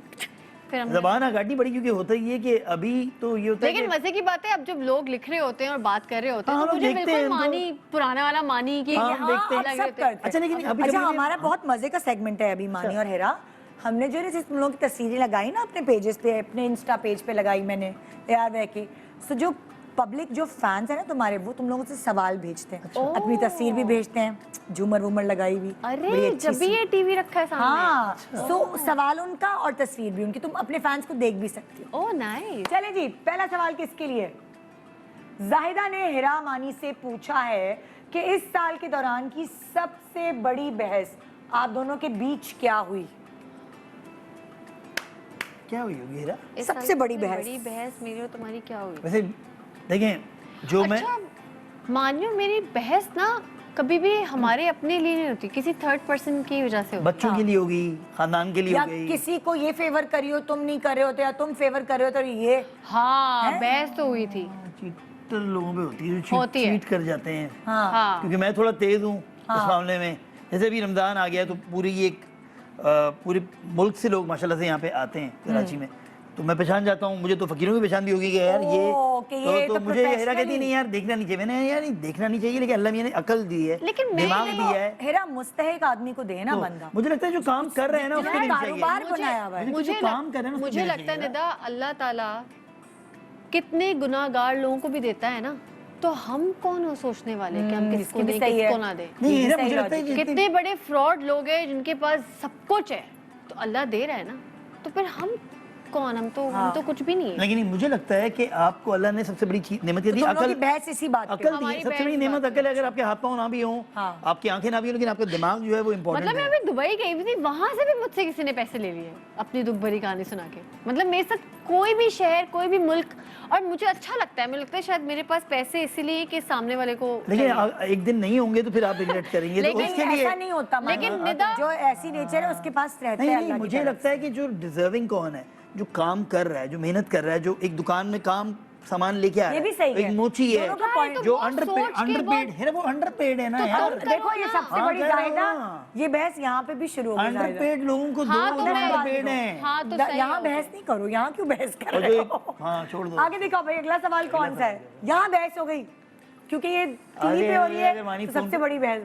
फिर हमने- जबान काटनी पड़ी, क्योंकि होता ये कि अभी तो ये होता है लेकिन कि मजे की बात है, अब जब लोग लिख रहे होते हैं और बात कर रहे होते हैं हाँ, तो लोग मुझे देखते बिल्कुल हैं, मानी, पुराना वाला मानी की हाँ, यहाँ देखते हैं। अलग सब रहते हैं। करते हैं। अच्छा, लेकिन अभी अच्छा जब मुझे- हमारा बहुत मजे का सेगमेंट है अभी मानी और हेरा। हमने जो है ना जिस तुम लोगों की तस्वीरें लगाई ना अपने पेजेस पे, अपने इंस्टा पेज पे लगाई मैंने यार वह की, सो जो पब्लिक जो फैंस है ना तुम्हारे, वो तुम लोगों से सवाल भेजते हैं, अपनी तस्वीर भी भेजते हैं, झूमर वूमर लगाई हुई, बड़ी अरे अच्छी जब भी सी। ये टीवी रखा है सामने। हाँ, सो सवाल उनका और तस्वीर भी उनकी, तुम अपने फैंस को देख भी सकती हो। Oh nice. चले जी, पहला सवाल किसके लिए? जाहिदा ने हेरा मानी से पूछा है कि इस साल के दौरान की सबसे बड़ी बहस आप दोनों के बीच क्या हुई? क्या हुई होगी हीरा? इस सबसे साल बड़ी सबसे बहस। बड़ी बहस मेरी और तुम्हारी क्या हुई? वैसे देखें, जो मैं अच्छा मानियो मेरी बहस ना कभी भी हमारे अपने लिए नहीं होती, किसी थर्ड पर्सन की वजह से होती। बच्चों के लिए होगी, खानदान के लिए या हो गई। किसी को ये फेवर करी हो तुम नहीं कर रहे होते, या तुम फेवर कर रहे हो तो ये हाँ, बहस तो हुई थी। चीटर लोगों पे होती है जो होती है। चीट कर जाते हैं। हाँ हाँ, क्योंकि मैं थोड़ा तेज हूँ इस मामले में। जैसे अभी रमजान आ गया तो पूरे मुल्क से लोग माशाल्लाह से यहाँ पे आते हैं कराची में, तो मैं पहचान जाता हूँ। मुझे तो फकीरों की पहचान भी होगी कि यार कि ये तो तो मुझे हेरा कहती professionally- नहीं यार देखना नहीं चाहिए। मैंने यार नहीं देखना नहीं चाहिए, लेकिन अल्लाह मियां ने अकल दी है, लेकिन मैं दिमाग ये दिया है। हेरा मुस्तहिक आदमी को देना तो बंदा, मुझे लगता है जो काम कर रहे हैं ना उसको जिसने देना चाहिए। कारोबार बनाया हुआ है। मुझे जो काम कर रहे हैं ना उसको मुझे देना लगता है चाहिए। निदा, अल्लाह ताला कितने गुनाहगार लोगों को भी देता है ना, तो हम कौन हो सोचने वाले कि हम किसको इसकी भी दें सही है। किसको ना दें। नहीं ये हेरा सही मुझे लगता है logic कि कितने बड़े फ्रॉड लोग हैं जिनके पास सब कुछ है, तो अल्लाह दे रहा है ना, तो फिर हम कौन, हम तो कुछ भी नहीं है। लेकिन मुझे लगता है कि आपको अल्लाह ने सबसे बड़ी चीज नेमत दी, तुम लोग की अकल। बहस इसी बात पे। अकल दी हमारी है, सबसे बहस बड़ी इस नेमत बात अकल है। अगर आपके हाथ पाँव ना भी हों, हाँ। आपकी आंखें ना भी हों, लेकिन आपका दिमाग जो है वो इम्पोर्टेंट मतलब मैं है। अभी दुबई गई हुई थी, वहां से भी मुझसे किसी ने पैसे ले लिए अपनी दुख भरी कहानी सुना के। मतलब मेरे साथ कोई भी शहर, कोई भी मुल्क, और मुझे अच्छा लगता है, मुझे लगता है शायद मेरे पास पैसे इसीलिए कि सामने वाले को लेकिन चाहिए। एक दिन नहीं होंगे तो फिर आप रिग्रेट करेंगे। तो लेकिन उसके लिए ऐसा नहीं होता, लेकिन मानो। निदा- जो ऐसी नेचर है उसके पास रहते नहीं हैं नहीं, अल्लाह की मुझे तरफ लगता है कि जो डिजर्विंग कौन है, जो काम कर रहा है, जो मेहनत कर रहा है, जो एक दुकान में काम सामान लेके आ रहा है, ये भी सही एक है। मोची है दोनों का point तो जो बहुत सोच के अंडरपेड है, वो अंडरपेड है ना तो यार। तुम देखो ये ना। सबसे हाँ, बड़ी कह रहा हूँ जायदा, ना। ये बहस यहाँ पे भी शुरू हो गई जायदा। अंडरपेड लोगों को हाँ, दो, तो जो मैं- अंडरपेड हैं। हाँ तो सही यहाँ है। बहस नहीं करो, यहाँ क्यों बहस कर और रहे जो हो? हाँ छोड़ दो। आगे दिखाओ भाई, अगला सवाल कौन सा है? यहाँ बहस हो गई क्योंकि ये टीवी आगे पे हो रही अगर है, मानी तो फोन सबसे पे- बड़ी बहस।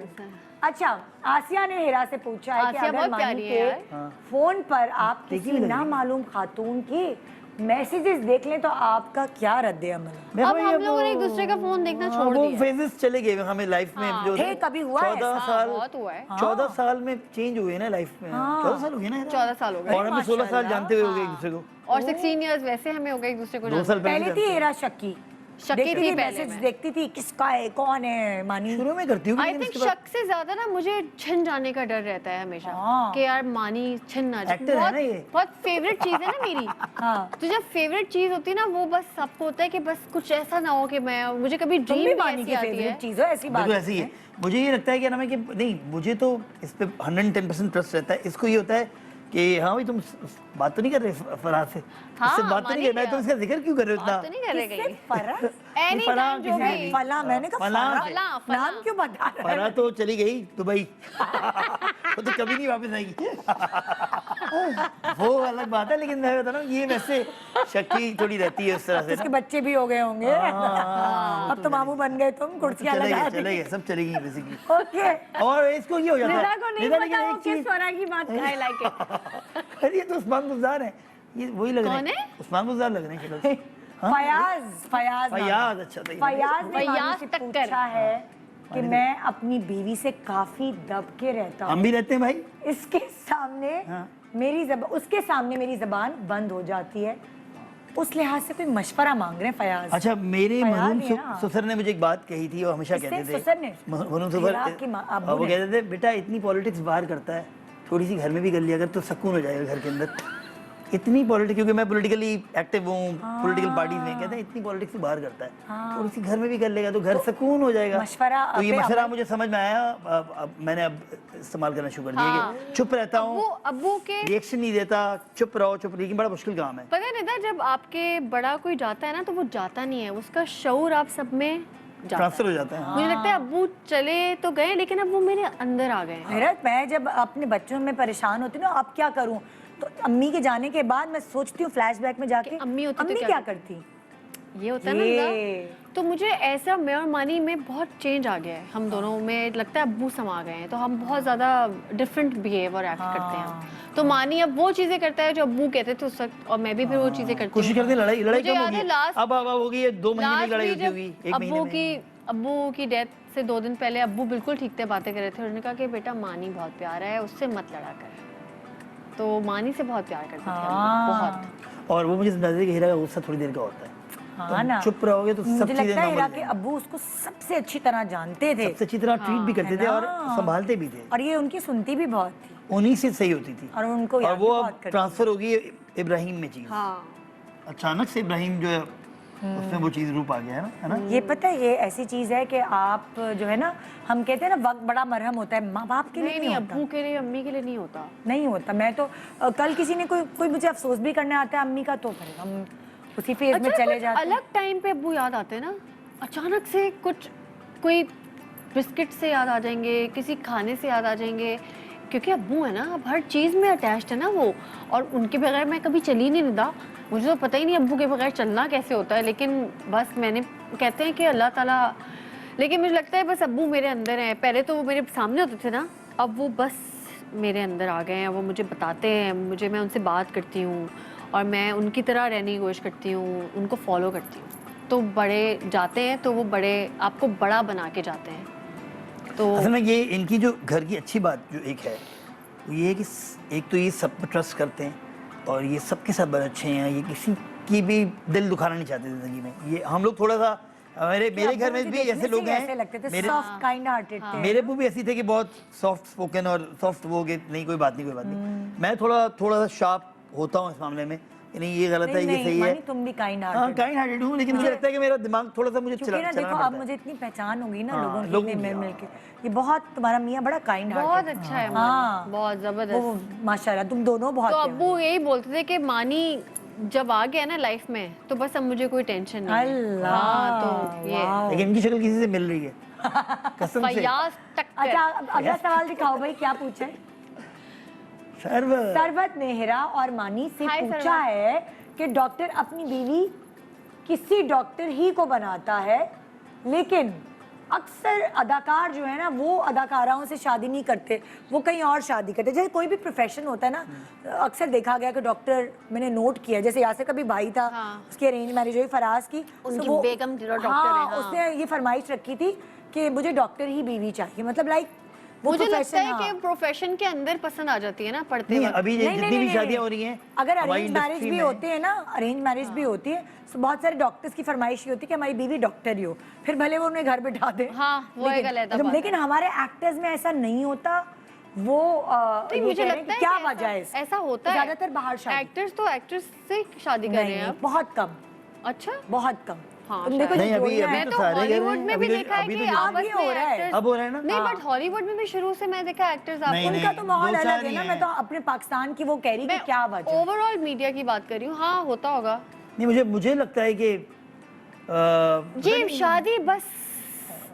अच्छा, आसिया ने हेरा से पूछा है कि आसिया अगर बहुत मानी प्यारी है के यार। फोन पर आप देखी किसी भी लग रही है। नामालूम खातून की मैसेजेस देख लें तो आपका क्या रद्द अमल है? देखो अब ये हम लोगों ने एक दूसरे का फोन देखना हाँ, छोड़ वो दिया। फेजेस चले गए हमें लाइफ में जो थे, कभी हुआ है 14 ऐसा? साल बहुत हुआ है। 14 साल में चेंज हुए ना लाइफ में। 14 साल हो गए ना यार? 14 साल हो गए। और हमें 16 साल माशाल्लाह। जानते हुए हो गए एक दूसरे को। और 16 इयर्स वैसे हमें हो गए एक दूसरे को 2 जानते। साल पहले पहले थी हेरा शक्की, शक्की देखती थी थी, पहले मैसेज मैं। देखती थी किसका है, कौन है मानी। शुरू में करती हूँ आई लेकिन थिंक उसके बाद शक से ज्यादा ना मुझे छिन जाने का डर रहता है हमेशा हाँ। कि यार मानी छिन ना जाए। Actor है बहुत ना ये। बहुत फेवरेट चीज है ना मेरी। हाँ। तो जब फेवरेट चीज होती है ना, वो बस सबको होता है कि बस कुछ ऐसा ना हो कि मैं, मुझे कभी तुम ड्रीम भी भी मानी ऐसी की आती है। फेवरेट चीज हो, ऐसी बात बिल्कुल ऐसे ही है। मुझे ये लगता है कि ना मैं कि नहीं, मुझे तो इस पे 110% ट्रस्ट रहता है। इसको ये होता है कि हाँ भाई तुम बात तो नहीं कर रहे फरहाद से, हाँ, उससे बात तो नहीं कर मानी मैं तो उसका जिक्र क्यों कर रहे हो बात तो इतना? नहीं कर रहे किससे कहीं। फरह? एनी फलां टाइम जो किसी भी। फला, मैंने कहा फलां फरह? से। फलां, फलां। नाम क्यों बता रहे फरा तो चली गई दुबई वो तो कभी नहीं वापस आएगी वो अलग बात है। लेकिन मैं बता रहा हूँ ये वैसे शक्की थोड़ी रहती है उस तरह से उसके ना। बच्चे भी हो गए होंगे। हाँ, अब तो मामू बन गए तुम, कुर्सियां चले लगा गए चले गए सब चलेगी बेसिकली। ओके। और इसको ये हो जाता निदा है को नहीं निदा, पता लेकिन वो एक किस चीज फरा की बात आई लाइक इट। अरे ये तो उस्मान गुजार है, ये वही लग रहे कौन हैं है? उस्मान गुजार लग रहे हैं शक्ल से। हाँ? फयाज, फयाज नाम है। फयाज, अच्छा तो ये- फयाज ने फयाज मामी से टक्कर। पूछा है कि मैं अपनी बीवी से काफी दब के रहता हूँ, हम भी रहते हैं भाई। इसके सामने हाँ। उसके सामने मेरी जबान बंद हो जाती है, उस लिहाज से कोई मशवरा मांग रहे हैं फयाज। अच्छा मेरे फयाज मरहूम ही है ना। ससुर ने मुझे एक बात कही थी और हमेशा किससे? कहते थे ससुर ने? मरहूम हीरा के अब्बू ससुर वो ने? कहते थे बेटा इतनी पॉलिटिक्स बाहर करता है, थोड़ी सी घर में भी कर लिया अगर तो सुकून हो जाएगा घर के अंदर। इतनी पॉलिटिक्स, क्योंकि मैं पॉलिटिकली एक्टिव हूँ पॉलिटिकल पार्टीज में, कहते हैं इतनी पॉलिटिक्स से बाहर करता है, थोड़ी सी घर में भी कर लेगा तो घर सुकून हो जाएगा। मशवरा तो ये पे मशवरा अमल- मुझे समझ में आया। अब मैंने अब इस्तेमाल करना शुरू कर दिया कि चुप रहता अब्बू हूँ, अब्बू के रिएक्शन नहीं देता, चुप रहो चुप, लेकिन बड़ा मुश्किल काम है। पता है निदा, जब आपके बड़ा कोई जाता है ना तो वो जाता नहीं है, उसका शऊर आप सब में जाता ट्रांसफर है। हो जाता है। मुझे लगता है अब्बू चले तो गए लेकिन अब वो मेरे अंदर आ गए हैं। हैरत, मैं जब अपने बच्चों में परेशान होती हूँ ना, अब क्या करूँ, तो अम्मी के जाने के बाद मैं सोचती हूँ फ्लैशबैक में जाके कि अम्मी होती तो अम्मी क्या क्या करती। ये होता है ना ये। निदा? तो मुझे ऐसा, मैं और मानी में बहुत चेंज आ गया है, हम दोनों में लगता है अब्बू समा गए हैं, तो हम बहुत ज़्यादा डिफरेंट बिहेव और एक्ट करते हैं। तो मानी अब वो चीज़ें करता है जो अब्बू कहते थे उस वक्त, और मैं भी फिर वो चीज़ें करती कोशिश करते हैं लड़ाई मुझे कम याद होगी। है लास्ट अब हो गई है, 2 महीने में लड़ाई होती होगी, 1 महीने में। अब्बू की डेथ से 2 दिन पहले अब्बू बिल्कुल ठीक थे, बातें कर रहे थे, उन्होंने कहा कि बेटा मानी बहुत प्यारा है, उससे मत लड़ा कर। तो मानी से बहुत प्यार करते थे हम लोग, बहुत। और वो मुझे समझाते थे कि हीरा का गुस्सा थोड़ी देर का होता है, हाँ ना, चुप रहोगे तो सब मुझे चीजें लगता है नॉर्मल हीरा के अब्बू उसको सबसे अच्छी तरह जानते थे, सबसे अच्छी तरह ट्रीट भी करते है थे और ना? संभालते भी थे, और ये उनकी सुनती भी बहुत थी, उन्हीं से सही होती थी। और उनको और याद वो भी अब बहुत करती ट्रांसफर होगी इब्राहिम में चीज। हाँ, अचानक से इब्राहिम जो है उसमें वो चीज रूप आ गया है ना। ये पता है, ये ऐसी चीज है कि आप जो है ना, हम कहते हैं ना वक्त बड़ा मरहम होता है, माँ बाप के लिए नहीं होता। अब्बू के लिए, अम्मी के लिए नहीं होता। नहीं होता। मैं तो कल किसी ने कोई मुझे अफसोस भी करने आता है अम्मी का, तो फिर हम उसी फेज में चले जाते हैं। अलग टाइम पे अब्बू याद आते हैं ना, अचानक से कुछ कोई बिस्किट से याद आ जाएंगे, किसी खाने से याद आ जाएंगे, क्योंकि अब्बू है ना, अब हर चीज़ में अटैच्ड है ना वो, और उनके बगैर मैं कभी चली नहीं निदा। मुझे तो पता ही नहीं अब्बू के बगैर चलना कैसे होता है, लेकिन बस मैंने कहते हैं कि अल्लाह ताला, लेकिन मुझे लगता है बस अब्बू मेरे अंदर हैं। पहले तो वो मेरे सामने होते थे ना, अब वो बस मेरे अंदर आ गए हैं। वो मुझे बताते हैं, मैं उनसे बात करती हूँ और मैं उनकी तरह रहने की कोशिश करती हूँ, उनको फॉलो करती हूँ। तो बड़े जाते हैं तो वो बड़े आपको बड़ा बना के जाते हैं। तो असल में ये इनकी जो घर की अच्छी बात जो एक है वो ये है कि एक तो ये सब पर ट्रस्ट करते हैं और ये सबके साथ बड़े अच्छे हैं। ये किसी की भी दिल दुखाना नहीं चाहते ज़िंदगी में। ये हम लोग थोड़ा सा मेरे घर में भी ऐसे लोग हैं, मेरे सॉफ्ट काइंड हार्टेड थे। मेरे को भी ऐसी थे कि बहुत सॉफ्ट स्पोकन और सॉफ्ट वो कि नहीं कोई बात नहीं। मैं थोड़ा सा शार्प होता हूँ इस मामले में, नहीं ये गलत है, ये सही है। तुम भी काइंड हाँ हार्टेड। काइंड हार्टेड हूँ, लेकिन मुझे लगता है कि मेरा दिमाग थोड़ा सा मुझे क्योंकि ना देखो चलाना अब पड़ता मुझे इतनी पहचान होगी ना हाँ, लोगों की लोगों की, मिल के, ये बहुत तुम्हारा मियाँ बड़ा काइंड बहुत हार्टेड अच्छा है, हाँ। बहुत जबरदस्त। वो माशाल्लाह तुम दोनों बहुत तो प्यारे अब्बू यही बोलते थे कि मानी जब आ गया ना लाइफ में तो बस अब मुझे कोई टेंशन नहीं है। अल्लाह, हाँ, तो ये वाओ। लेकिन इनकी शक्ल किसी से मिल रही है कसम से। फयाज टक्कर। अच्छा अब अगला सवाल दिखाओ भाई, क्या पूछे? सरवत नेहरा और मानी से हाय पूछा सरवत। है कि डॉक्टर अपनी बीवी किसी डॉक्टर ही को बनाता है, लेकिन अक्सर अदाकार जो है ना वो अदाकाराओं से शादी नहीं करते, वो कहीं और शादी करते। जैसे कोई भी प्रोफेशन होता है ना, अक्सर देखा गया कि डॉक्टर, मैंने नोट किया, जैसे यासर का भी भाई था, हाँ। उसकी अरेंज मैरिज हुई फराज की, उनकी तो वो- बेगम जो डॉक्टर है, हाँ, हाँ। उसने ये फरमाइश रखी थी कि मुझे डॉक्टर ही बीवी चाहिए, मतलब लाइक वो मुझे लगता प्रोफेशन, है हाँ। कि प्रोफेशन के अंदर पसंद आ जाती है ना पढ़ते नहीं, वक्त। अभी नहीं, जितनी भी नहीं, शादियां नहीं। हो रही हैं अगर हमारी अरेंज मैरिज इंडस्ट्री भी में, होती है ना, अरेंज मैरिज भी होती है, तो बहुत सारे डॉक्टर्स की फरमाइश ये होती है कि हमारी बीवी डॉक्टर ही हो, फिर भले वो उन्हें घर बिठा दे। हाँ, वो एक अलग बात लेकिन है। हमारे एक्टर्स में ऐसा नहीं होता। वो नहीं, ये मुझे कह रहे हैं लगता कि है क्या कि वजह है इसकी? ऐसा होता है। ज्यादातर बाहर शादी, एक्टर्स तो एक्ट्रेस से शादी कर रहे हैं अब। बहुत कम, अच्छा, बहुत कम। हाँ, तुम देखो नहीं, ये अभी- जोड़ियां अभी हैं। मैं तो तो सारे कर रहे हॉलीवुड हैं, में अभी भी तो- देखा है अभी कि तो आपस अभी हो में रहा है। एक्टर्स, अब हो रहा है ना। नहीं हाँ। बट हॉलीवुड में भी शुरू से मैं देखा एक्टर्स नहीं, आपको उनका तो माहौल दो अलग चार है ही ना। हैं। मैं तो अपने पाकिस्तान की वो कह रही कि क्या मैं वजह। ओवरऑल मीडिया की बात कर रही हूँ। हाँ, होता होगा नहीं मुझे लगता है कि ये शादी बस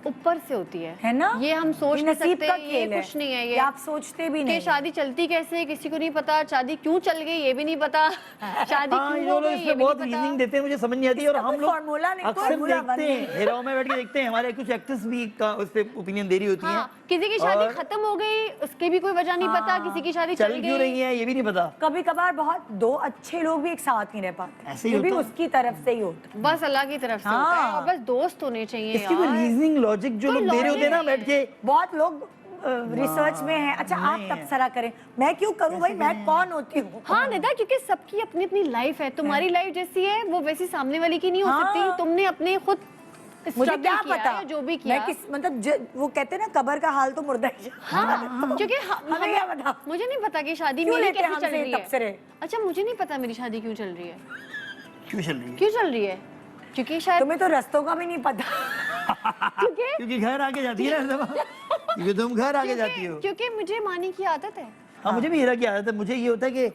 ऊपर से होती है ना, ये हम सोच ये नहीं नसीब सकते, का ये खेल है। कुछ नहीं है। ये आप सोचते भी कि नहीं। शादी चलती कैसे है किसी को नहीं पता, शादी क्यों चल गई ये भी नहीं पता, शादी हाँ, क्यों ये हो लोग गई इसमें ये भी बहुत नहीं रीजनिंग पता। देते हैं, मुझे समझ नहीं आती है। और इसका हम कोई लोग formula नहीं, अक्सर formula देखते बन हैं, हेराओं में बैठ के देखते हैं, हमारे कुछ एक्टर्स भी का उस पे ओपिनियन दे रही होती हैं। हाँ, किसी की शादी और खत्म हो गई उसकी भी कोई वजह नहीं पता, किसी की शादी चल चल क्यों रही गई। है ये भी नहीं पता। कभी कभार बहुत दो अच्छे लोग भी एक साथ नहीं रह पाते, ऐसे ही ये भी होता है। उसकी तरफ से ही होता है। बस अल्लाह की तरफ से होता है हाँ। और बस दोस्त होने चाहिए इसकी कोई यार। रीजनिंग लॉजिक जो कोई लोग दे रहे होते हैं ना logic बैठ के, बहुत लोग रिसर्च में हैं। अच्छा आप नहीं है। तबसरा करें, मैं क्यों करूं भाई, मैं कौन होती हूँ? हाँ निदा, क्योंकि सबकी अपनी अपनी लाइफ है। तुम्हारी लाइफ जैसी है वो वैसी सामने वाली की नहीं हो हाँ। सकती। तुमने अपने खुद मुझे struggle क्या किया पता है, जो भी किया। मैं किस मतलब वो कहते हैं ना कब्र का हाल तो मुर्दा ही जानता है। हाँ, क्योंकि हमें क्या पता? मुझे नहीं पता कि शादी क्यों मेरी लेते हैं कैसे चल हमसे रही है। तबसरे? अच्छा, मुझे नहीं पता मेरी शादी क्यों चल रही है। क्यों चल रही है? क्यों चल रही है? क्योंकि शायद तुम्हें तो रस्तों का भी नहीं पता। क्योंकि घर आके जाती है ना क्योंकि तुम घर आके जाती हो। क्योंकि मुझे मानी की आदत है। हाँ, मुझे भी हीरा की आदत है। मुझे ये होता है कि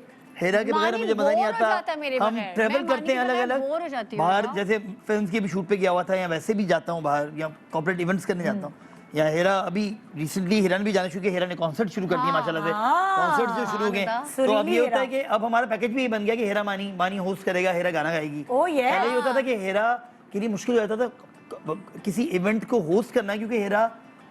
हीरा के बगैर मानी मुझे मजा नहीं बोर हो जाता आता। है मेरे हम बगैर। ट्रेवल मैं मानी करते हैं के अलग बगैर अलग बोर हो जाती हूँ बाहर, ना। जैसे फिल्म के भी शूट पे गया हुआ था या वैसे भी जाता हूँ बाहर, या कॉर्पोरेट इवेंट्स करने जाता हूँ। या हीरा अभी रिसेंटली हीरा ने भी जाना शुरू किया। हीरा ने कॉन्सर्ट शुरू कर दिया माशाल्लाह से। कॉन्सर्ट जो शुरू हो गए, तो अब ये होता है कि अब हमारा पैकेज भी बन गया कि हीरा मानी होस्ट करेगा, हीरा गाना गाएगी। Oh, yeah. पहले ये होता था कि हीरा के लिए मुश्किल हो जाता था किसी इवेंट को होस्ट करना, क्योंकि हीरा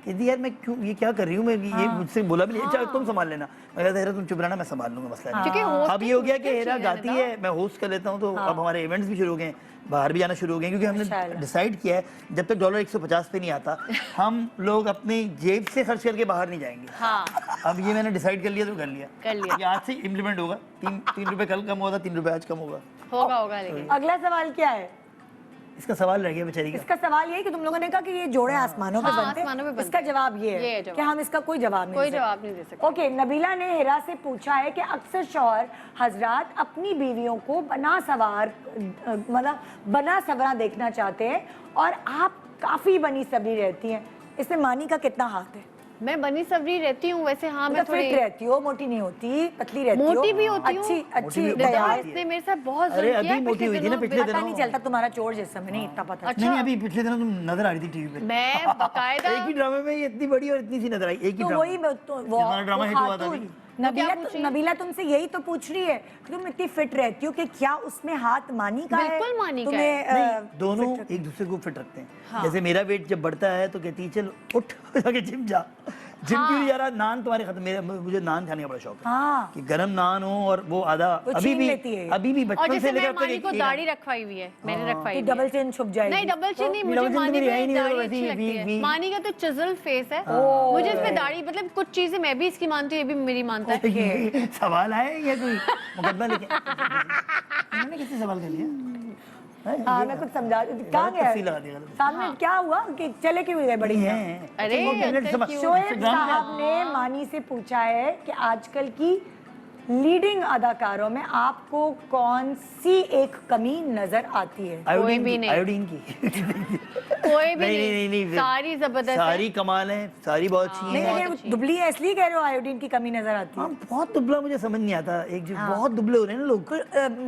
कहती यार मैं क्यों ये क्या कर रही हूँ, मैं ये मुझसे बोला भी नहीं, अच्छा तुम संभाल लेना। मैं कहता हीरा तुम चुप रहना, मैं संभाल लूंगा, मसला नहीं। क्योंकि अब ये हो गया कि hosting हीरा मुश्किल चीज़ है गाती निदा। है, मैं होस्ट कर लेता हूँ। तो अब हमारे इवेंट्स भी शुरू हो गए, बाहर भी जाना शुरू हो गए, क्योंकि हमने माशाल्लाह। डिसाइड किया है जब तक डॉलर 150 पे नहीं आता हम लोग अपनी जेब से खर्च करके बाहर नहीं जाएंगे। हाँ, अब ये मैंने डिसाइड कर लिया तो कर लिया। कर लिया। ये आज से इम्प्लीमेंट होगा। 3 रुपए कल कम होगा, 3 रुपए आज कम होगा। होगा लेकिन। अगला सवाल क्या है? इसका सवाल रह गया बेचारी का। इसका सवाल ये है कि तुम लोगों ने कहा कि ये जोड़े आसमानों पे हाँ, बनते आसमानों पे हैं। बनते इसका हैं। जवाब ये ये है है जवाब। कि हम इसका कोई जवाब नहीं कोई दे जवाब नहीं दे सकते। ओके, नबीला ने हिरा से पूछा है कि अक्सर शौहर हजरात अपनी बीवियों को बना सवरा देखना चाहते हैं और आप काफी बनी सबरी रहती हैं, इसमें मानी का कितना हाथ है? मैं बनी सवरी रहती हूँ वैसे, हाँ मैं मतलब थोड़ी फिट रहती हो, मोटी नहीं होती, पतली रहती हो, मोटी भी होती हूँ। अच्छी मोटी भी अच्छी होती निदा, तैयार। इसने मेरे साथ बहुत अरे जुल्म अभी किया मोटी हुई थी ना पिछले पता दिनों। नहीं चलता तुम्हारा चोर जैसा, मैं नहीं इतना पता। अच्छा। नहीं अभी पिछले दिनों तुम नजर आ रही थी टीवी पे। मैं बकायदा एक ही ड्रामे में ये इतनी बड़ी और इतनी सी नजर आई, एक ही तो ड्रामा। वही हमारा ड्रामा हिट हुआ था खातून, अभी। नबीला तुमसे यही तो पूछ रही है कि तुम इतनी फिट रहती हो कि क्या उसमें हाथ मानी का है? बिल्कुल मानी का तुम्हें, नहीं, दोनों एक दूसरे को फिट रखते हैं। जैसे मेरा वेट जब बढ़ता है तो कहती है चल उठ जाके जिम जा। जिम क्यों नहीं जा रहा? नान तुम्हारे खत्म, मुझे नान खाने का बड़ा शौक है हाँ। कि गरम नान हो और वो आधा वो अभी छीन भी लेती है। अभी भी और बचपन जैसे से मैं लेकर अब तक मानी को दाढ़ी रखवाई हुई है, मैंने रखवाई कि हुई है। डबल चिन छुप जाएगी। नहीं डबल चिन नहीं, डबल मुझे चिन तो मानी मेरी है ही में नहीं, दाढ़ी वैसे अच्छी ही लगती है। वी- मानी का तो चिजल फेस है, मुझे इसमें दाढ़ी मतलब कुछ चीजें मैं भी इसकी मानती हूँ, ये भी मेरी मानता है। ये सवाल आए या कोई मुकदमा लेके उन्होंने किसी सवाल कर लिया? हाँ, मैं कुछ समझा, कहाँ गया तफसील लगा दी, गलत। सामने क्या हुआ कि चले क्यों गए बड़ी हैं? हैं। अरे वो कैबिनेट अंकल सभा- क्यों? शोएब इंस्टाग्राम पे- साहब ने मानी से पूछा है कि आजकल की लीडिंग अदाकारों में आपको कौन सी एक कमी नजर आती है? आयोडीन भी की, नहीं। आयोडीन की। कोई भी नहीं, सारी जबरदस्त सारी है। कमाल है, सारी बहुत अच्छी नहीं, है। लेकिन वो दुबली है इसलिए कह रहे हो आयोडीन की कमी नजर आती है? हाँ बहुत दुबला मुझे समझ नहीं आता, एक जो बहुत दुबले हो रहे हैं ना लोग।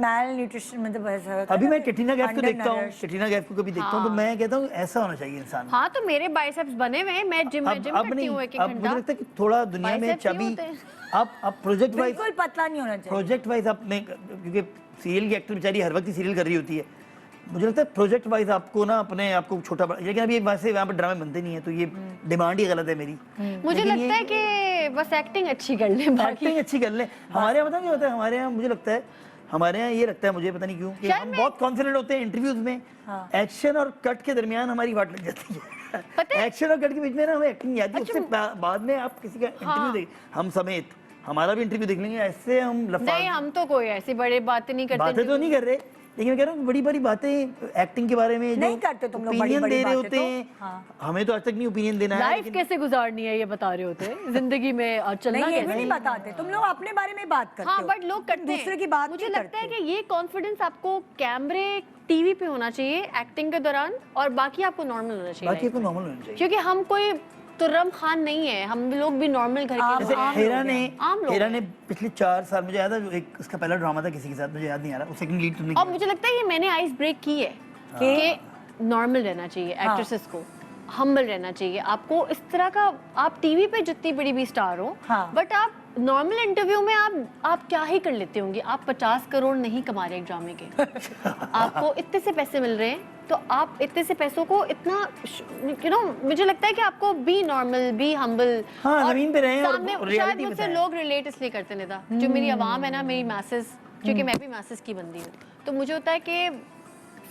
मैल न्यूट्रिशन मतलब ऐसा होता है अभी ना मैं कि कैटरीना कैफ को देखता हूँ, undernourished। कैटरीना कैफ को कभी देखता हूँ तो मैं कहता हूँ ऐसा होना चाहिए इंसान। हाँ तो मेरे बाइसेप्स बने हुए हैं, मैं जिम अब करती नहीं, हूँ एक अब मुझे घंटा। लगता है कि थोड़ा दुनिया में Biceps नहीं चबी होते। अब प्रोजेक्ट वाइज, बिल्कुल पतला नहीं होना चाहिए। प्रोजेक्ट वाइज आपने, क्योंकि सीरियल की एक्टर बेचारी हर वक्त ही सीरियल कर रही होती है, मुझे लगता है प्रोजेक्ट वाइज आपको ना अपने आपको छोटा बड़ा, लेकिन अभी वैसे यहाँ पर ड्रामे बनते नहीं है तो ये डिमांड ही गलत है मेरी। मुझे लेकिन लगता है कि बस एक्टिंग अच्छी कर ले, बाकी एक्टिंग अच्छी कर ले। हमारे यहाँ पता नहीं होता है, हमारे यहाँ मुझे लगता है, हमारे यहाँ ये लगता है मुझे पता नहीं क्यों कि शायद हम मैं- बहुत कॉन्फिडेंट होते हैं इंटरव्यूज में, एक्शन और कट के दरमियान हमारी वाट लग जाती है। पता है- एक्शन और कट के बीच में ना हमें एक्टिंग याद है, उससे बाद में आप किसी का इंटरव्यू देख, हम समेत हमारा भी इंटरव्यू देख लेंगे, ऐसे हम नहीं हम तो कोई ऐसी बड़ी बातें नहीं करते। बातें तो नहीं कर रहे, लेकिन मैं कह रहा हूँ बड़ी बड़ी बातें एक्टिंग के बारे में नहीं करते तुम लोग बड़ी ओपिनियन बड़ी दे रहे बातें होते तो। हैं। हाँ। हमें तो आज तक नहीं ओपिनियन देना है, लाइफ लेकिन कैसे गुजारनी है ये बता रहे होते हैं, जिंदगी में चलना नहीं, ये भी कैसे। नहीं बताते तुम लोग, अपने बारे में बात करते हाँ हो। बट लोग करते हैं, दूसरे की बात मुझे नहीं लगता है करते। कि ये कॉन्फिडेंस आपको कैमरे टीवी पे होना चाहिए एक्टिंग के दौरान, और बाकी आपको नॉर्मल होना चाहिए बाकी life को में। नॉर्मल होना चाहिए। क्योंकि हम कोई तुर्रम खान नहीं है, हम लोग भी नॉर्मल घर के जैसे लोग हैं। हेरा आम लोग हेरा हैं। ने पिछले 4 साल, मुझे याद है जो एक उसका पहला ड्रामा था किसी के साथ, मुझे याद नहीं आ रहा, वो सेकंड लीड तुमने और किया। मुझे लगता है ये मैंने आइस ब्रेक की है कि नॉर्मल रहना चाहिए एक्ट्रेसेस को, हम्बल रहना चाहिए आपको। इस तरह का आप टीवी पे जितनी बड़ी भी स्टार हो, हाँ। बट आप नॉर्मल इंटरव्यू में आप क्या ही कर लेते होंगे। आप 50 करोड़ नहीं कमा रहे एक ड्रामे के, आपको इतने से पैसे मिल रहे हैं, तो आप इतने से पैसों को इतना मुझे लगता है कि आपको बी नॉर्मल, बी हम्बल। हाँ, जमीन पे रहें और सामने शायद reality मुझसे बताएं। लोग रिलेट इसलिए करते नहीं था, जो मेरी आवाम है ना, मेरी मैसेज, क्योंकि मैं भी मैसेज की बंदी हूँ, तो मुझे होता है कि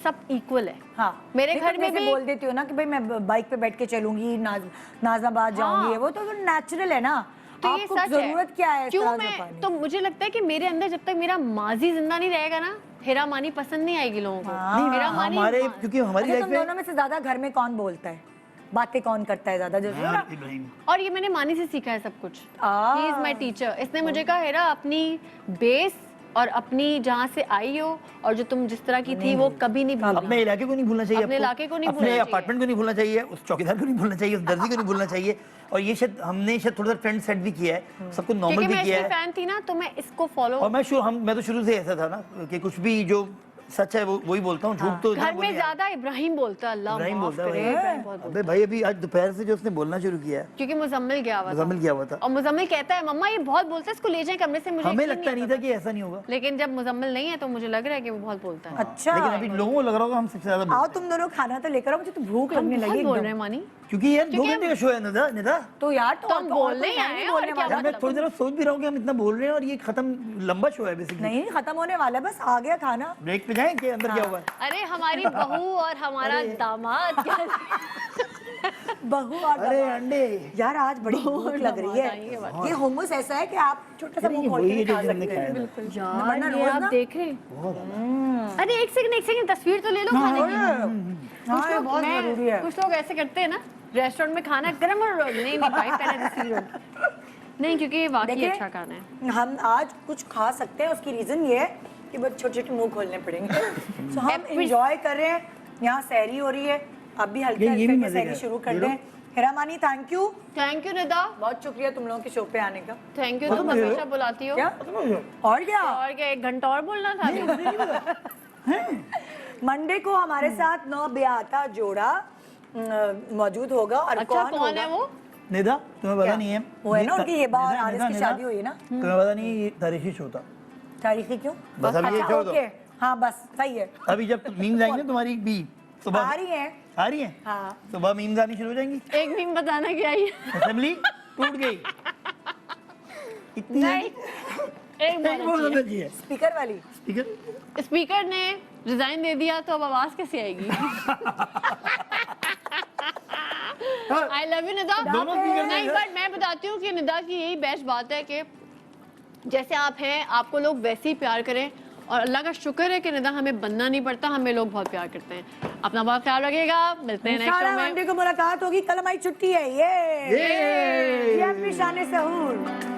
सब इक्वल है। हाँ, मेरे नहीं, घर तुम में जैसे भी बोल देती हो ना कि भाई मैं बाइक पे बैठ के चलूंगी, नाज़ाबाद जाऊंगी, हाँ। वो तो नेचुरल है ना। तो ये आपको सच जरूरत क्या है इस क्यों तरह से मैं पाने? तो मुझे लगता है कि मेरे अंदर जब तक मेरा माजी जिंदा नहीं रहेगा ना, हेरा मानी पसंद नहीं आएगी लोगों को। नहीं, हेरा मानी हमारे क्योंकि हमारी अच्छा, लाइफ तुम में दोनों में से ज्यादा घर में कौन बोलता है, बातें कौन करता है ज्यादा? जो यार, इब्राहिम और ये मैंने मानी से सीखा है सब कुछ। आ। He is my teacher. इसने मुझे कहा हेरा अपनी बेस और अपनी जहाँ से आई हो और जो तुम जिस तरह की थी वो कभी नहीं भूलना। अपने इलाके को नहीं भूलना चाहिए, अपने आपको, इलाके को नहीं अपने भूलना चाहिए। अपार्टमेंट को नहीं भूलना चाहिए, उस चौकीदार को नहीं भूलना चाहिए, उस दर्जी को नहीं भूलना चाहिए। और ये शायद हमने शायद थोड़ा सा ट्रेंड सेट भी किया है, सबको नॉर्मल क्योंकि भी मैं किया इसकी है। फैन थी ना, तो मैं इसको फॉलो। और मैं तो शुरू से ऐसा था ना कि कुछ भी जो सच है वो वही बोलता हूँ, झूठ तो घर में ज्यादा इब्राहिम बोलता है, अल्लाह इब्राहिम माफ बोलता करे, है इब्राहिम बहुत अबे भाई अभी आज दोपहर से जो उसने बोलना शुरू किया है, क्योंकि मुजम्मिल गया हुआ था। मुजम्मिल किया हुआ था, और मुजम्मिल कहता है मम्मा ये बहुत बोलता है, इसको ले जाए कमरे से। मुझे हमें यकीन लगता नहीं आता था कि ऐसा नहीं होगा, लेकिन जब मुजम्मिल नहीं है तो मुझे लग रहा है कि वो बहुत बोलता है। अच्छा, लेकिन अभी लोगों को लग रहा होगा हम सबसे ज्यादा आओ बोलते तुम दोनों खाना तो लेकर आओ, मुझे तो भूख हम लगने बहुत लगी बोल एकदम। रहे हैं मानी, हैं। क्योंकि यार 2 क्योंकि घंटे का शो है निदा निदा। तो यार तो हम बोलने ही आए हैं, और क्या यार मैं थोड़ी देर सोच भी रहा हूँ कि हम इतना बोल रहे हैं और ये खत्म लंबा शो है बेसिकली। नहीं खत्म होने वाला है, बस आ गया खाना। ब्रेक पे जाएं कि अंदर क्या हुआ है? अरे हमारी बहू और हमारा दामाद क्या बहू और अरे दामाद। अंडे यार आज बड़ी भूख लग रही है। ये hummus ऐसा है कि आप छोटा सा मुंह खोल वही के है खा जो हमने सकते खाया हैं। था। वरना यार ये रोज आप ना- देख रहे हैं। अरे एक सेकंड तस्वीर तो ले लो खाने की। हाँ, ये बहुत मैं- जरूरी है। कुछ लोग ऐसे करते हैं ना, रेस्टोरेंट में खाना गरम और नहीं भाई पहले तस्वीर लो। नहीं क्योंकि ये वाकई देखिए, अच्छा खाना है। हम आज कुछ खा सकते हैं, उसकी रीजन ये है कि बस छोटे छोटे मुंह खोलने पड़ेंगे। तो हम इंजॉय कर रहे हैं, यहाँ सहरी हो रही है, अब भी हल्के ये भी हल्के मजे सहरी का शुरू है। कर दें। Hiramani thank you, thank you Nida, बहुत शुक्रिया तुम लोगों के शो पे आने का। थैंक यू, तुम हमेशा बुलाती हो। क्या और क्या और क्या 1 घंटा और बोलना था अभी? मंडे को हमारे साथ 9 ब्याहता जोड़ा मौजूद होगा और अच्छा कौन होगा? है वो? निदा तुम्हें पता नहीं है वो है ना उनकी हिबा और निदा, आरिस निदा, की निदा, शादी हुई है ना। तुम्हें पता नहीं ये तारीखी शो था। तारीखी क्यों? बस अब ये अच्छा, छोड़ दो। ओके, हाँ बस सही है। अभी जब मीम्स आएंगे ना तुम्हारी भी सुबह आ रही है। आ रही है हाँ। सुबह मीम्स आनी शुरू हो जाएंगी। एक मीम बताना क्या है? असेंबली टूट गई इतनी नहीं एक एक बोल बार देना चाहिए स्पीकर वाली। स्पीकर स्पीकर ने रिजाइन दे दिया तो अब आवाज कैसे आएगी? I love you Nida. दोनों speaker में नहीं है। बट मैं बताती हूँ कि निदा की यही बेस्ट बात है कि जैसे आप हैं आपको लोग वैसे ही प्यार करें, और अल्लाह का शुक्र है कि निदा हमें बनना नहीं पड़ता, हमें लोग बहुत प्यार करते हैं। अपना बहुत ख्याल रखिएगा, मिलते हैं नेक्स्ट इंशाल्लाह शो में। मंडे को मुलाकात होगी, कल हमारी छुट्टी है। ये GMP शान सहूर।